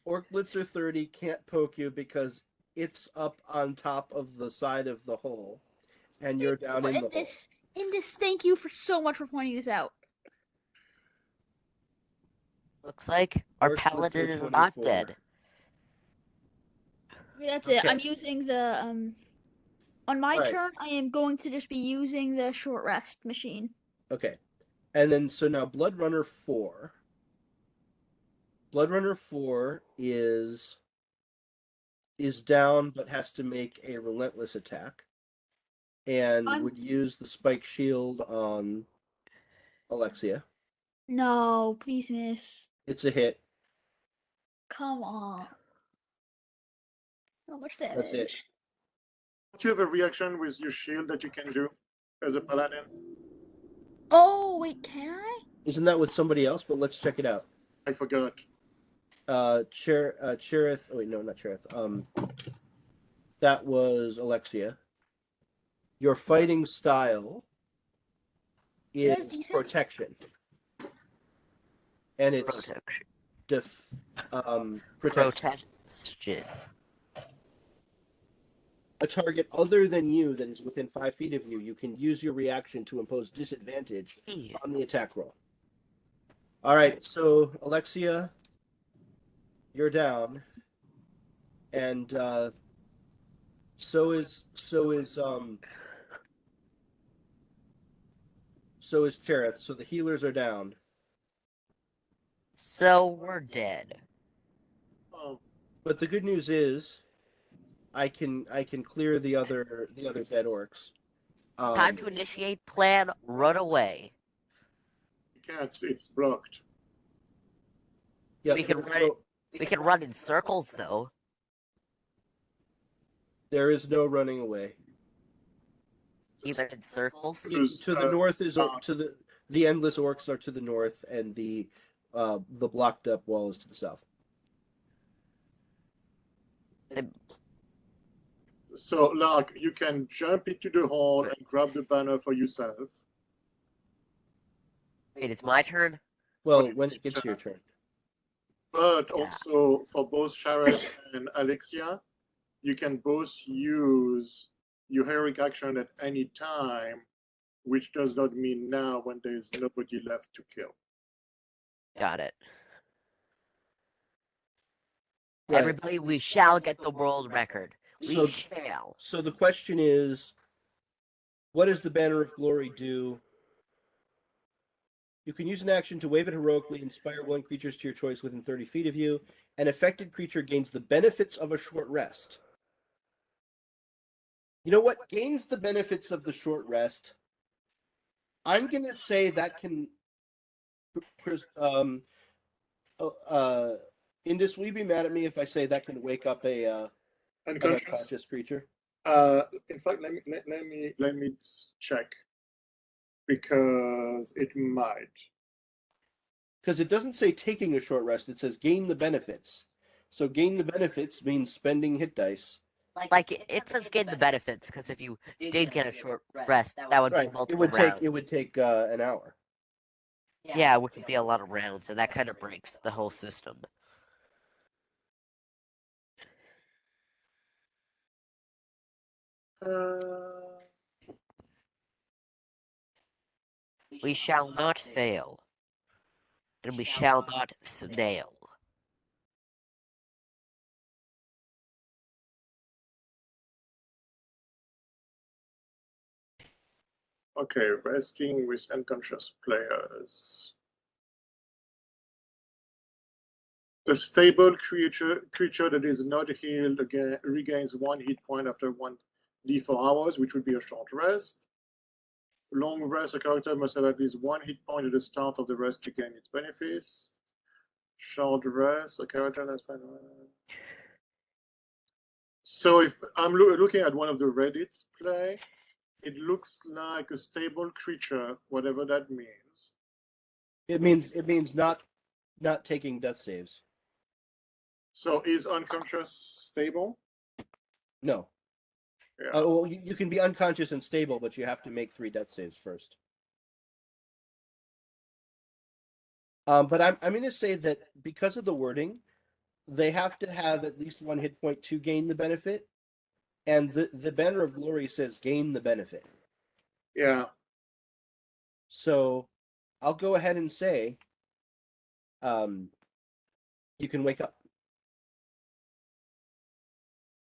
Orc Blitzer 30 can't poke you because it's up on top of the side of the hole, and you're down in the hole. Indus, thank you for so much for pointing this out. Looks like our Orc Paladin Blitzer is not 24. dead. Okay, that's it. Okay. I'm using the On my Alright. turn, I am going to just be using the short rest machine. Okay. And then, so now Bloodrunner 4. Bloodrunner 4 is down, but has to make a relentless attack. And would use the spike shield on Alexia. No, please miss. It's a hit. Come on. How much damage? That's it. Do you have a reaction with your shield that you can do as a paladin? Oh, wait, can I? Isn't that with somebody else? But let's check it out. I forgot. Chareth. Oh wait, no, not Chareth. That was Alexia. your fighting style is defense? protection, and it's Protection. protection. Protection. A target other than you that is within 5 feet of you, you can use your reaction to impose disadvantage Yeah. on the attack roll. All right, so Alexia, you're down, and so is Chareth. So the healers are down. So we're dead. Oh, But the good news is, I can clear the other dead orcs. Time to initiate plan. Run away. you can't. It's blocked. Yeah, We can there's run no- We can run in circles though. there is no running away. Even in circles. To the north is to the endless orcs are to the north, and the blocked up wall is to the south. So, Lark, you can jump into the hole and grab the banner for yourself. Wait, it's my turn. Well, when it gets your turn. But Yeah. also, for both Chareth and Alexia, you can both use your heroic action at any time, which does not mean now when there's nobody left to kill. Got it. Right. Everybody, we shall get the world record. We So- shall. So the question is, what does the Banner of Glory do? You can use an action to wave it heroically, inspire one creatures to your choice within 30 feet of you. An affected creature gains the benefits of a short rest. You know what? Gains the benefits of the short rest. I'm going to say that can... Indus, will you be mad at me if I say that can wake up an Unconscious. unconscious creature? In fact, let me check, because it might. Because it doesn't say taking a short rest, it says gain the benefits. So gain the benefits means spending hit dice. Like it says gain the benefits because if you did get a short rest, that would Right. be multiple rounds. It would take an hour. Yeah, which would be a lot of rounds, and that kind of breaks the whole system. We shall not fail, and we shall not snail. Okay, resting with unconscious players. A stable creature that is not healed again regains 1 hit point after 1d4 hours, which would be a short rest. Long rest, a character must have at least 1 hit point at the start of the rest to gain its benefits. Short rest, a character that's been... So if I'm looking at one of the Reddits play, it looks like a stable creature, whatever that means. It means not taking death saves. So is unconscious stable? No. Yeah. Well, you can be unconscious and stable, but you have to make 3 death saves first. But I'm going to say that because of the wording, they have to have at least 1 hit point to gain the benefit, and the Banner of Glory says gain the benefit. Yeah. So I'll go ahead and say you can wake up.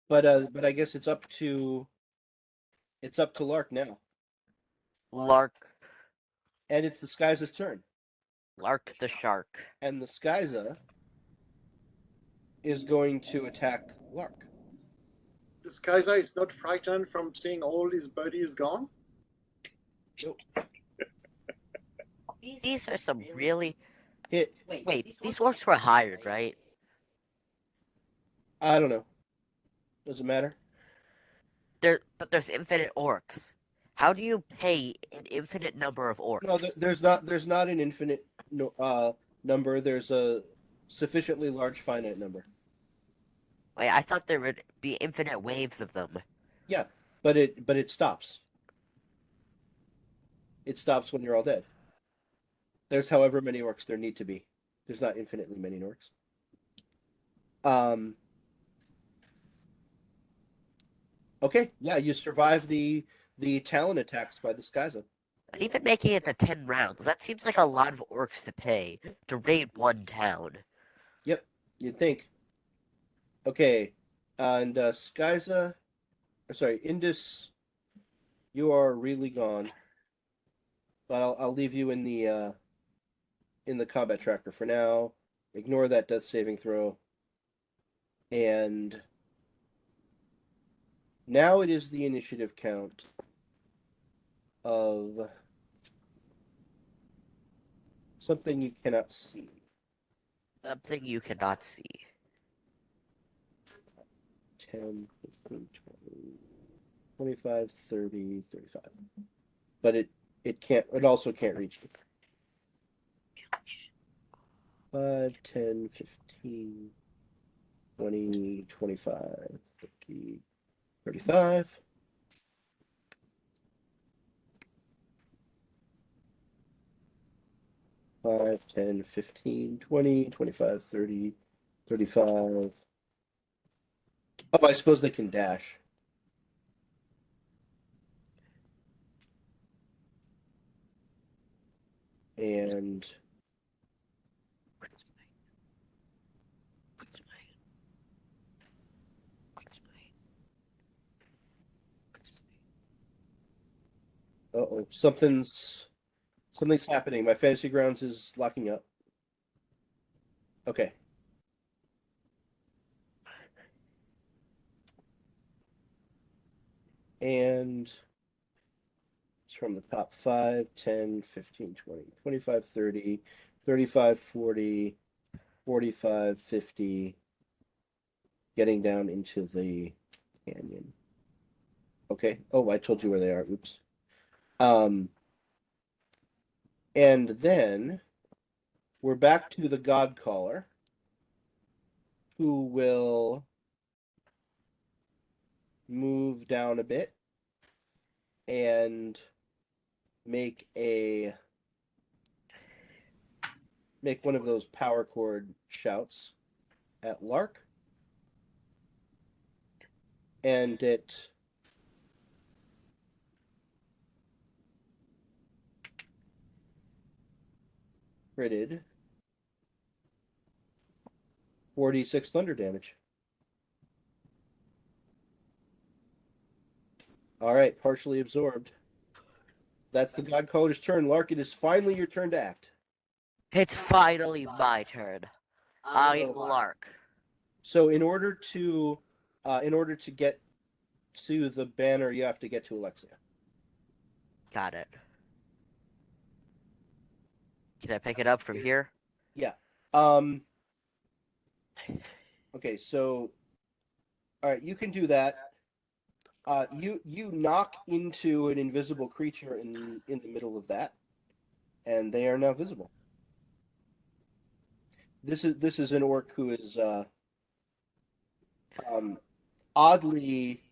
But I guess it's up to Lark now. Lark, And it's the Scyza's turn. Lark the shark. And the Scyza is going to attack Lark. The Scyza is not frightened from seeing all his buddies gone? These are some really... Hit. Wait, these orcs were hired, right? I don't know. Does it matter? But there's infinite orcs. How do you pay an infinite number of orcs? No, there's not an infinite number. There's a sufficiently large finite number. Wait, I thought there would be infinite waves of them. Yeah, but it stops. It stops when you're all dead. There's however many orcs there need to be. There's not infinitely many orcs. Okay, yeah, you survive the talon attacks by the Scyza. Even making it to 10 rounds, that seems like a lot of orcs to pay to raid one town. Yep, you'd think. Okay, and Scyza, sorry, Indus, you are really gone. But I'll leave you in the combat tracker for now. Ignore that death saving throw. And now it is the initiative count of something you cannot see. Something you cannot see. 10, 15, 20, 25, 30, 35. But it also can't reach you. 5, 10, 15, 20, 25, 30, 35. 5, 10, 15, 20, 25, 30, 35. Oh, I suppose they can dash. And uh-oh, something's happening. My fantasy grounds is locking up. Okay. And it's from the top 5, 10, 15, 20, 25, 30, 35, 40, 45, 50, getting down into the canyon. Okay. Oh, I told you where they are. Oops. And then we're back to the Godcaller, who will move down a bit and make one of those power chord shouts at Lark. And it critted 46 thunder damage. All right, partially absorbed. That's the Godcaller's turn. Lark, it is finally your turn to act. It's finally my turn. I Lark. So in order to get to the banner, you have to get to Alexia. Got it. Can I pick it up from here? Yeah. Okay, so all right, you can do that. You knock into an invisible creature in the middle of that, and they are now visible. This is an orc who is oddly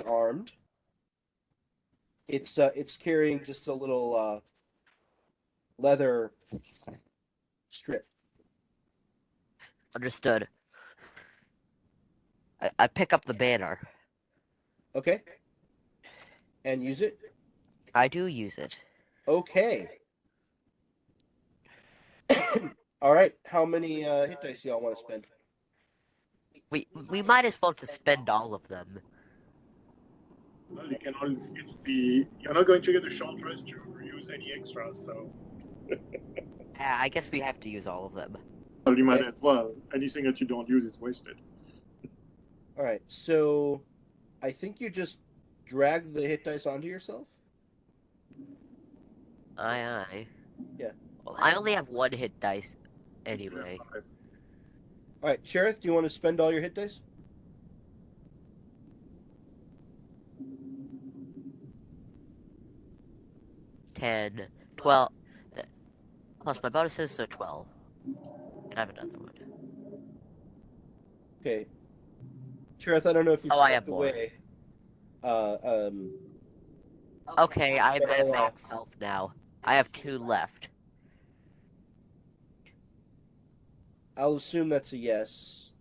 armed. It's carrying just a little leather strip. Understood. I pick up the banner. Okay. And use it. I do use it. Okay. All right. How many hit dice y'all want to spend? We might as well just spend all of them. Well, you can all, you're not going to get a short rest to use any extras, so I guess we have to use all of them. well, you might as well. Anything that you don't use is wasted. All right. So I think you just drag the hit dice onto yourself. Aye. Yeah. Well, I only have one hit dice anyway. All right, Chareth, do you want to spend all your hit dice? $10, $12, plus my bonuses, so 12. And I have another one. Okay. Chareth, I don't know if you Oh, I stepped have more. away. Okay, I'm at Well, max health now. I have 2 left. I'll assume that's a yes.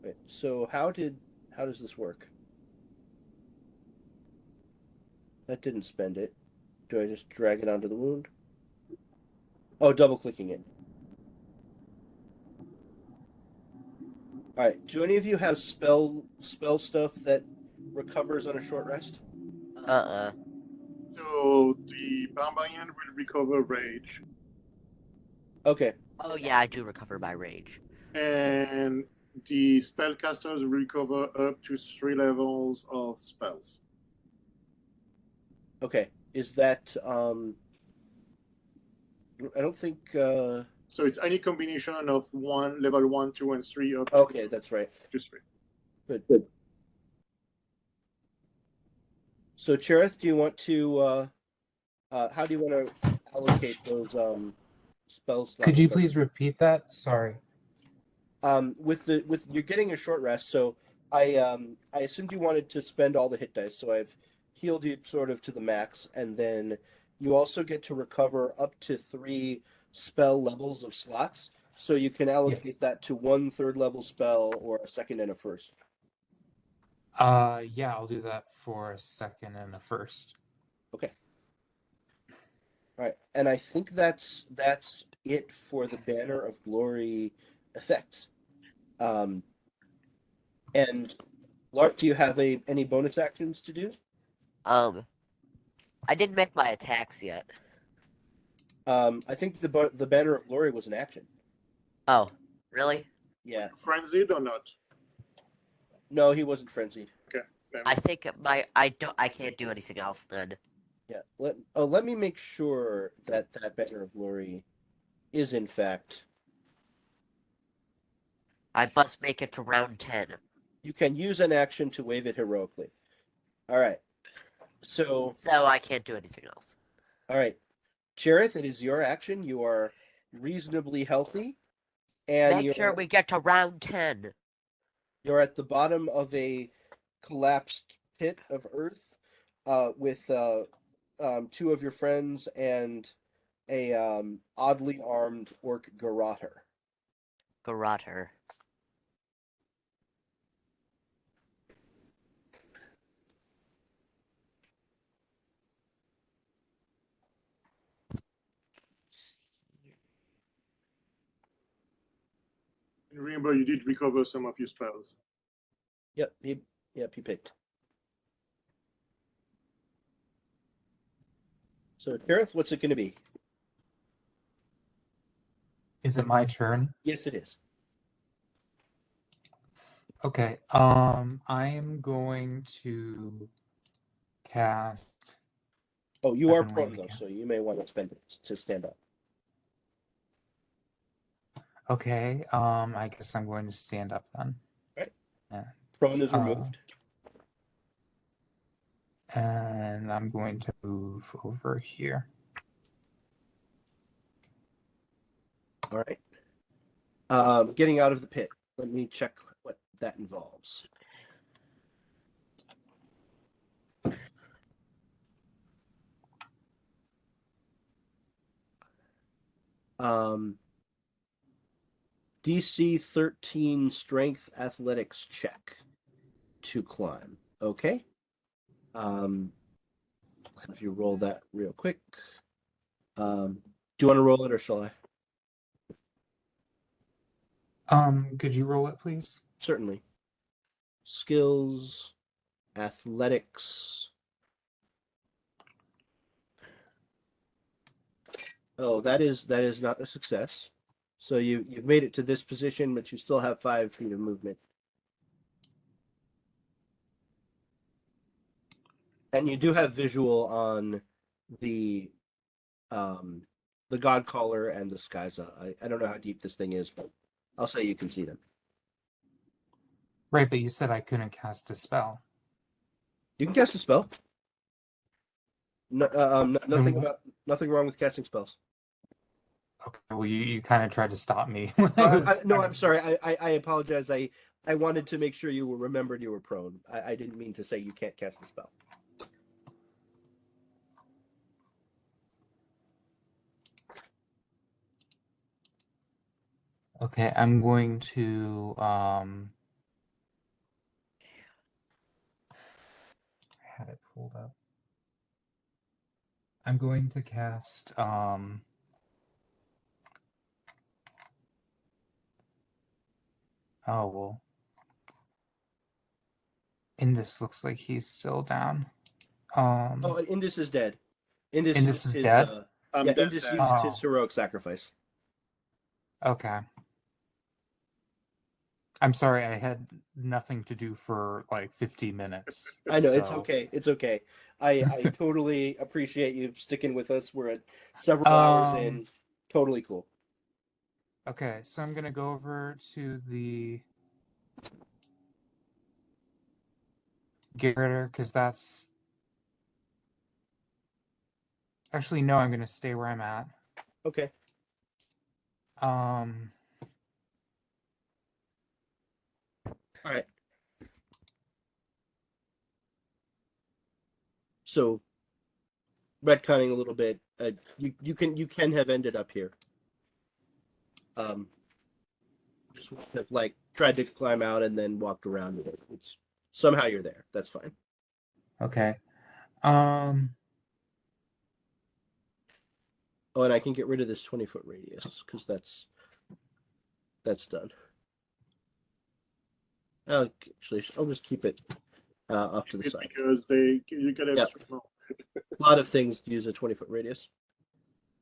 Wait, so how does this work? That didn't spend it. Do I just drag it onto the wound? Oh, double clicking it. All right. Do any of you have spell stuff that recovers on a short rest? So the Barbarian will recover Rage, Okay. Oh yeah, I do recover my rage. and the spellcasters will recover up to 3 levels of spells. Okay. Is that I don't think So it's any combination of level 1, 2, and 3 up okay, that's right. to 3. Good. So Chareth, do you want to how do you want to allocate those spell slots? Could you please repeat that? Sorry. With you're getting a short rest, so I assumed you wanted to spend all the hit dice, so I've healed you sort of to the max, and then you also get to recover up to 3 spell levels of slots, so you can allocate Yes. that to 1 third level spell or a second and a first. Yeah, I'll do that for a second and a first. Okay. All right, and I think that's it for the Banner of Glory effects. And Lark, do you have any bonus actions to do? I didn't make my attacks yet. I think the Banner of Glory was an action. Oh, really? Yeah. Frenzied or not? No, he wasn't frenzied. I think I can't do anything else then. Yeah. Let me make sure that Banner of Glory is in fact. I must make it to round 10. You can use an action to wave it heroically. All right. So I can't do anything else. all right, Chareth, it is your action. You are reasonably healthy, and Make sure we get to round 10. you're at the bottom of a collapsed pit of earth, with 2 of your friends and a oddly armed Orc Garroter. Garroter. And remember, you did recover some of your spells. Yep, he picked. So, Chareth, what's it going to be? Is it my turn? Yes, it is. Okay. I am going to cast. Oh, you are Second prone wave though, again. so you may want to spend it to stand up. Okay. I guess I'm going to stand up then. Right. Yeah. Prone is removed. And I'm going to move over here. All right. Getting out of the pit. Let me check what that involves. DC 13 Strength Athletics check to climb. Okay. Have you roll that real quick. Do you want to roll it or shall I? Could you roll it, please? Certainly. Skills, athletics. Oh, that is not a success. So you've made it to this position, but you still have 5 feet of movement. And you do have visual on the Godcaller and the Scyza. I don't know how deep this thing is, but I'll say you can see them. Right, but you said I couldn't cast a spell. You can cast a spell. No, nothing what? nothing wrong with casting spells. Okay, well, you kind of tried to stop me. When I was No, trying I'm to- sorry. I apologize. I wanted to make sure you were remembered you were prone. I didn't mean to say you can't cast a spell. Okay, I'm going to I had it pulled up. I'm going to cast oh well. Indus looks like he's still down. Oh, Indus is dead. Indus Indus used is his, dead? I'm yeah, dead Indus there. used his Oh. heroic sacrifice. Okay. I'm sorry, I had nothing to do for like 50 minutes. I know, it's so- okay. It's okay. I totally appreciate you sticking with us. We're at several hours in. Totally cool. Okay, so I'm gonna go over to the Garroter because that's actually no, I'm gonna stay where I'm at. Okay. Um All right. So, retconning a little bit, you can have ended up here. Just have, like tried to climb out and then walked around. It's somehow you're there. That's fine. okay. Oh, and I can get rid of this 20-foot radius because that's done. Actually, I'll just keep it off to the It's side. because you get extra more. A lot of things use a 20-foot radius.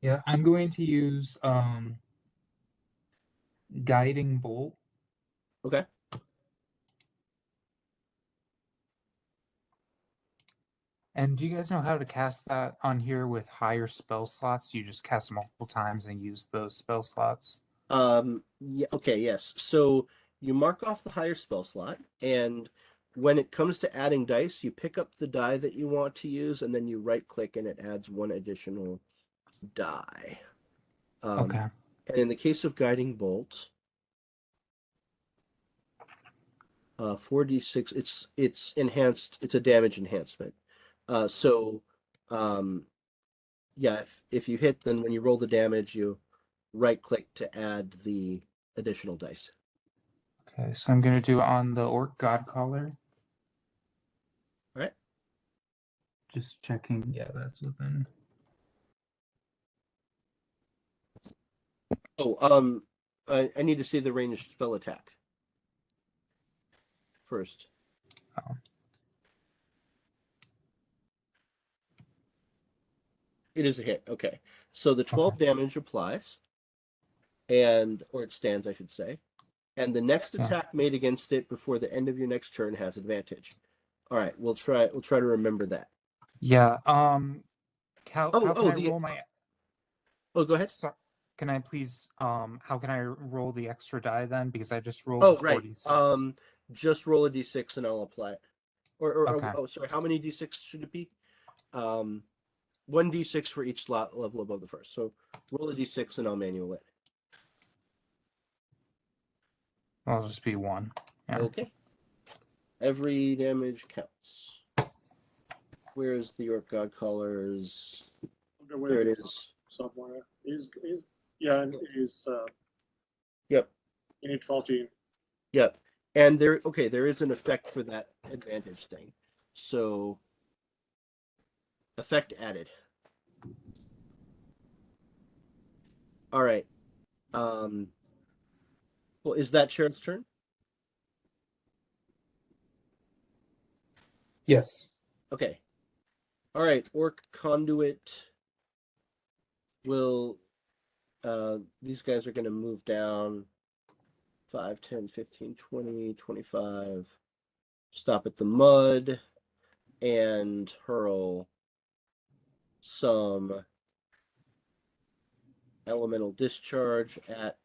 Yeah, I'm going to use guiding bolt. Okay. And do you guys know how to cast that on here with higher spell slots? You just cast multiple times and use those spell slots. Yeah. Okay. Yes. So you mark off the higher spell slot, and when it comes to adding dice, you pick up the die that you want to use, and then you right-click, and it adds one additional die. Okay. And in the case of guiding bolt, 4d6. It's enhanced. It's a damage enhancement. So, yeah. If you hit, then when you roll the damage, you right-click to add the additional dice. Okay, so I'm gonna do it on the Orc Godcaller. All right. Just checking. Yeah, that's within. Oh, I need to see the ranged spell attack first. Oh. It is a hit. Okay. So the 12 damage applies, or it stands, I should say. And the next Yeah. attack made against it before the end of your next turn has advantage. All right, we'll try to remember that. Yeah. How can I the roll my? Oh, go ahead. So, can I please? How can I roll the extra die then? Because I just rolled. Oh, right. 46. Just roll a d6 and I'll apply it. Okay. Oh, sorry. How many d6 should it be? 1d6 for each slot level above the first. So roll a d6 and I'll manual it. I'll just be one. Yeah. Okay. Every damage counts. Where's the Orc Godcaller's? There it is. Somewhere. He's and he's Yep. you need 14. Yep. And there is an effect for that advantage thing. So effect added. All right. Well, is that Chareth's turn? Yes. Okay. All right. Orc Conduit will these guys are going to move down 5, 10, 15, 20, 25. Stop at the mud and hurl some elemental discharge at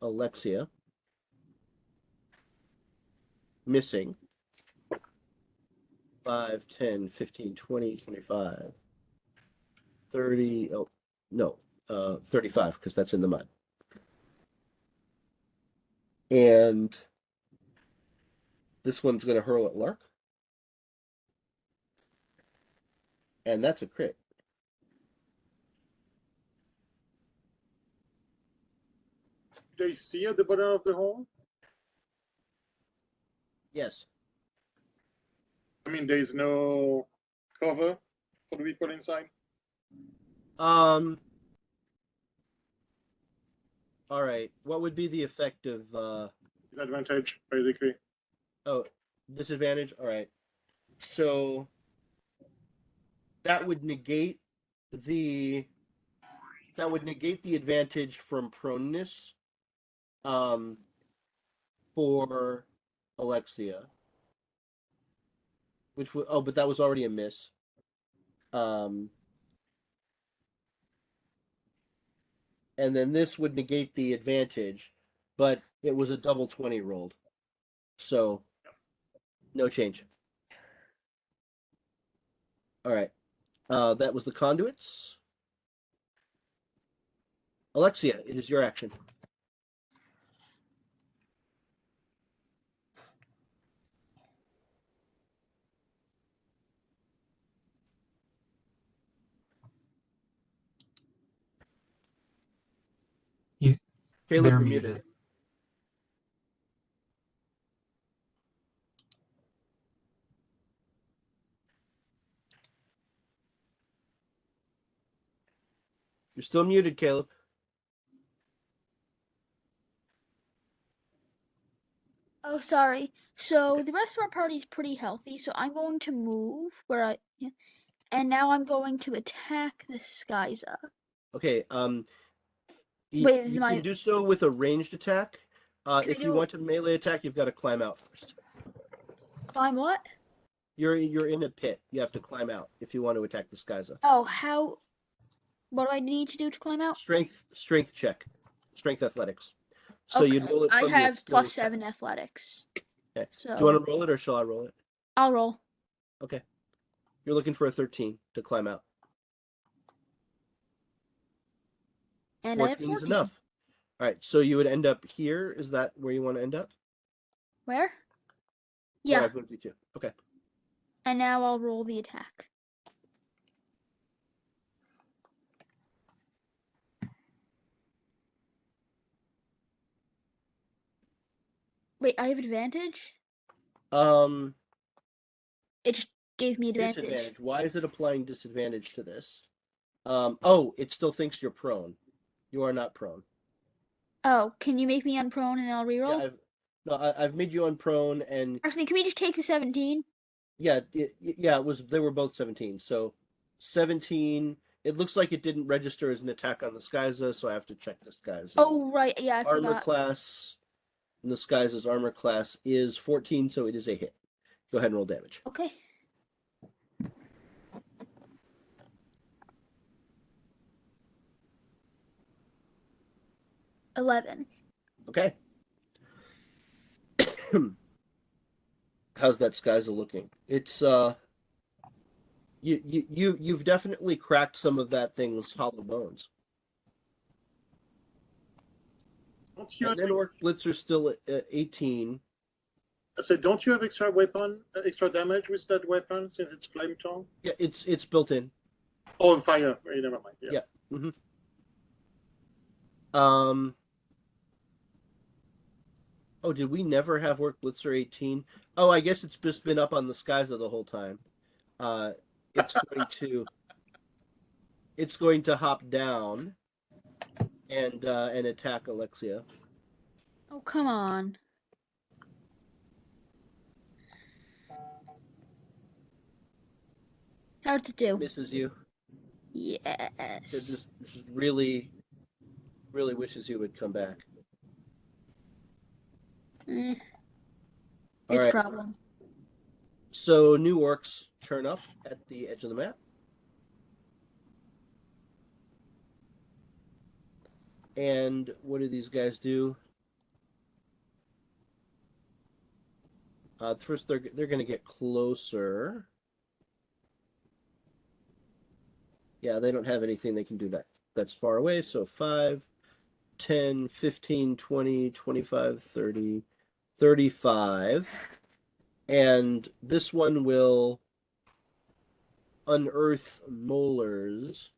Alexia. Missing. 5, 10, 15, 20, 25, 30. Oh, no. 35 because that's in the mud. And this one's going to hurl at Lark. And that's a crit. They see at the bottom of the hole? Yes. I mean, there's no cover for the people inside? All right. What would be the effect of Disadvantage, basically. oh, disadvantage? All right. So that would negate the advantage from proneness for Alexia. Which would but that was already a miss. And then this would negate the advantage, but it was a double 20 rolled. So no change. All right. That was the conduits. Alexia, it is your action. He's Caleb, they're you're muted. muted. You're still muted, Caleb. Oh, sorry. So the rest of our party is pretty healthy, so I'm going to move and now I'm going to attack the Scyza. Okay. Wait, is You my can do so with a ranged attack. Can I If you do- want to melee attack, you've got to climb out first. climb what? You're in a pit. You have to climb out if you want to attack the Scyza. Oh, how? What do I need to do to climb out? Strength check. Strength athletics. So you'd roll it I from your have skill plus check. 7 athletics. Okay. So Do you want to roll it or shall I roll it? I'll roll. Okay. You're looking for a 13 to climb out. And I have 14 is 14. enough. All right. So you would end up here. Is that where you want to end up? Where? Where Yeah. I've moved you to. Okay. And now I'll roll the attack. Wait, I have advantage? It just gave me advantage. Disadvantage. Why is it applying disadvantage to this? Oh, it still thinks you're prone. You are not prone. Oh, can you make me unprone and I'll reroll? Yeah, I've made you unprone, and Actually, can we just take the 17? yeah, it was. They were both 17. So 17. It looks like it didn't register as an attack on the Scyza, so I have to check the Scyza. Oh, right. Yeah, I Armor forgot. class. And the Scyza's armor class is 14, so it is a hit. Go ahead and roll damage. Okay. $11. Okay. How's that Scyza looking? It's you've definitely cracked some of that thing's hollow bones. Don't you And have, then Orc Blitzer's still at 18. so don't you have extra weapon, extra damage with that weapon since it's flame tongue? Yeah, it's built in. Oh, fire. Wait, never mind. Yeah. Yeah. Oh, did we never have Orc Blitzer 18? Oh, I guess it's just been up on the Scyza the whole time. It's going to hop down and attack Alexia. Oh, come on. How'd it do? Misses you. It Yes. just really wishes you would come back. Eh, All it's right. problem. So new orcs turn up at the edge of the map. And what do these guys do? First, they're going to get closer. Yeah, they don't have anything they can do that's far away. So 5, 10, 15, 20, 25, 30, 35. And this one will unearth Mohlers.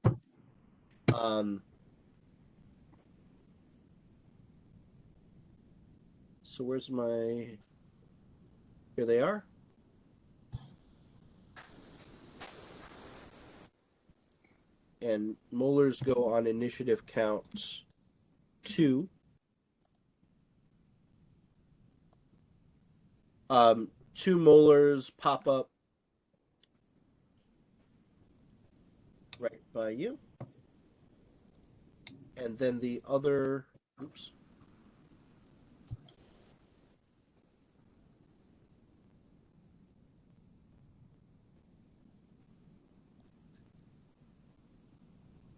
So where's my... Here they are. And Mohlers go on initiative count 2. 2 Mohlers pop up right by you. And then the other... Oops.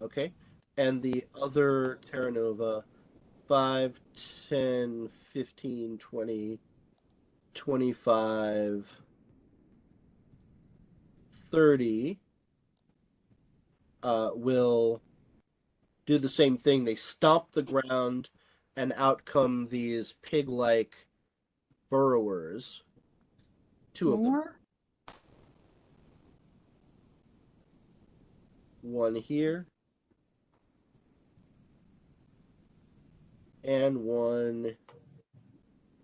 Okay. And the other Terranova, 5, 10, 15, 20, 25, 30 will do the same thing. They stomp the ground, and out come these pig-like burrowers. 2 of them. More? One here. And one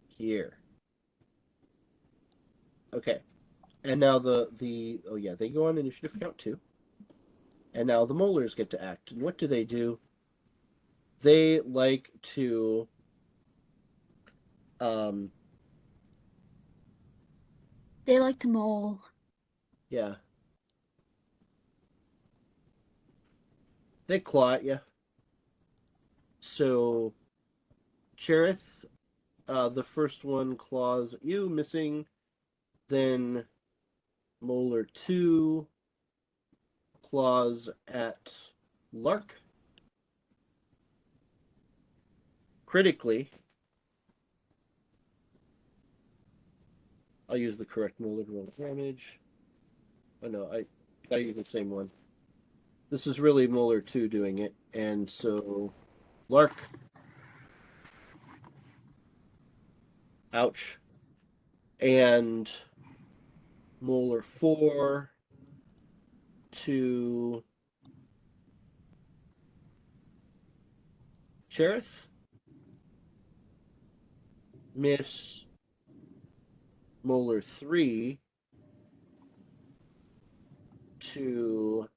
here. Okay. And now the oh yeah, they go on initiative count 2. And now the Mohlers get to act. And what do? They like to They like to mole. yeah. They claw at you. So Chareth, the first one claws at you, missing. Then Mohler 2 claws at Lark. Critically. I'll use the correct Mohler to roll damage. Oh no, I use the same one. This is really Mohler 2 doing it, and so Lark. Ouch. And Mohler 4 to Chareth. Miss. Mohler 3 to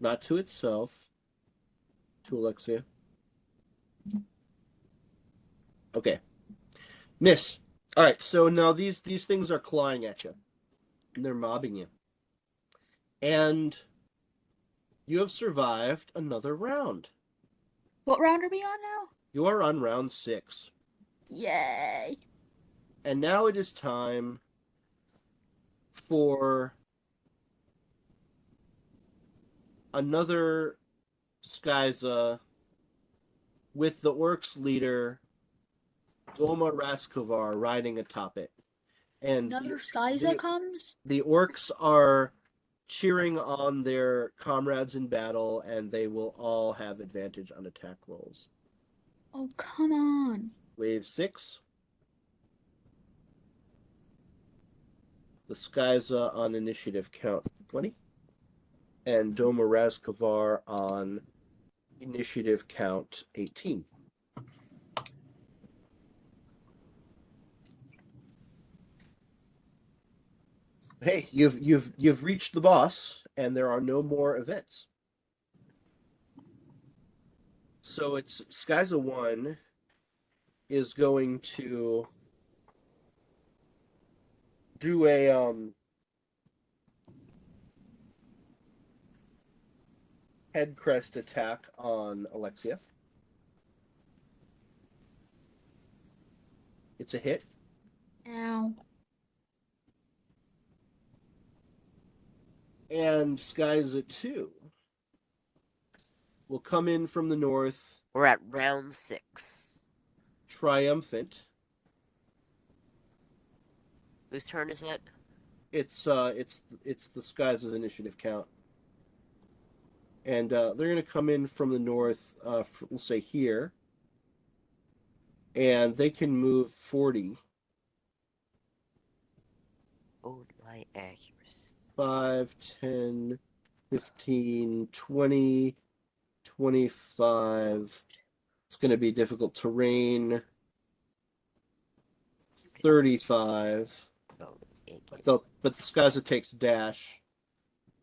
not to itself, to Alexia. Okay. Miss. All right, so now these things are clawing at you. And they're mobbing you. And you have survived another round. What round are we on now? You are on round 6. Yay. And now it is time for another Scyza with the Orcs leader, Dhoma Raskovar, riding atop it. And Another Scyza comes? the Orcs are cheering on their comrades in battle, and they will all have advantage on attack rolls. Oh, come on. Wave 6. The Scyza on initiative count 20. And Dhoma Raskovar on initiative count 18. Hey, you've reached the boss, and there are no more events. So it's Scyza 1 is going to do a head crest attack on Alexia. It's a hit. Ow. And Scyza 2 will come in from the north. We're at round 6. Triumphant. Whose turn is it? it's the Scyza's initiative count, and they're going to come in from the north. Let's say here, and they can move 40. Oh, my accuracy. 5, 10, 15, 20, 25. It's going to be difficult terrain. 35. Oh, But the Scyza takes dash.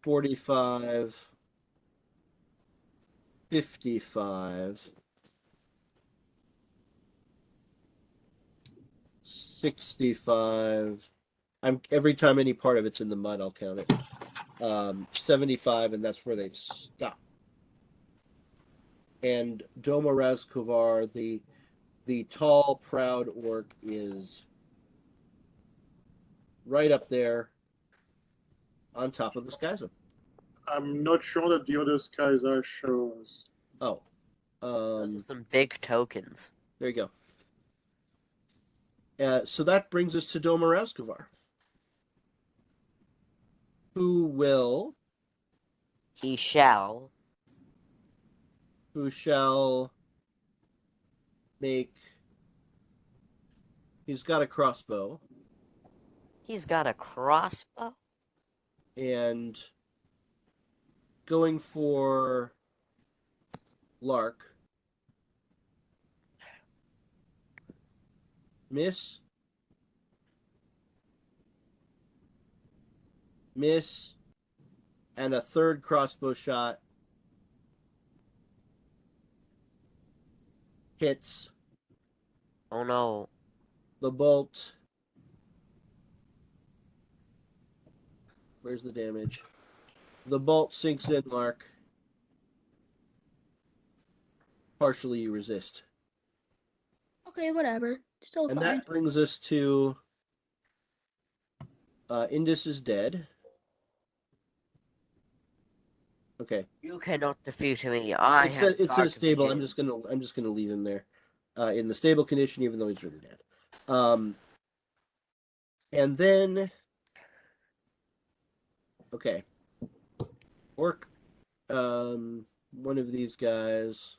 45. 55. 65. Every time any part of it's in the mud, I'll count it. 75, and that's where they stop. And Dhoma Raskovar, the tall, proud orc, is right up there on top of the Scyza. I'm not sure that the other Scyza shows. Oh, Those are some big tokens. there you go. So that brings us to Dhoma Raskovar, who shall make. He's got a crossbow. He's got a crossbow? And going for Lark. Miss. And a third crossbow shot. Hits. Oh no. The bolt. Where's the damage? The bolt sinks in, Lark. Partially you resist. Okay, whatever. Still And fine. that brings us to Indus is dead. Okay. You cannot defeat me. It says stable. I'm just gonna leave him there. In the stable condition, even though he's really dead. And then okay. Orc one of these guys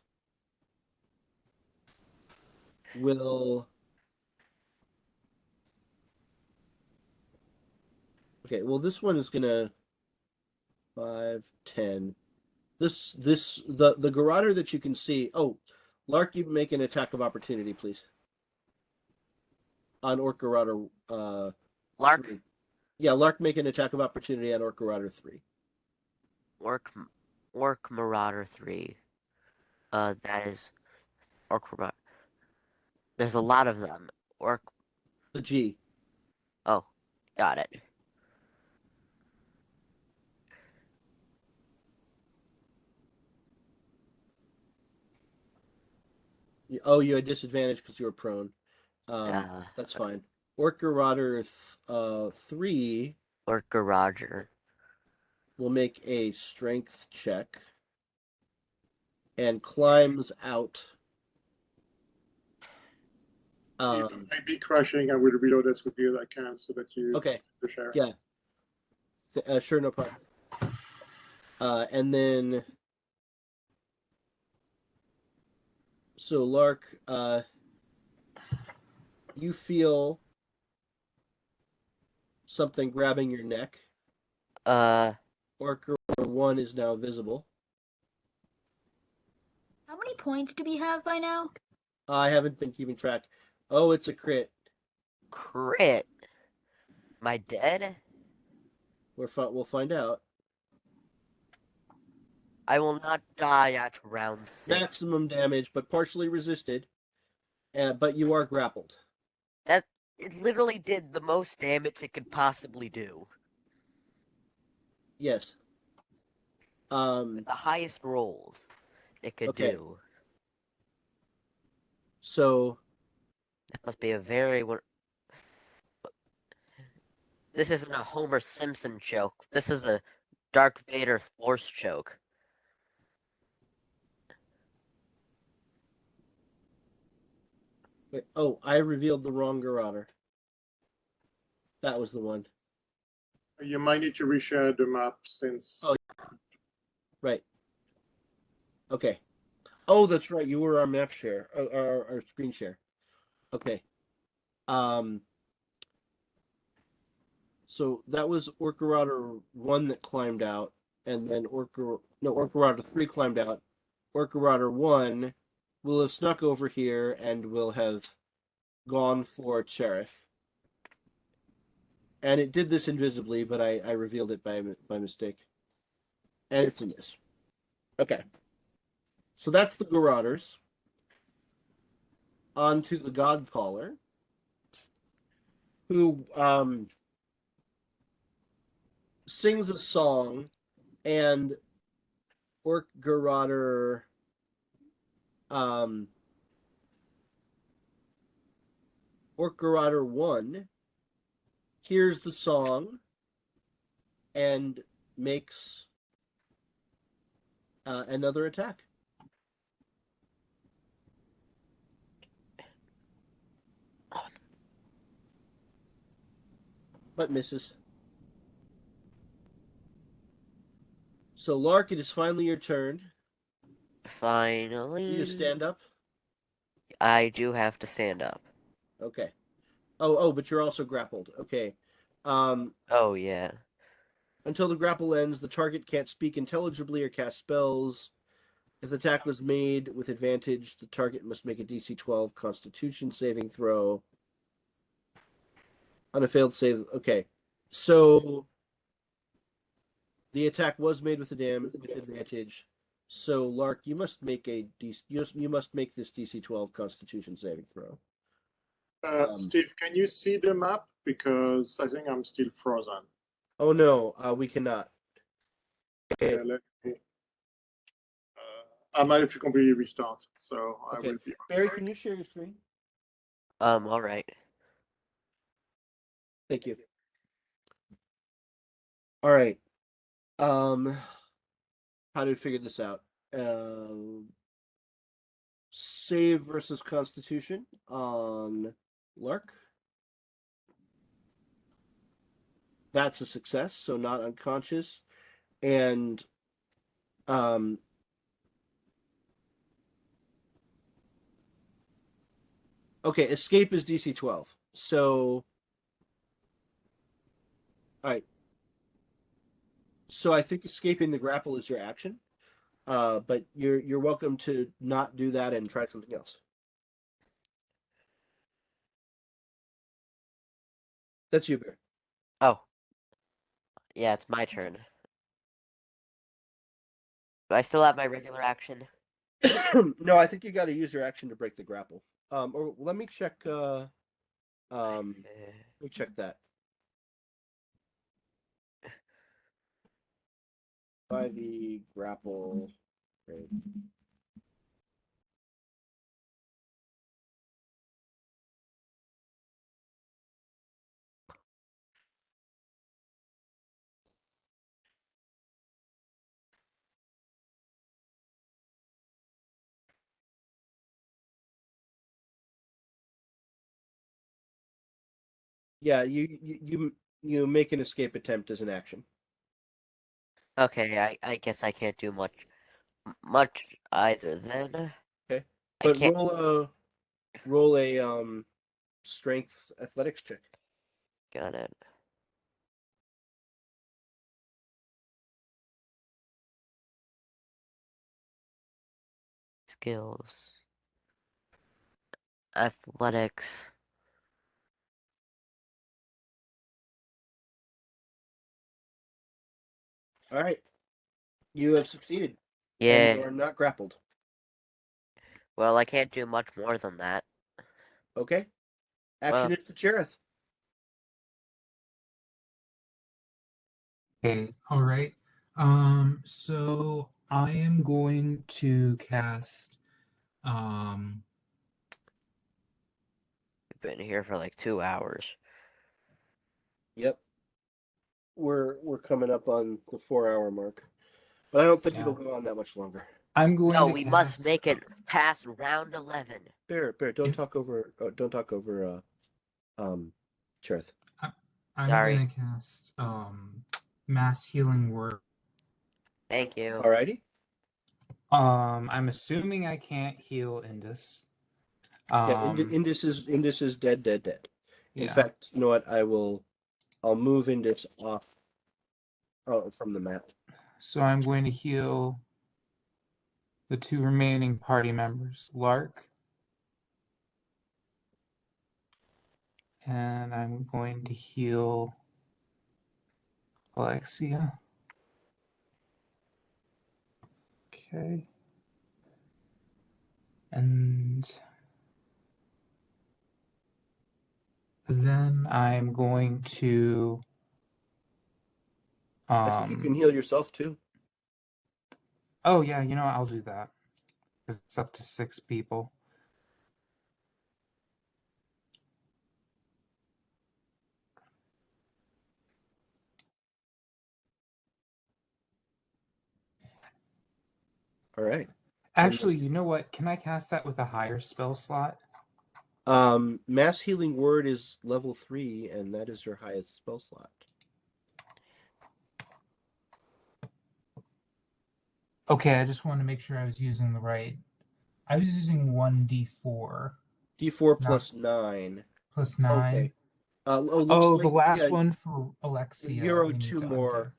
will okay, well this one is gonna 5, 10. The Garroter that you can see. Oh, Lark, you make an attack of opportunity, please. On Orc Garroter Lark? 3. Yeah, Lark, make an attack of opportunity on Orc Garroter 3. Orc Marauder 3. That is Orc Marauder. There's a lot of them. Orc. The G. Oh, got it. Oh, you had disadvantage because you were prone. That's fine. Orc Garroter 3 Orc Garroter. will make a strength check and climbs out. It might be crashing. I will reload this with you. I can so that you Okay. share. Yeah. Sure, no problem. And then, so Lark, you feel something grabbing your neck. Orc 1 is now visible. How many points do we have by now? I haven't been keeping track. Oh, it's a crit. Crit? Am I dead? We'll find out. I will not die at round 6. Maximum damage, but partially resisted. But you are grappled. It literally did the most damage it could possibly do. Yes. The highest rolls it could Okay. do. So That must be a very... This isn't a Homer Simpson joke. This is a Darth Vader Force choke. wait, oh, I revealed the wrong Garroter. That was the one. You might need to reshare the map since. Oh. Right. Okay. Oh, that's right. You were our map share, our screen share. Okay. So that was Orc Garroter 1 that climbed out, and then Orc Garroter 3 climbed out. Orc Garroter 1 will have snuck over here and will have gone for Chareth. And it did this invisibly, but I revealed it by mistake. And it's a miss. Okay. So that's the Garroters. On to the Godcaller, who sings a song, and Orc Garroter Orc Garroter 1 hears the song and makes another attack. But misses. So Lark, it is finally your turn. Finally. You stand up? I do have to stand up. Okay. Oh, but you're also grappled. Okay. Oh, yeah. Until the grapple ends, the target can't speak intelligibly or cast spells. If the attack was made with advantage, the target must make a DC 12 Constitution saving throw. On a failed save, okay. So the attack was made with advantage. So Lark, you must make this DC 12 Constitution saving throw. Steve, can you see the map? Because I think I'm still frozen. Oh no, we cannot. Okay. Let me, I might have to completely restart, so Okay. I will be. Barry, can you share your screen? All right. Thank you. All right. How do we figure this out? Save versus Constitution on Lark. That's a success, so not unconscious. And okay, escape is DC 12. So all right. So I think escaping the grapple is your action. But you're welcome to not do that and try something else. That's you, Bear. Oh. Yeah, it's my turn. Do I still have my regular action? No, I think you got to use your action to break the grapple. Or let me check. Let me check that. 5e grapple. Great. Yeah, you make an escape attempt as an action. Okay, I guess I can't do much either then. Okay, I but can't. roll a strength athletics check. Got it. Skills. Athletics. All right, you have succeeded. Yeah. And you are not grappled. Well, I can't do much more than that. Okay. Action Well. is to Chareth. Okay, all right. So I am going to cast We've been here for like 2 hours. Yep. We're coming up on the 4-hour mark. But I don't think Yeah. it'll go on that much longer. I'm going No, to we must cast- make it past round 11. Bear, don't If- talk over Chareth. I'm Sorry. gonna cast mass healing word. Thank you. Alrighty. I'm assuming I can't heal Indus. Yeah, Indus is dead. In Yeah. fact, you know what? I'll move Indus off from the map. So I'm going to heal the 2 remaining party members, Lark, and I'm going to heal Alexia. Okay. And then I'm going to I think you can heal yourself too. oh yeah, I'll do that. 'Cause it's up to 6 people. All right. Actually, you know what? Can I cast that with a higher spell slot? Mass healing word is level 3, and that is your highest spell slot. Okay, I just wanted to make sure I was using the right. I was using 1d4 D4 plus 9. plus 9. Okay. Looks Oh, like, the last yeah, one for Alexia. you're owed we need 2 to more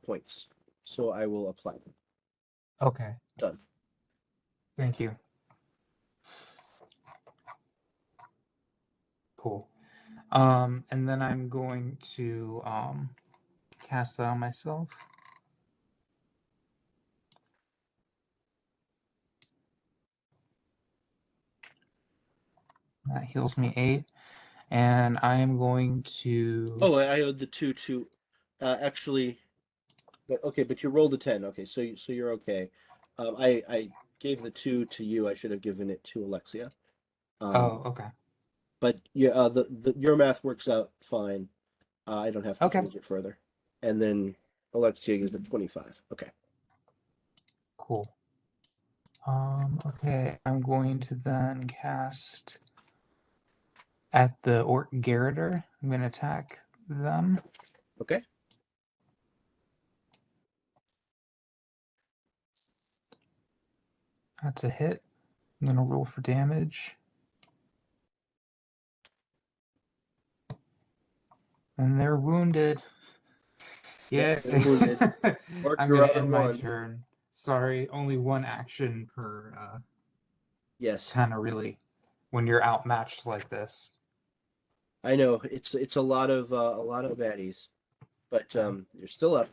points, so I will apply them. undo. Okay. Done. Thank you. Cool. And then I'm going to cast that on myself. That heals me 8. And I am going to. Oh, I owed the 2 to, actually, but you rolled a 10. Okay, so you're okay. I gave the 2 to you. I should have given it to Alexia. Oh, okay. But yeah, your math works out fine. I don't have to Okay. change it further. And then Alexia gives it 25. Okay. Cool. Okay, I'm going to then cast at the Orc Garroter. I'm going to attack them. Okay. That's a hit. I'm going to roll for damage. And they're wounded. Yeah. They're wounded. Orc I'm going to Garroter end my won. turn. Sorry, only 1 action per Yes, kind of really when you're outmatched like this. I know it's a lot of baddies, but you're still up.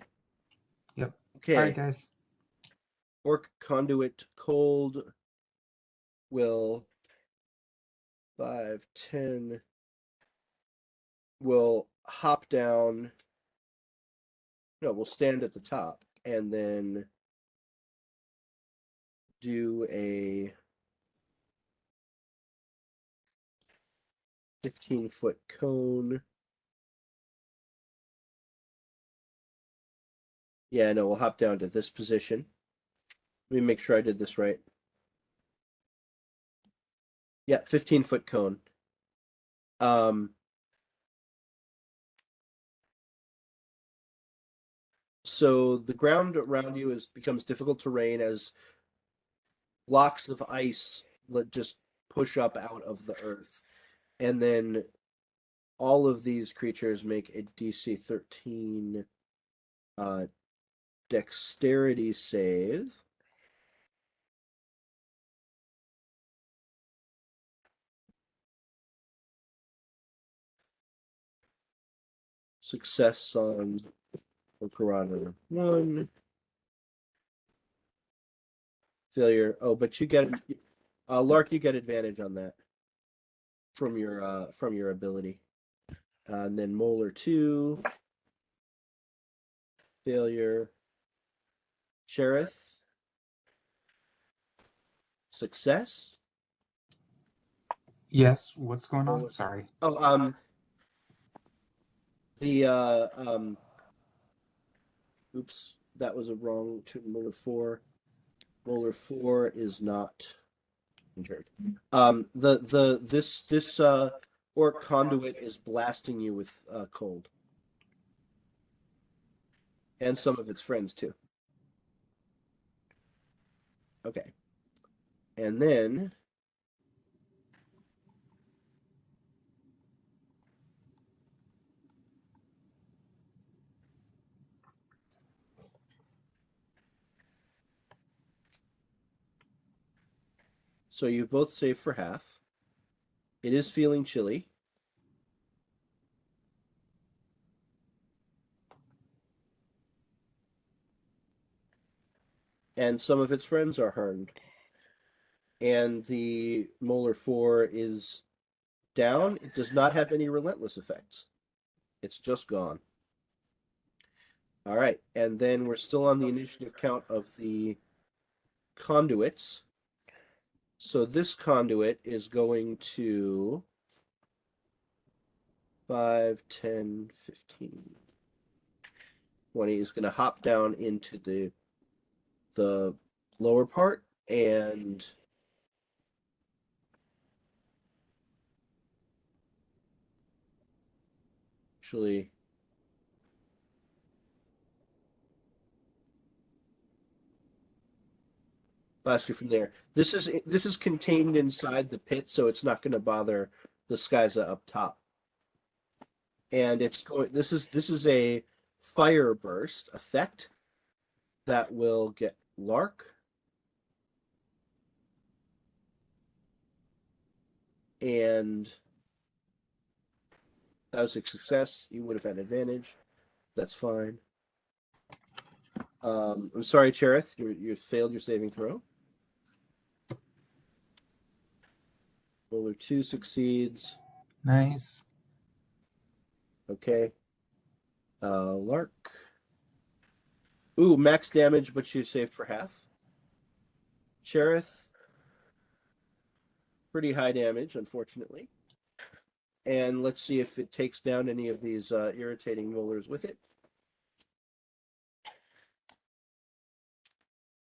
Yep. Okay. All right, guys. Orc Conduit Cold will 5, 10 will hop down. No, we'll stand at the top and then do a 15-foot cone. Yeah, no, we'll hop down to this position. Let me make sure I did this right. Yeah, 15-foot cone. So the ground around you becomes difficult terrain as blocks of ice just push up out of the earth. And then all of these creatures make a DC 13 dexterity save. Success on Orc 1. Failure. Oh, but you get Lark, you get advantage on that from your ability. And then Mohler 2. Failure. Chareth. Success. Yes, what's going on? Sorry. Oh, the oops, that was a wrong to Mohler 4. Mohler 4 is not injured. This Orc Conduit is blasting you with cold. And some of its friends, too. Okay. And then... So you both save for half. It is feeling chilly. And some of its friends are harmed. And the Mohler 4 is down. It does not have any relentless effects. It's just gone. All right. And then we're still on the initiative count of the conduits. So this conduit is going to 5, 10, 15, 20 is going to hop down into the lower part and actually blast you from there. This is contained inside the pit, so it's not going to bother the Scyza up top. And it's going. This is a fire burst effect that will get Lark. And that was a success. You would have had advantage. That's fine. I'm sorry, Chareth. You failed your saving throw. Roller 2 succeeds. Nice. Okay. Lark. Ooh, max damage, but you saved for half. Chareth. Pretty high damage, unfortunately. And let's see if it takes down any of these irritating rollers with it.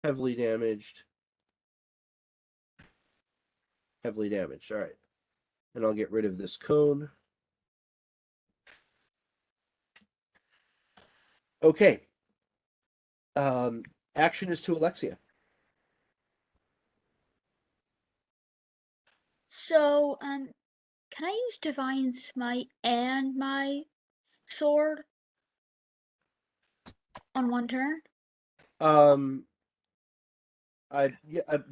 Heavily damaged. Heavily damaged. All right. And I'll get rid of this cone. Okay. Action is to Alexia. So, can I use Divine Smite and my sword on one turn?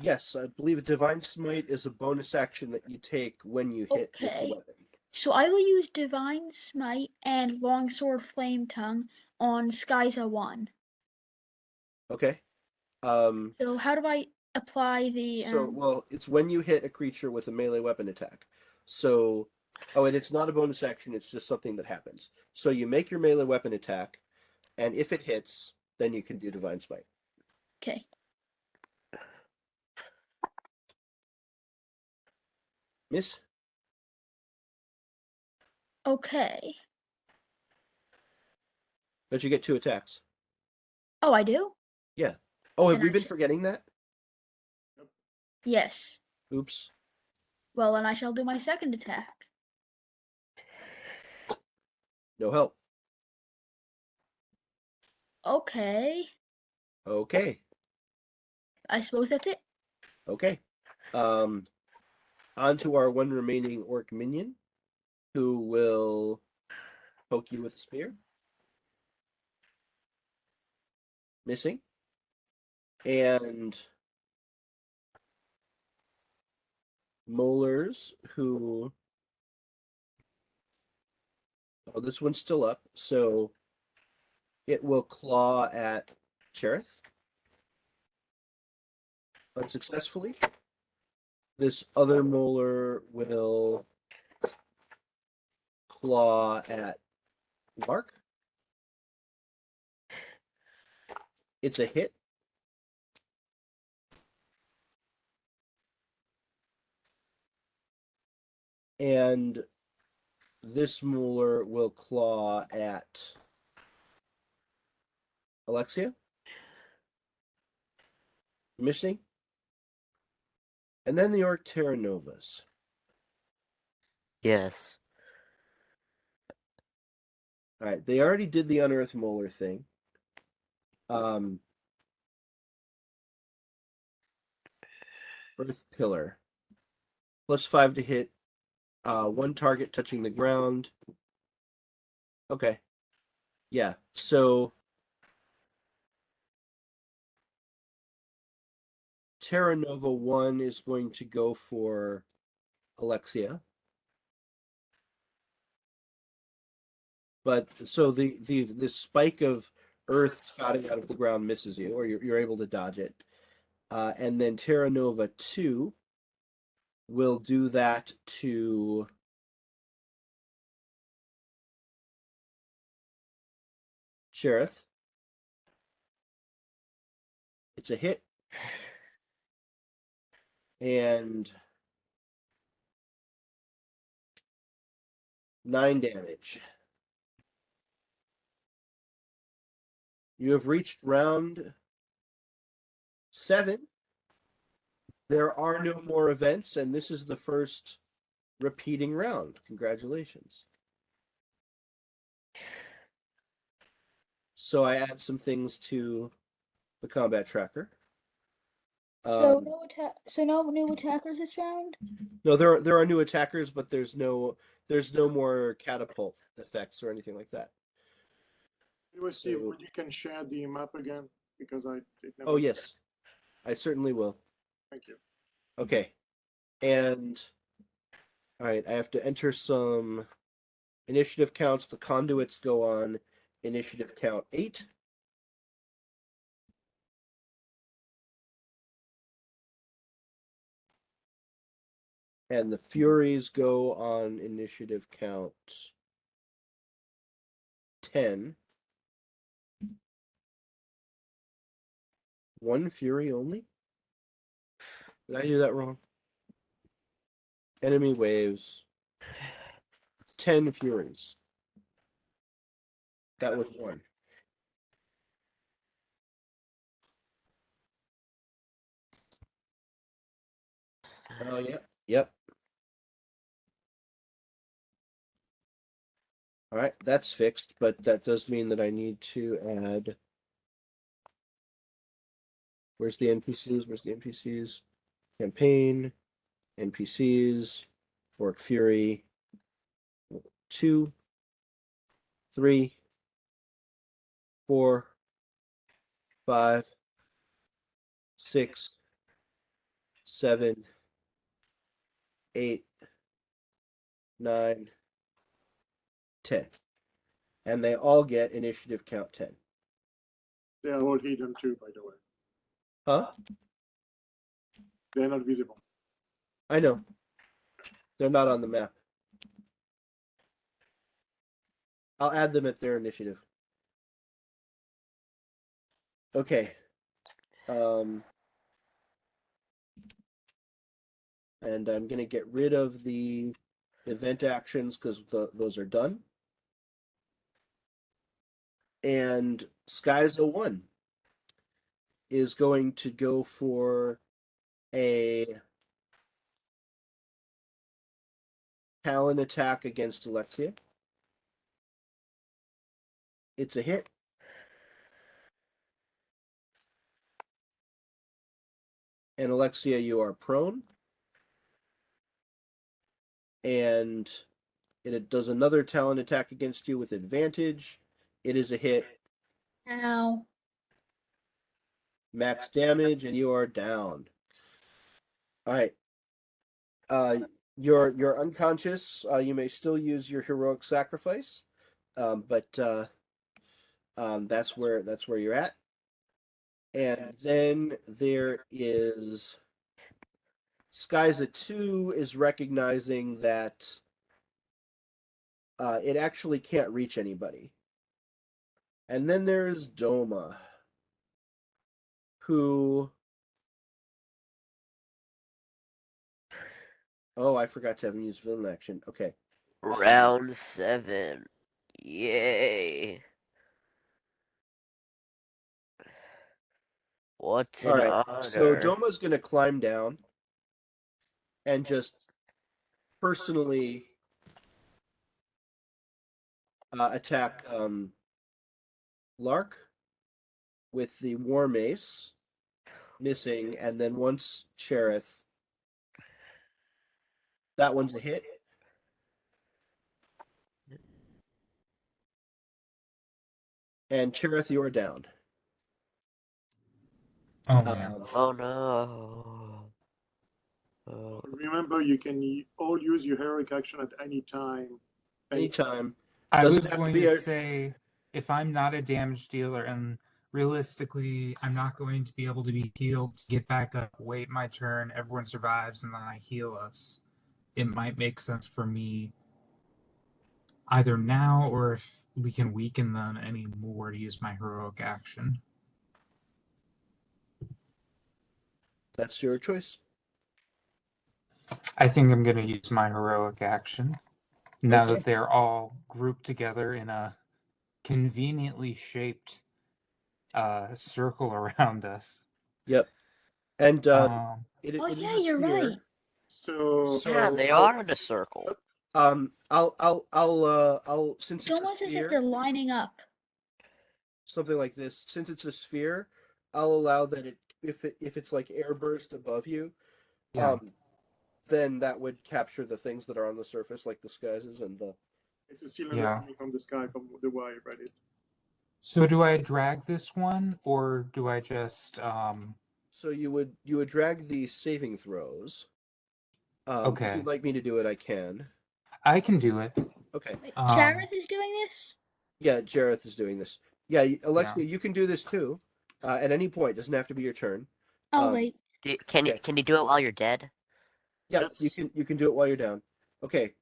Yes, I believe a Divine Smite is a bonus action that you take when you hit with the Okay. weapon. So I will use Divine Smite and Longsword Flame Tongue on Scyza 1. Okay. So how do I apply the Well, it's when you hit a creature with a melee weapon attack. So, and it's not a bonus action, it's just something that happens. So you make your melee weapon attack, and if it hits, then you can do Divine Smite. Okay. Miss? Okay. But you get 2 attacks. Oh, I do? Yeah. Oh, have Then we I been should- forgetting that? Yes. Oops. Well, then I shall do my second attack. No help. Okay. Okay. I suppose that's it. Okay. On to our one remaining orc minion, who will poke you with a spear. Missing. And Mohlers, who... Oh, this one's still up, so it will claw at Chareth. Unsuccessfully. This other Mohler will claw at Lark. It's a hit. And this Mohler will claw at Alexia. Missing. And then the Orc Terranovas. Yes. All right, they already did the Unearth Mohler thing. Earth Pillar. +5 to hit. One target touching the ground. Okay. Yeah, so Terranova 1 is going to go for Alexia. But so the spike of earth spouting out of the ground misses you, or you're able to dodge it. And then Terranova 2 will do that to Chareth. It's a hit. And 9 damage. You have reached round 7. There are no more events, and this is the first repeating round. Congratulations. So I add some things to the combat tracker. So no new attackers this round. No, there are new attackers, but there's no more catapult effects or anything like that. You will see when you can share the map again, because I did never. Oh yes, I certainly will. Thank you. Okay, and all right, I have to enter some initiative counts. The conduits go on initiative count 8. And the Furies go on initiative count 10. 1 Fury only? Did I do that wrong? Enemy waves. 10 Furies. That was 1. Oh, yep. All right, that's fixed, but that does mean that I need to add. Where's the NPCs? Campaign, NPCs, Orc Fury. 2, 3, 4, 5, 6, 7, 8, 9, 10. And they all get initiative count 10. They are all hidden too, by the way. Huh? They're not visible. I know. They're not on the map. I'll add them at their initiative. Okay. And I'm going to get rid of the event actions because those are done. And Scyza 1 is going to go for a Talon attack against Alexia. It's a hit. And Alexia, you are prone. And it does another Talon attack against you with advantage. It is a hit. Ow. Max damage, and you are down. All right. You're unconscious. You may still use your heroic sacrifice, but that's where you're at. And then there is Scyza 2 is recognizing that it actually can't reach anybody. And then there's Dhoma, who... Oh, I forgot to have him use villain action. Okay. Round 7. Yay. What All an right. honor. So Doma's going to climb down and just personally attack Lark with the War Mace, missing, and then once Chareth. That one's a hit. And Chareth, you're down. Oh man. Oh no. Oh. Remember, you can all use your heroic action at any time. Anytime. I Doesn't was have to going be to a- say, if I'm not a damage dealer and realistically I'm not going to be able to be healed, get back up, wait my turn, everyone survives, and then I heal us, it might make sense for me either now or if we can weaken them anymore to use my heroic action. That's your choice. I think I'm going to use my heroic action now Okay. that they're all grouped together in a conveniently shaped circle around us. Yep. And Oh, it yeah, is a you're sphere. right. So Yeah, they are in a circle. I'll since It's it's a almost as if sphere, they're lining up. something like this. Since it's a sphere, I'll allow that if it's like airburst above you, Yeah. then that would capture the things that are on the surface, like the skies and the. it's a cylinder Yeah. coming from the sky from the way I read it. So do I drag this one or do I just So you would drag the saving throws. If Okay. you'd like me to do it, I can. I can do it. Okay. Wait, Um, Chareth is doing this? Yeah, Jareth is doing this. Yeah, Alexia, Yeah. you can do this too. At any point, doesn't have to be your turn. Oh, Um, wait. Can okay. you do it while you're dead? Yeah, you Yes. can do it while you're down. Okay.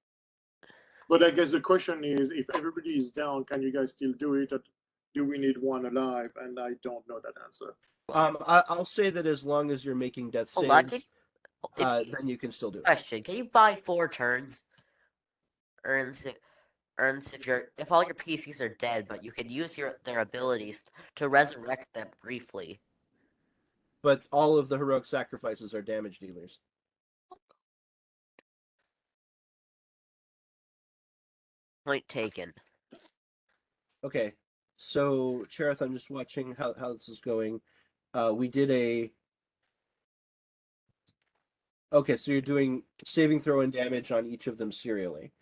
But I guess the question is, if everybody is down, can you guys still do it? Or do we need one alive? And I don't know that answer. I'll say that as long as you're making death Hold on, saves, if- then you can still do it. question: can you buy 4 turns? Earns if all your PCs are dead, but you can use their abilities to resurrect them briefly. But all of the heroic sacrifices are damage dealers. Point taken. Okay. So, Chareth, I'm just watching how this is going. We did a. Okay, so you're doing saving throw and damage on each of them serially,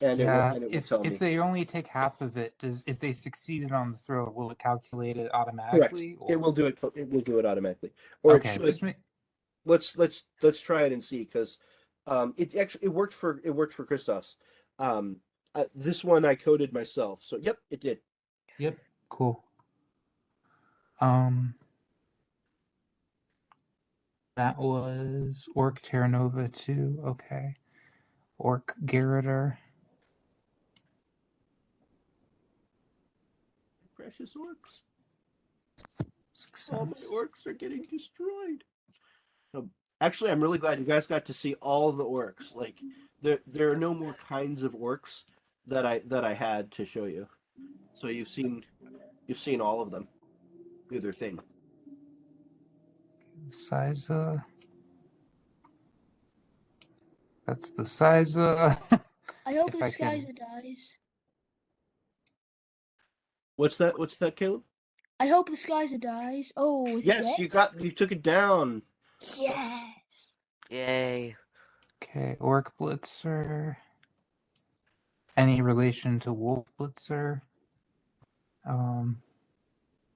and yeah, it will if tell me. they only take half of it, if they succeeded on the throw, will it calculate it Correct. automatically? It will do it. It will do it automatically, or Okay, it just should. Let's try it and see, because it worked for Christoph's. This one I coded myself, so yep, it did. Yep, cool. That was Orc Terranova 2. Okay. Orc Garroter. Precious orcs. Success. All my orcs are getting destroyed. Actually, I'm really glad you guys got to see all the orcs. Like, there are no more kinds of orcs that I had to show you. So you've seen all of them do their thing. Scyza. That's the Scyza. I hope If the I can- Scyza dies. What's that, Caleb? I hope the Scyza dies. Oh, is it Yes, dead? you took it down. Yes. Yay! Okay, Orc Blitzer. Any relation to Wolf Blitzer?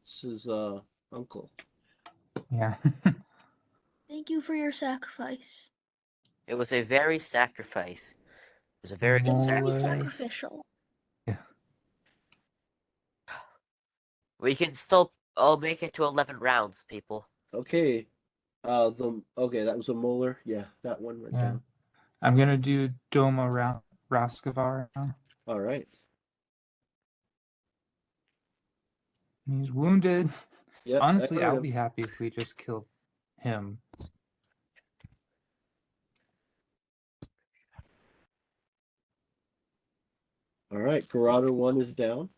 This is uncle. Yeah. Thank you for your sacrifice. It was a very sacrifice. It was a very good It's very Mohler. sacrifice. sacrificial. We can still make it to 11 rounds, people. Okay. That was a Mohler. Yeah, that one went Yeah. down. I'm gonna do Dhoma Raskovar now. All right. He's wounded. Yep. Honestly, I heard I'll him. be happy if we just killed him. All right. Garroter 1 is down.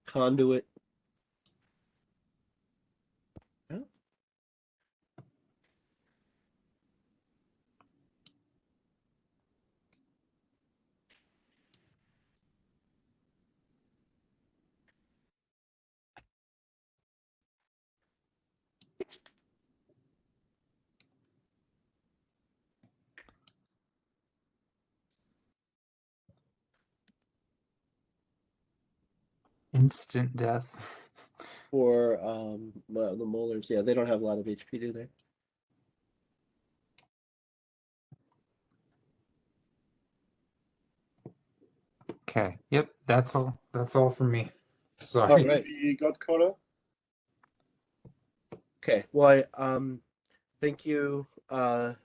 Conduit Instant death. for the Mohlers. Yeah, they don't have a lot of HP, do they? Okay. Yep. That's all. That's all for me. Sorry. All right. The Godcaller. Okay. Well, thank you, Chareth.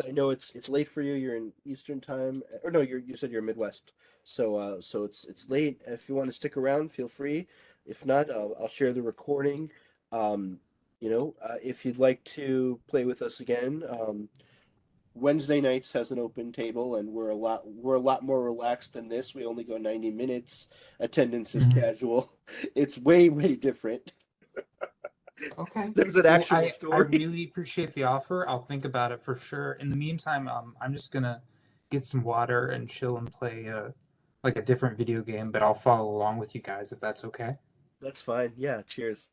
I know it's late for you. You're in Eastern time, or no? You said you're Midwest. So it's late. If you want to stick around, feel free. If not, I'll share the recording. If you'd like to play with us again, Wednesday nights has an open table, and we're a lot more relaxed than this. We only go 90 minutes. Attendance is Mhm. casual. It's way different. Okay. There's an Well, actual I story. really appreciate the offer. I'll think about it for sure. In the meantime, I'm just gonna get some water and chill and play like a different video game, but I'll follow along with you guys if that's okay. That's fine. Yeah. Cheers.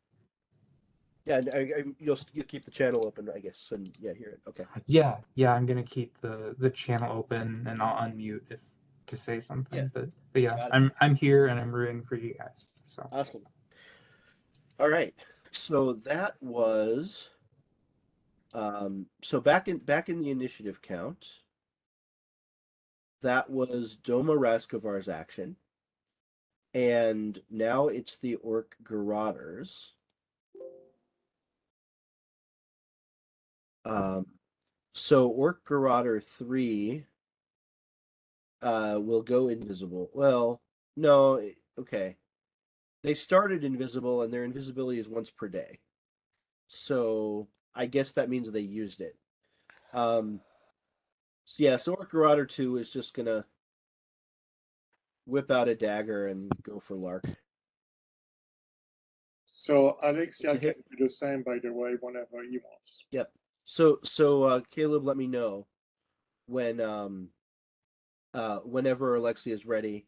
Yeah, and you'll keep the channel open, I guess, and yeah, hear it. Okay. Yeah, I'm gonna keep the channel open and I'll unmute if to say something. Yeah. But yeah, Got it. I'm here and I'm rooting for you guys. So Awesome. All right. So that was so back in the initiative count, that was Dhoma Raskovar's action. And now it's the Orc Garroters. So Orc Garroter 3 will go invisible. Well, no, okay. They started invisible and their invisibility is once per day. So I guess that means they used it. So Orc Garroter 2 is just gonna whip out a dagger and go for Lark. So Alexia It's a can hit. do the same, by the way, whenever he wants. Yep. So Caleb, let me know when whenever Alexia is ready,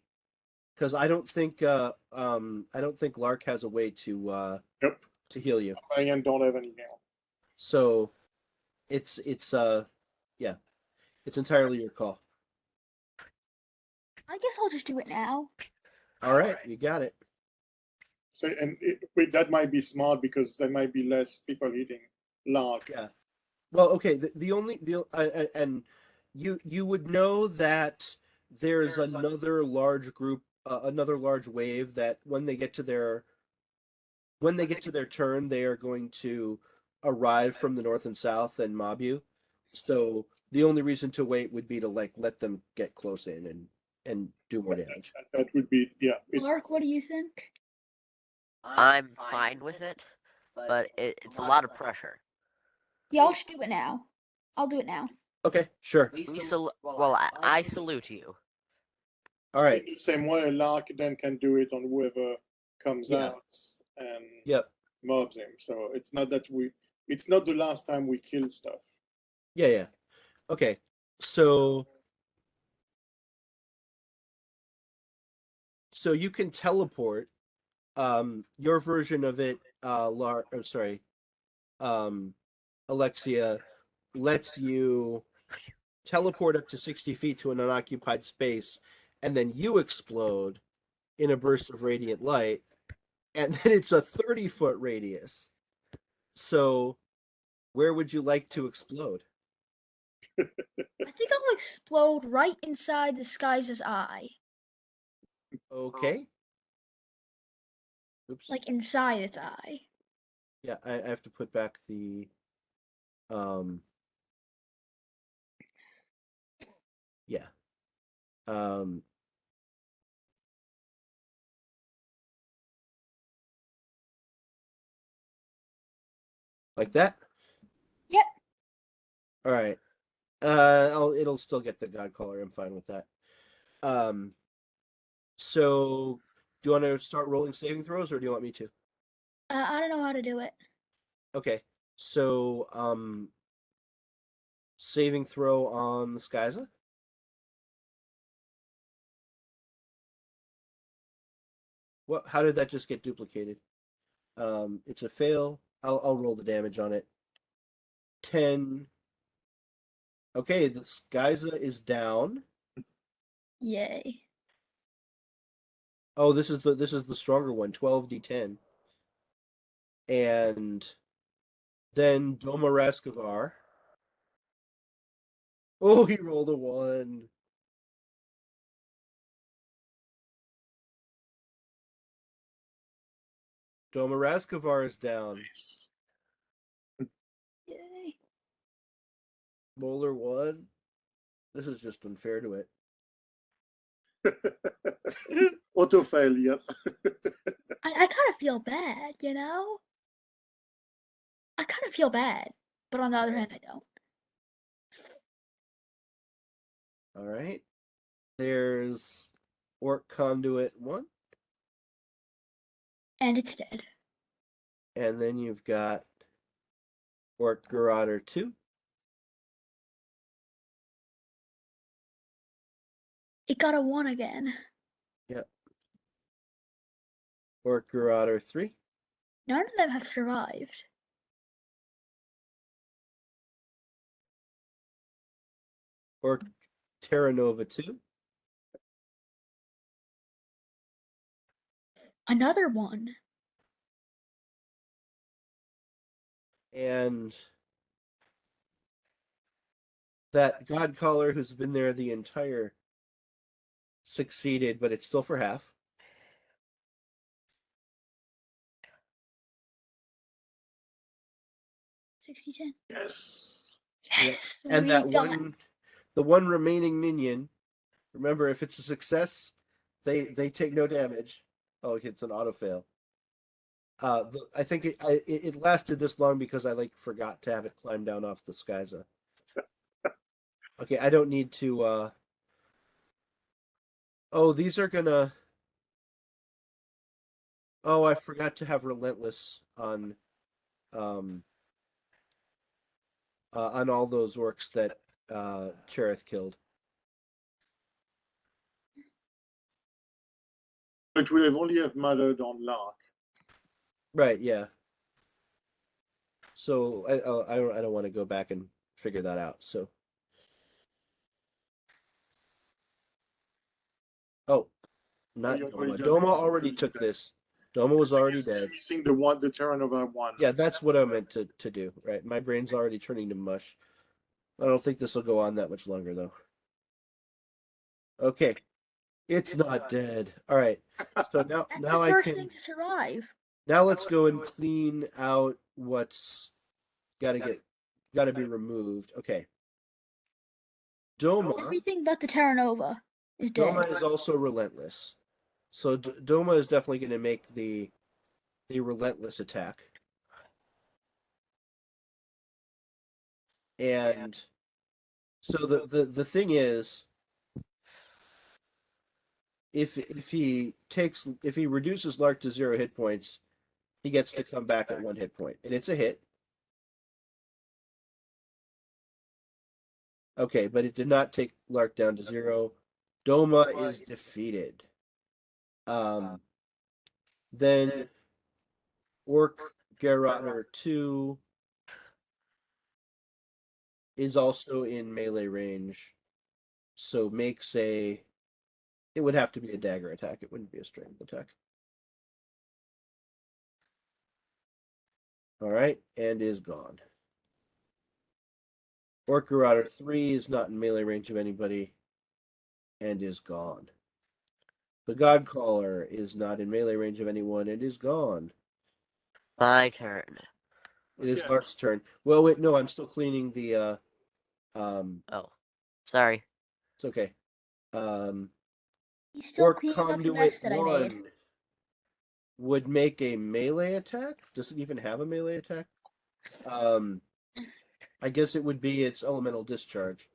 because I don't think Lark has a way to Yep. to heal you. Barbarian don't have any heal. So it's yeah, it's entirely your call. I guess I'll just do it now. All right, you got it. So, that might be smart because there might be less people hitting Lark. Yeah. Well, okay. And you would know that there's another large group, another large wave that when they get to their turn, they are going to arrive from the north and south and mob you. So the only reason to wait would be to let them get close in and do more damage. That would be, yeah. Lark, what do you think? I'm fine with it, but it's a lot of pressure. Yeah, I'll just do it now. I'll do it now. Okay, sure. I salute you. All right. In the same way, Lark then can do it on whoever comes Yeah. out and Yep. mobs him. So it's not the last time we kill stuff. Yeah. Okay. So you can teleport. Your version of it, Alexia, lets you teleport up to 60 feet to an unoccupied space, and then you explode in a burst of radiant light, and then it's a 30-foot radius. So, where would you like to explode? I think I'll explode right inside the Scyza's eye. Okay. Oops. Like inside its eye. Yeah, I have to put back the yeah. Like that? Yep. All right. It'll still get the Godcaller. I'm fine with that. So do you want to start rolling saving throws, or do you want me to? I don't know how to do it. Okay. So saving throw on the Scyza. What? How did that just get duplicated? It's a fail. I'll roll the damage on it. 10. Okay, the Scyza is down. Yay. Oh, this is the stronger one, 12d10. And then Dhoma Raskovar. Oh, he rolled a 1. Dhoma Raskovar is down. Nice. Yay. Mohler 1. This is just unfair to it. Auto fail, yes. I kind of feel bad, you know? I kind of feel bad, but on the other hand, I don't. All right. There's Orc Conduit 1. And it's dead. And then you've got Orc Garroter 2. It got a 1 again. Yep. Orc Garroter 3. None of them have survived. Orc Terranova 2. Another 1. And that Godcaller who's been there the entire succeeded, but it's still for half. $60-10. Yes. Yes! And we that got the one remaining minion, remember, if it's a success, they take no damage. Oh, it's an auto fail. I think it lasted this long because I forgot to have it climb down off the Scyza. Okay, I don't need to. Oh, these are gonna. Oh, I forgot to have relentless on all those orcs that Chareth killed. It will have only have mattered on Lark. Right, yeah. So I don't want to go back and figure that out. So not you're Dhoma. already Dhoma done. already took this. Dhoma was already Still dead. missing the Terranova 1. Yeah, that's what I meant to do. Right, my brain's already turning to mush. I don't think this will go on that much longer though. Okay, it's not dead. All right. So now That's now the I first can thing to survive. now let's go and clean out what's got to be removed. Okay. Dhoma. Everything but the Terranova is dead. Dhoma is also relentless. So Dhoma is definitely going to make the relentless attack. And so the thing is, if he reduces Lark to 0 hit points, he gets to come back at 1 hit point, and it's a hit. Okay, but it did not take Lark down to 0. Dhoma is defeated. Then Orc Garroter 2 is also in melee range, so makes it would have to be a dagger attack. It wouldn't be a strength attack. All right, and is gone. Orc Garroter 3 is not in melee range of anybody and is gone. The Godcaller is not in melee range of anyone and is gone. My turn. It is Yeah. Lark's turn. Well, wait, no, I'm still cleaning the Oh, sorry. it's okay. He's still Orc cleaning up the Conduit mess that I made. 1 would make a melee attack. Does it even have a melee attack? I guess it would be its elemental discharge.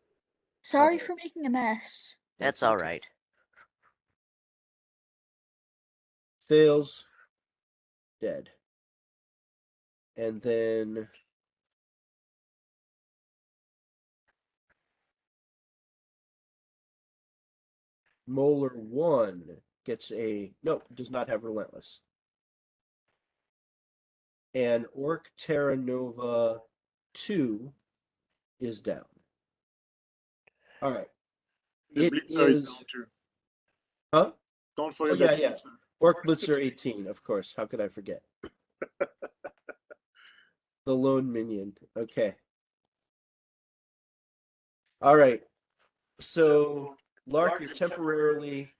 Sorry for making a mess. That's okay. all right. Fails. Dead. And then Mohler 1 gets does not have relentless. And Orc Terranova 2 is down. All right. The It Blitzer is is. down too. Huh? Don't Oh, forget yeah, that. yeah. Orc Blitzer 18, of course. How could I forget? The lone minion. Okay. All right. So, Lark, you're temporarily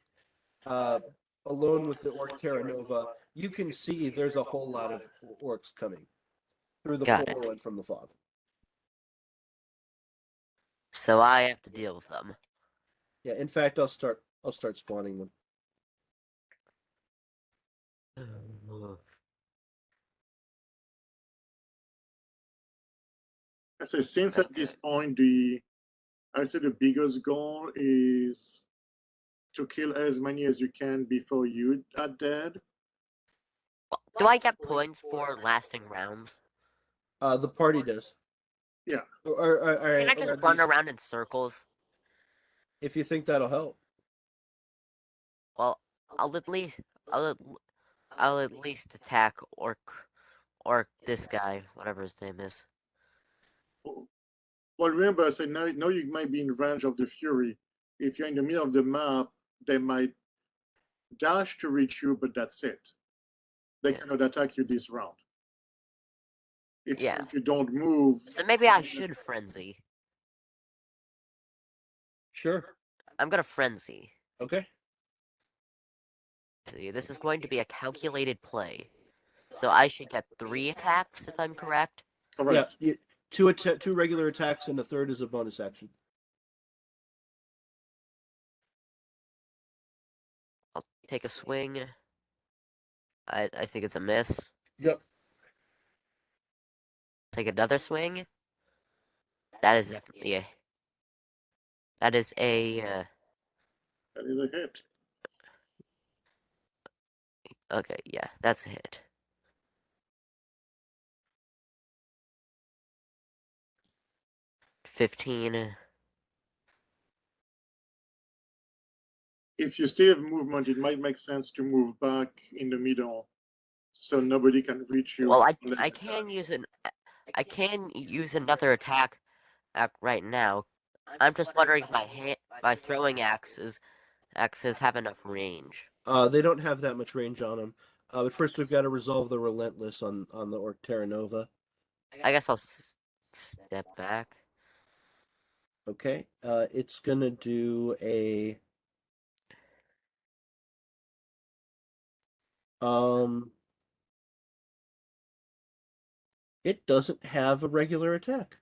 alone with the Orc Terranova. You can see there's a whole lot of orcs coming through the Got it. portal and from the fog. So I have to deal with them. Yeah, in fact, I'll start spawning them. I say since at this point I say the biggest goal is to kill as many as you can before you are dead. Do I get points for lasting rounds? The party does. Yeah. Can I just run around in circles? If you think that'll help. Well, I'll at least attack Orc this guy, whatever his name is. Well, remember, I said now you might be in range of the Fury. If you're in the middle of the map, they might dash to reach you, but that's it. They cannot attack you this round. If you don't move. So maybe I should frenzy. Sure. I'm gonna frenzy. Okay. See, this is going to be a calculated play. So I should get 3 attacks if I'm correct. Correct. Yeah, two regular attacks and the third is a bonus action. I'll take a swing. I think it's a miss. Yep. Take another swing. That is definitely a. That is a. That is a hit. Okay, yeah, that's a hit. $15. If you still have movement, it might make sense to move back in the middle, so nobody can reach you. Well, I can use another attack right now. I'm just wondering if my throwing axes have enough range. They don't have that much range on them. But first we've got to resolve the Relentless on the Orc Terranova. I guess I'll step back. Okay. It's gonna do a It doesn't have a regular attack.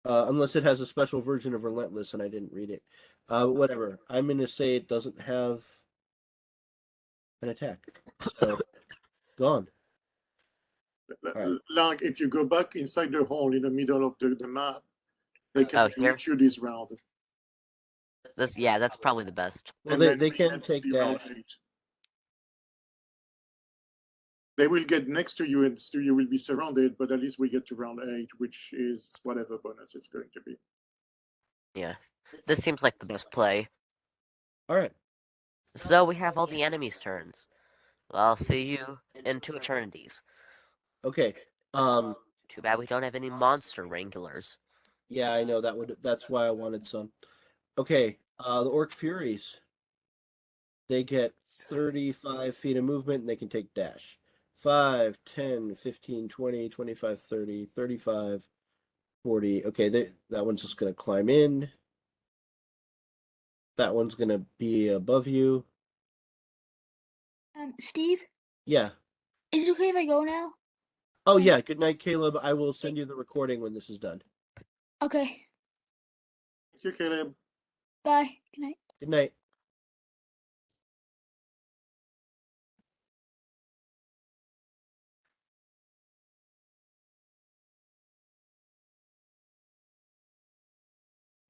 Unless it has a special version of Relentless and I didn't read it. Whatever. I'm gonna say it doesn't have an attack. So gone. Right. Like if you go back inside the hole in the middle of the map, they can reach you this round. That's probably the best. Well, they can take dash. They will get next to you and you will be surrounded, but at least we get to round 8, which is whatever bonus it's going to be. Yeah. This seems like the best play. Alright. So we have all the enemies' turns. Well, I'll see you in 2 eternities. Okay. Too bad we don't have any monster wranglers. Yeah, I know that's why I wanted some. Okay, the Orc Furies. They get 35 feet of movement and they can take dash. 5, 10, 15, 20, 25, 30, 35, 40. Okay, that one's just going to climb in. That one's going to be above you. Steve, Yeah. is it okay if I go now? Oh, yeah. Good night, Caleb. I will send you the recording when this is done. Okay. Thank you, Caleb. Bye. Good night. Good night.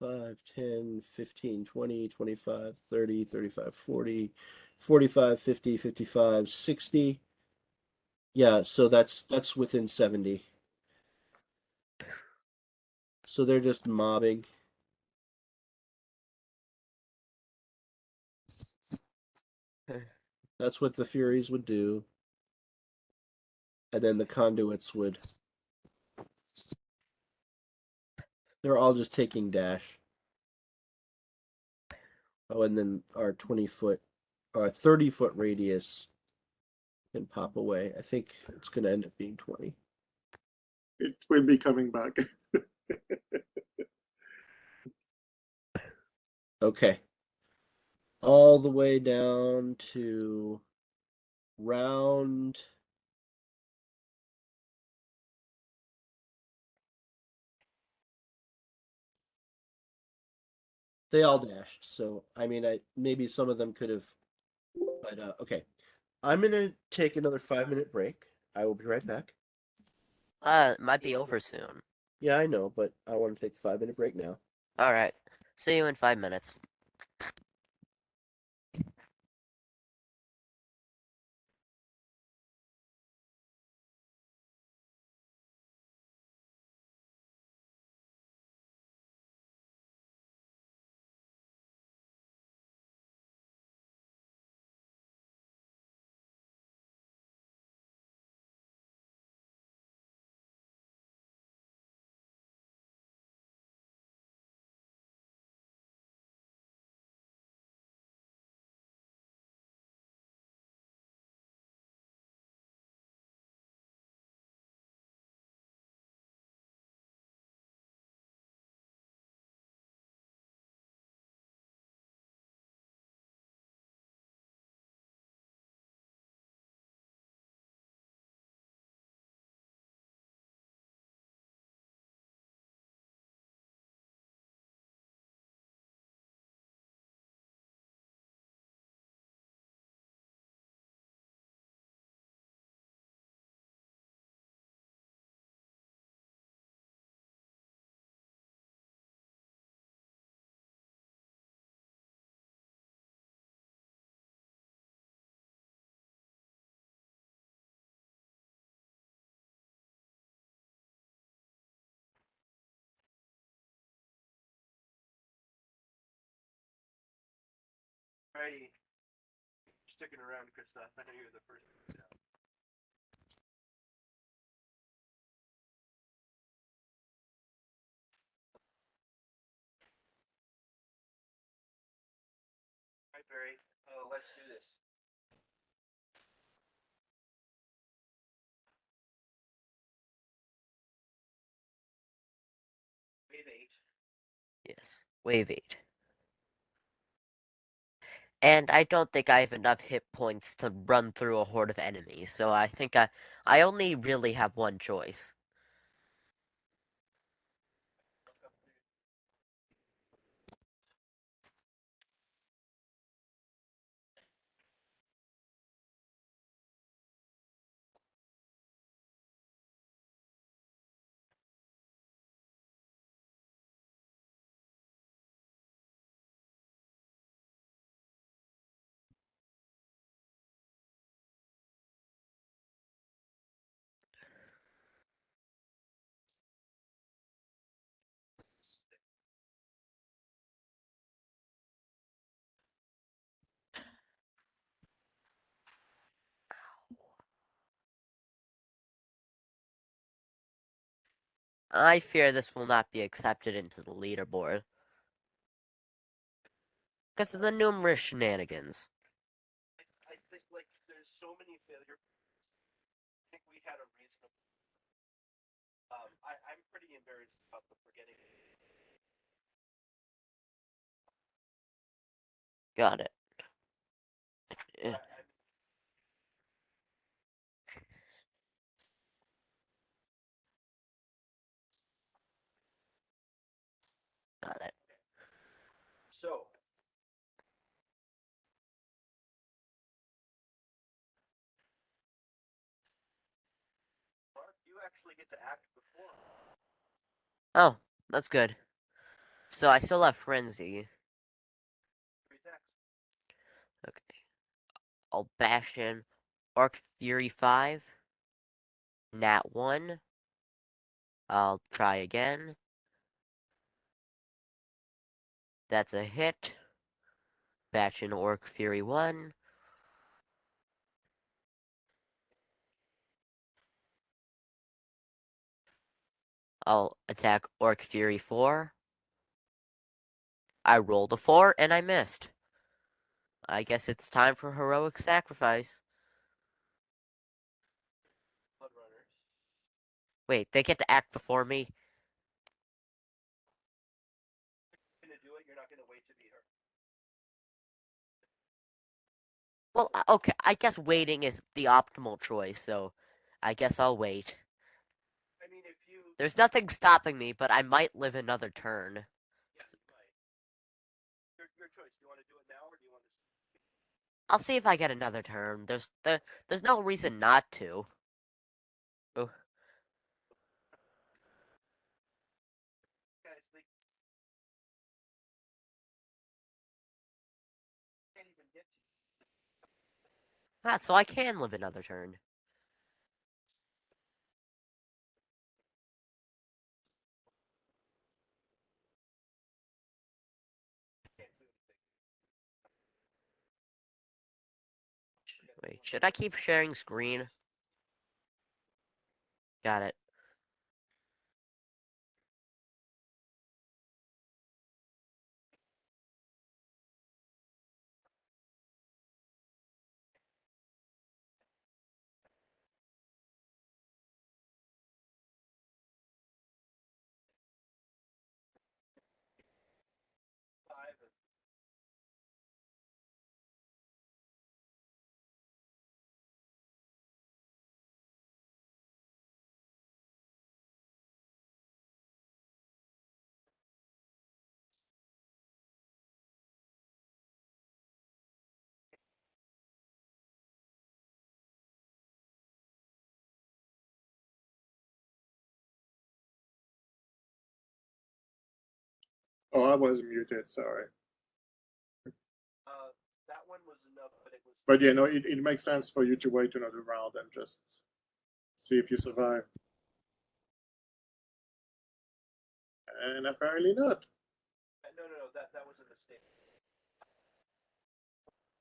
Five, 10, 15, 20, 25, 30, 35, 40, 45, 50, 55, 60. Yeah, so that's within 70. So they're just mobbing. That's what the Furies would do. And then the Conduits would. They're all just taking dash. Oh, and then our 20-foot, our 30-foot radius can pop away. I think it's going to end up being 20. It will be coming back. Okay. All the way down to round. They all dashed, so I mean, maybe some of them could have, but okay. I'm gonna take another 5-minute break. I will be right back. It might be over soon. Yeah, I know, but I want to take the 5-minute break now. Alright. See you in 5 minutes. Alrighty. Sticking around, Christoph. I know you're the first. Alright, Barry. Let's do this. Wave 8. Yes. Wave 8. And I don't think I have enough hit points to run through a horde of enemies, so I think I only really have one choice. I fear this will not be accepted into the leaderboard. Because of the numerous shenanigans. I think like there's so many failures. I think we had a reasonable. I'm pretty embarrassed about the forgetting. Got it. Eh, Got it. So. Lark, you actually get to act before. Oh, that's good. So I still have Frenzy. Okay. I'll bash in Orc Fury 5. Nat 1. I'll try again. That's a hit. Bash in Orc Fury 1. I'll attack Orc Fury 4. I rolled a 4 and I missed. I guess it's time for heroic sacrifice. Bloodrunners. Wait, they get to act before me? You're gonna do it. You're not gonna wait to be hurt. Well, okay, I guess waiting is the optimal choice, so I guess I'll wait. I mean, if you. There's nothing stopping me, but I might live another turn. Yeah, you might. Your choice. Do you want to do it now or do you want to? I'll see if I get another turn. There's no reason not to. Oh, Guys, they can't even get to you. so I can live another turn. Can't do anything. Wait, should I keep sharing screen? Got it. Five and Oh, I was muted. Sorry. that one was enough, but it was. But yeah, no, it makes sense for you to wait another round and just see if you survive. And apparently not. No. That was a mistake.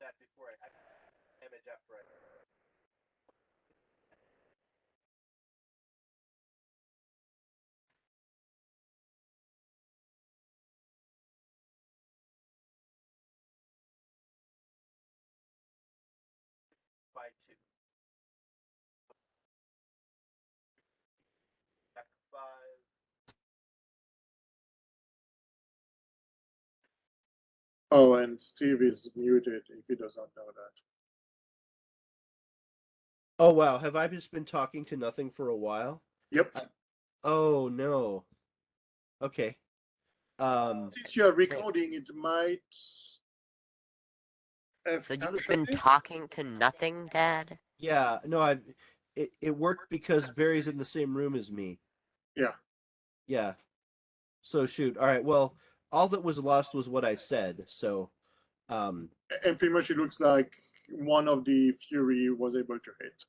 That before I damage after I. 5-2. Back 5. Oh, and Steve is muted if he does not know that. Oh wow, have I just been talking to nothing for a while? Yep. Oh no. Okay. Since you are recording, it might have So you've captured been it. talking to nothing, Dad? yeah, no, it worked because Barry's in the same room as me. Yeah. Yeah. So shoot. All right. Well, all that was lost was what I said. So, And pretty much it looks like one of the Fury was able to hit.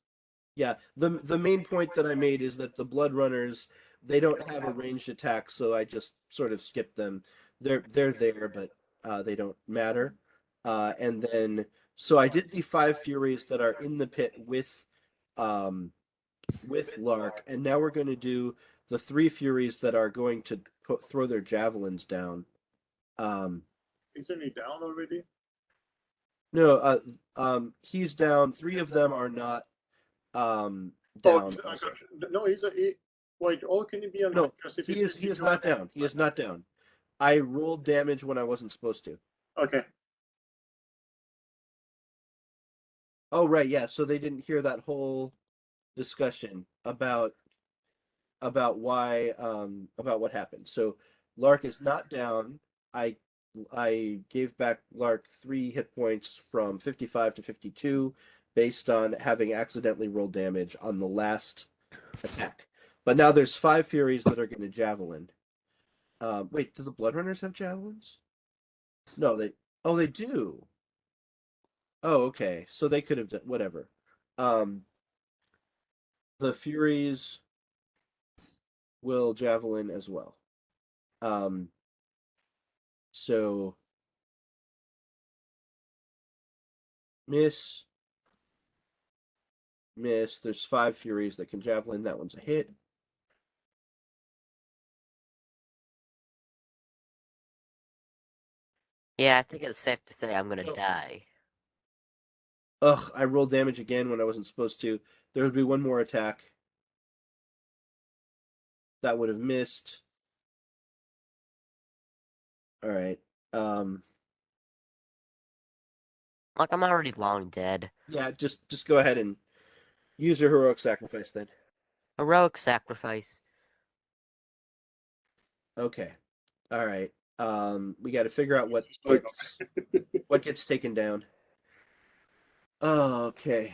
yeah. The main point that I made is that the Bloodrunners, they don't have a ranged attack, so I just sort of skipped them. They're there, but they don't matter. And then so I did the 5 Furies that are in the pit um with Lark, and now we're going to do the 3 Furies that are going to throw their javelins down. Isn't he down already? No, he's down. 3 of them are not down. Oh, also. no, wait, oh, can he be No, unconscious if he he's is not down. He is not down. I rolled damage when I wasn't supposed to. Okay. Oh right, yeah. So they didn't hear that whole discussion about why about what happened. So Lark is not down. I gave back Lark 3 hit points from 55 to 52 based on having accidentally rolled damage on the last attack. But now there's 5 Furies that are going to javelin. Wait, do the Bloodrunners have javelins? No, they. Oh, they do. Oh, okay. So they could have done whatever. Um, the Furies will javelin as well. Um, so miss, miss. There's 5 Furies that can javelin. That one's a hit. Yeah, I think it's safe to say I'm gonna No. die. Ugh, I rolled damage again when I wasn't supposed to. There would be one more attack. That would have missed. Alright. Like, I'm already long dead. Yeah, just go ahead and use your heroic sacrifice then. Heroic sacrifice. Okay. Alright. We gotta figure out what Oh, gets taken down. Okay.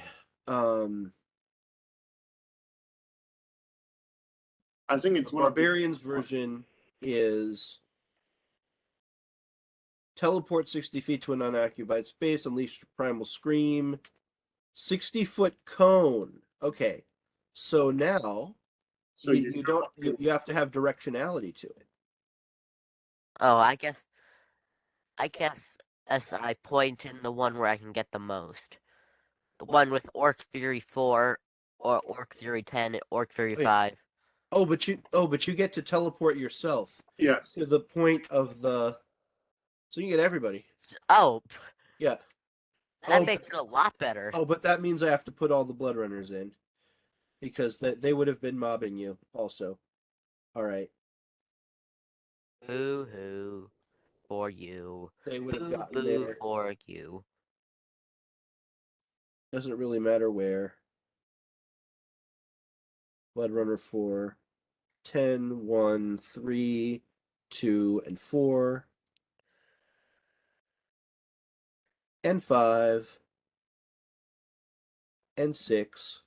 I think it's one of the Barbarian's version is teleport 60 feet to an unoccupied space, unleash primal scream, 60-foot cone. Okay. So now so you don't you have to have directionality to it. Oh, I guess as I point in the one where I can get the most. The one with Orc Fury 4 or Orc Fury 10 and Orc Fury Wait. 5. But you get to teleport yourself yes. to the point of the so you get everybody. Oh, Yeah. that Oh, makes it a lot better. Oh, but that means I have to put all the Bloodrunners in because they would have been mobbing you also. All right. Boo hoo for you. They would have Boo gotten boo there. for you. Doesn't really matter where. Bloodrunner 4, 10, 1, 3, 2, and 4. And 5. And 6.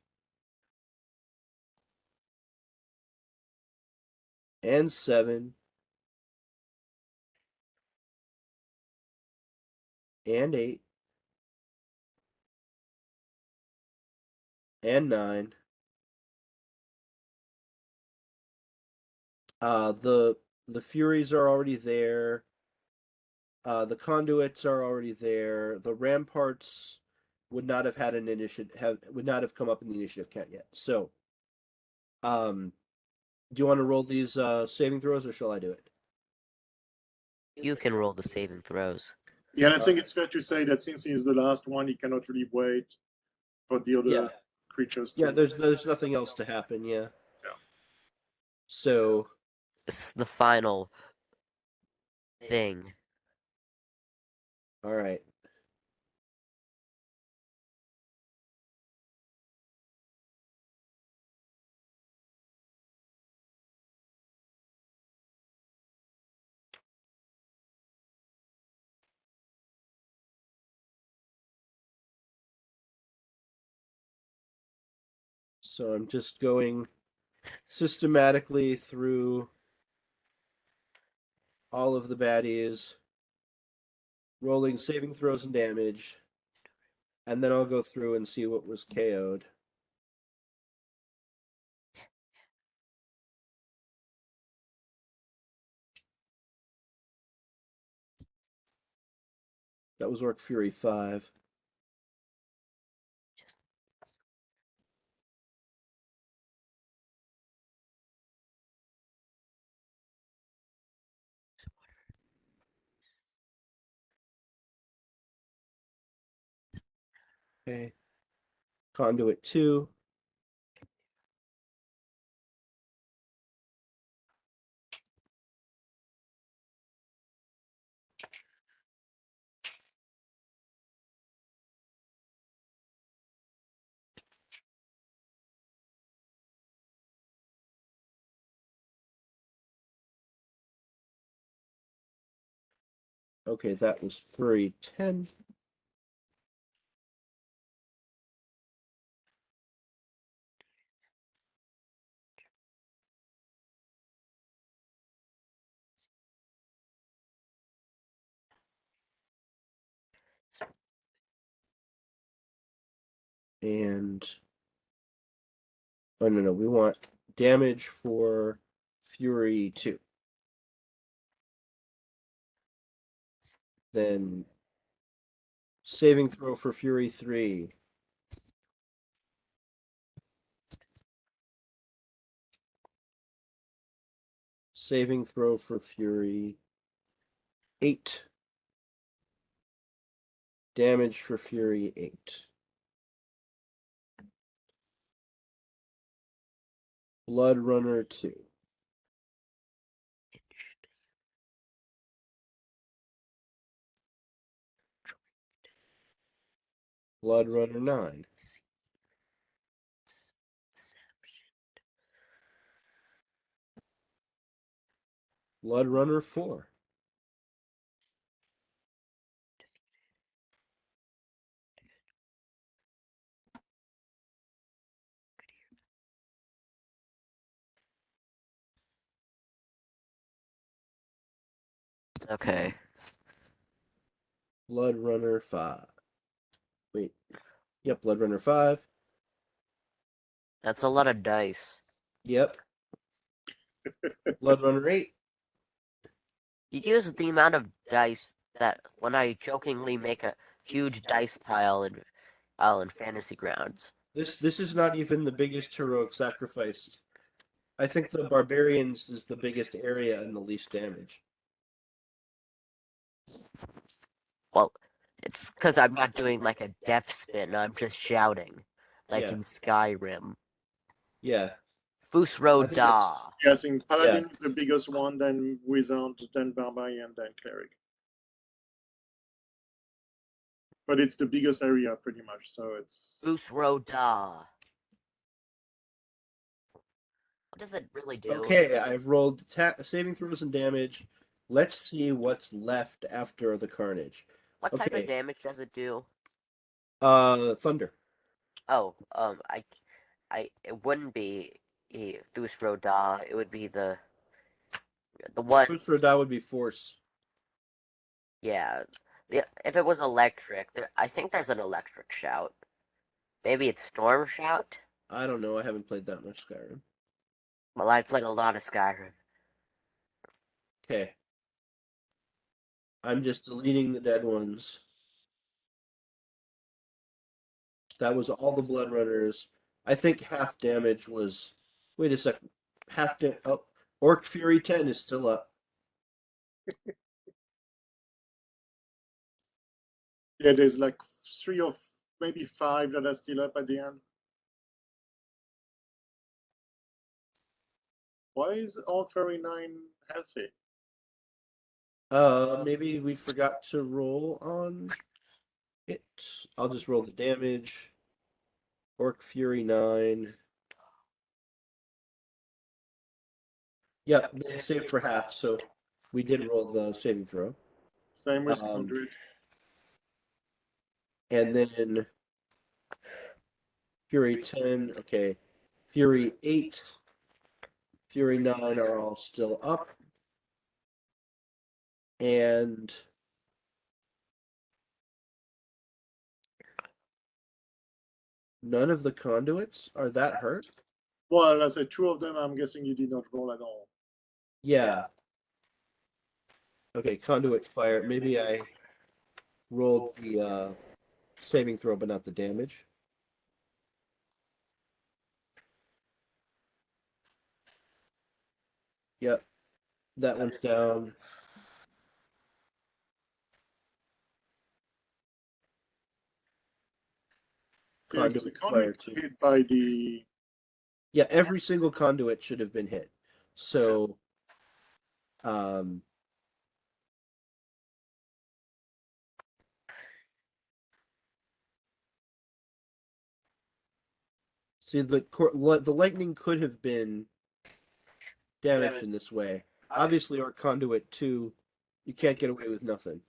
And 7. And 8. And 9. The Furies are already there. The Conduits are already there. The Ramparts would not have had an initiative would not have come up in the initiative count yet. So, do you want to roll these saving throws or shall I do it? You can roll the saving throws. Yeah, and I think it's fair to say that since he's the last one, he cannot really wait for the other Yeah. creatures. Yeah, there's nothing else to happen. Yeah. Yeah. So This is the final thing. all right. So I'm just going systematically through all of the baddies, rolling saving throws and damage, and then I'll go through and see what was KO'd. That was Orc Fury 5. Okay. Conduit 2. Okay, that was Fury 10. And oh no, we want damage for Fury 2. Then saving throw for Fury 3. Saving throw for Fury 8. Damage for Fury 8. Bloodrunner 2. Bloodrunner 9. Bloodrunner 4. Okay. Bloodrunner 5. Wait. Yep, Bloodrunner 5. That's a lot of dice. Yep. Bloodrunner 8. You use the amount of dice that when I jokingly make a huge dice pile in Fantasy Grounds. This is not even the biggest heroic sacrifice. I think the Barbarians is the biggest area and the least damage. Well, it's because I'm not doing like a death spin. I'm just shouting, like Yeah. in Skyrim. Yeah. Fusro I think da. Yes, in Paladin is the biggest one, then Wizard, then Barbarian, then Cleric. But it's the biggest area pretty much, so it's Fusro da. What does it really do? Okay, I've rolled saving throws and damage. Let's see what's left after the carnage. What type okay. of damage does it do? Thunder. Oh, it wouldn't be Fusro da. It would be the one. That would be force. Yeah. If it was electric, I think there's an electric shout. Maybe it's Storm Shout? I don't know. I haven't played that much Skyrim. Well, I played a lot of Skyrim. Okay. I'm just deleting the dead ones. That was all the Bloodrunners. I think half damage was. Wait a second. Oh, Orc Fury 10 is still up. yeah, there's like 3 or maybe 5 that are still up at the end. Why is Orc Fury 9 healthy? Maybe we forgot to roll on it. I'll just roll the damage. Orc Fury 9. Yep, they saved for half, so we did roll the saving throw. Same with Conduit. And then Fury 10, okay. Fury 8, Fury 9 are all still up. And none of the conduits are that hurt? Well, as I said, 2 of them, I'm guessing you did not roll at all. Yeah. Okay, conduit fire. Maybe I rolled the saving throw, but not the damage. Yep. That one's down. Yeah, because the Conduit fire conduit too. hit by the. Yeah, every single conduit should have been hit. So, see the lightning could have been damaged in this way. Obviously, our conduit 2, you can't get away with nothing.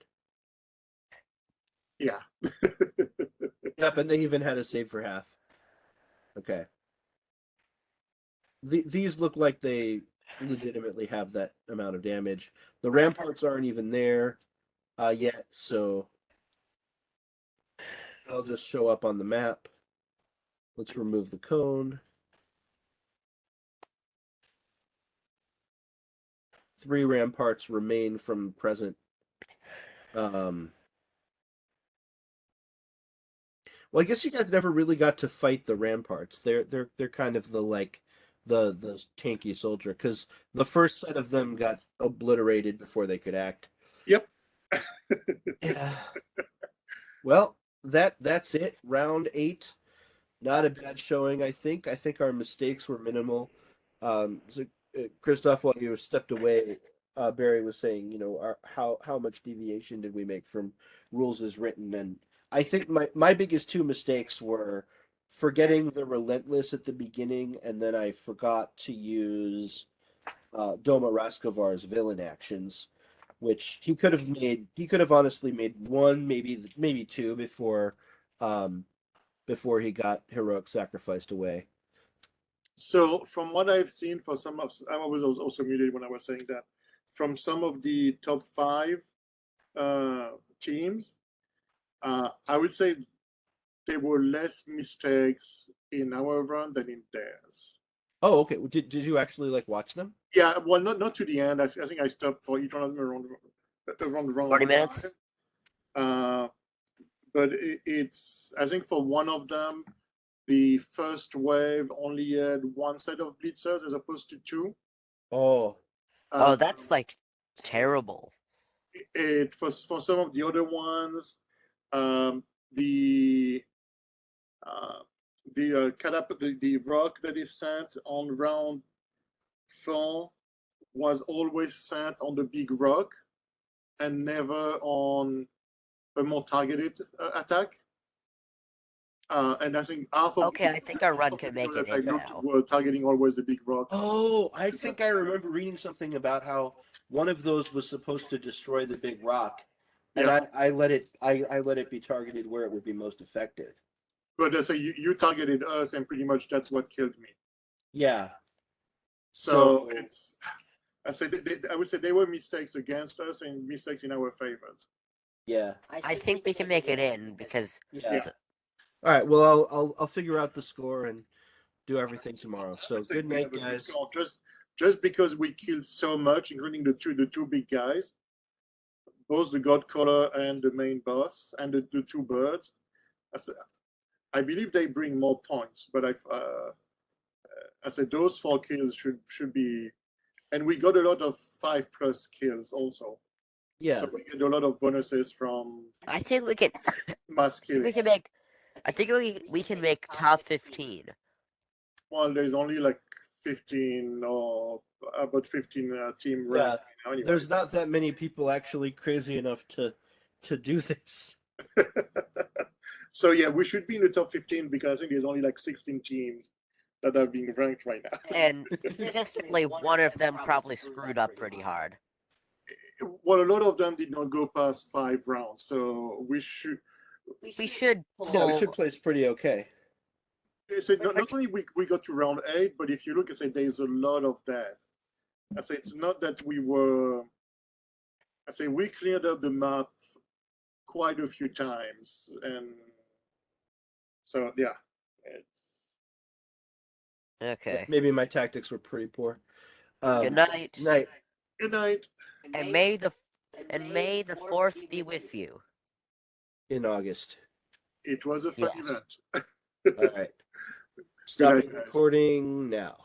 Yeah. Yep, and they even had a save for half. Okay. These look like they legitimately have that amount of damage. The ramparts aren't even there yet, so they'll just show up on the map. Let's remove the cone. 3 ramparts remain from present. Well, I guess you guys never really got to fight the ramparts. They're kind of the tanky soldier, because the first set of them got obliterated before they could act. Yep. Yeah. Well, that's it. Round 8. Not a bad showing, I think. I think our mistakes were minimal. So, Christoph, while you stepped away, Barry was saying, how much deviation did we make from rules as written? And I think my biggest two mistakes were forgetting the relentless at the beginning, and then I forgot to use Dhoma Raskovar's villain actions, which he could have made. He could have honestly made one, maybe two before he got heroic sacrificed away. So from what I've seen for some of, I was also muted when I was saying that, from some of the top 5 teams, I would say there were less mistakes in our run than in theirs. Oh, okay. Did you actually watch them? Yeah, well, not to the end. I think I stopped for each one of them around 40 minutes. 5. But it's, I think for one of them, the first wave only had one set of blitzers as opposed to 2. Oh, Oh, that's terrible. It for some of the other ones, the rock that is sent on round 4 was always sent on the big rock and never on a more targeted attack. And I think half of Okay, I think our run can make it in now. were targeting always the big rock. oh! I think I remember reading something about how one of those was supposed to destroy the big rock, and Yeah. I let it be targeted where it would be most effective. But so you targeted us, and pretty much that's what killed me. Yeah. So it's, I would say they were mistakes against us and mistakes in our favors. Yeah. I think we can make it in because Yeah. All right. Well, I'll figure out the score and do everything tomorrow. So I'd say good we night, have a good guys. score. Just because we killed so much, including the two big guys, both the Godcaller and the main boss and the 2 birds. I believe they bring more points, but I said those 4 kills should be, and we got a lot of 5+ kills also. Yeah. So we get a lot of bonuses from I think we can. mass killing. We can make. I think we can make top 15. Well, there's only 15 or about 15 team Yeah. rank. Anyway. There's not that many people actually crazy enough to do this. So yeah, we should be in the top 15 because I think there's only 16 teams that are being ranked right now. And statistically, one of them probably screwed up pretty hard. Well, a lot of them did not go past 5 rounds, so we should. We should pull. Yeah, we should place pretty okay. So not only we got to round 8, but if you look, I say there's a lot of that. I say it's not that we were. I say we cleared up the map quite a few times, and so yeah, it's Okay. Maybe my tactics were pretty poor. Good night. Night. good night. And may the 4th be with you. In August. It was a fun Yes. event. All right. Stopping night, guys. recording now.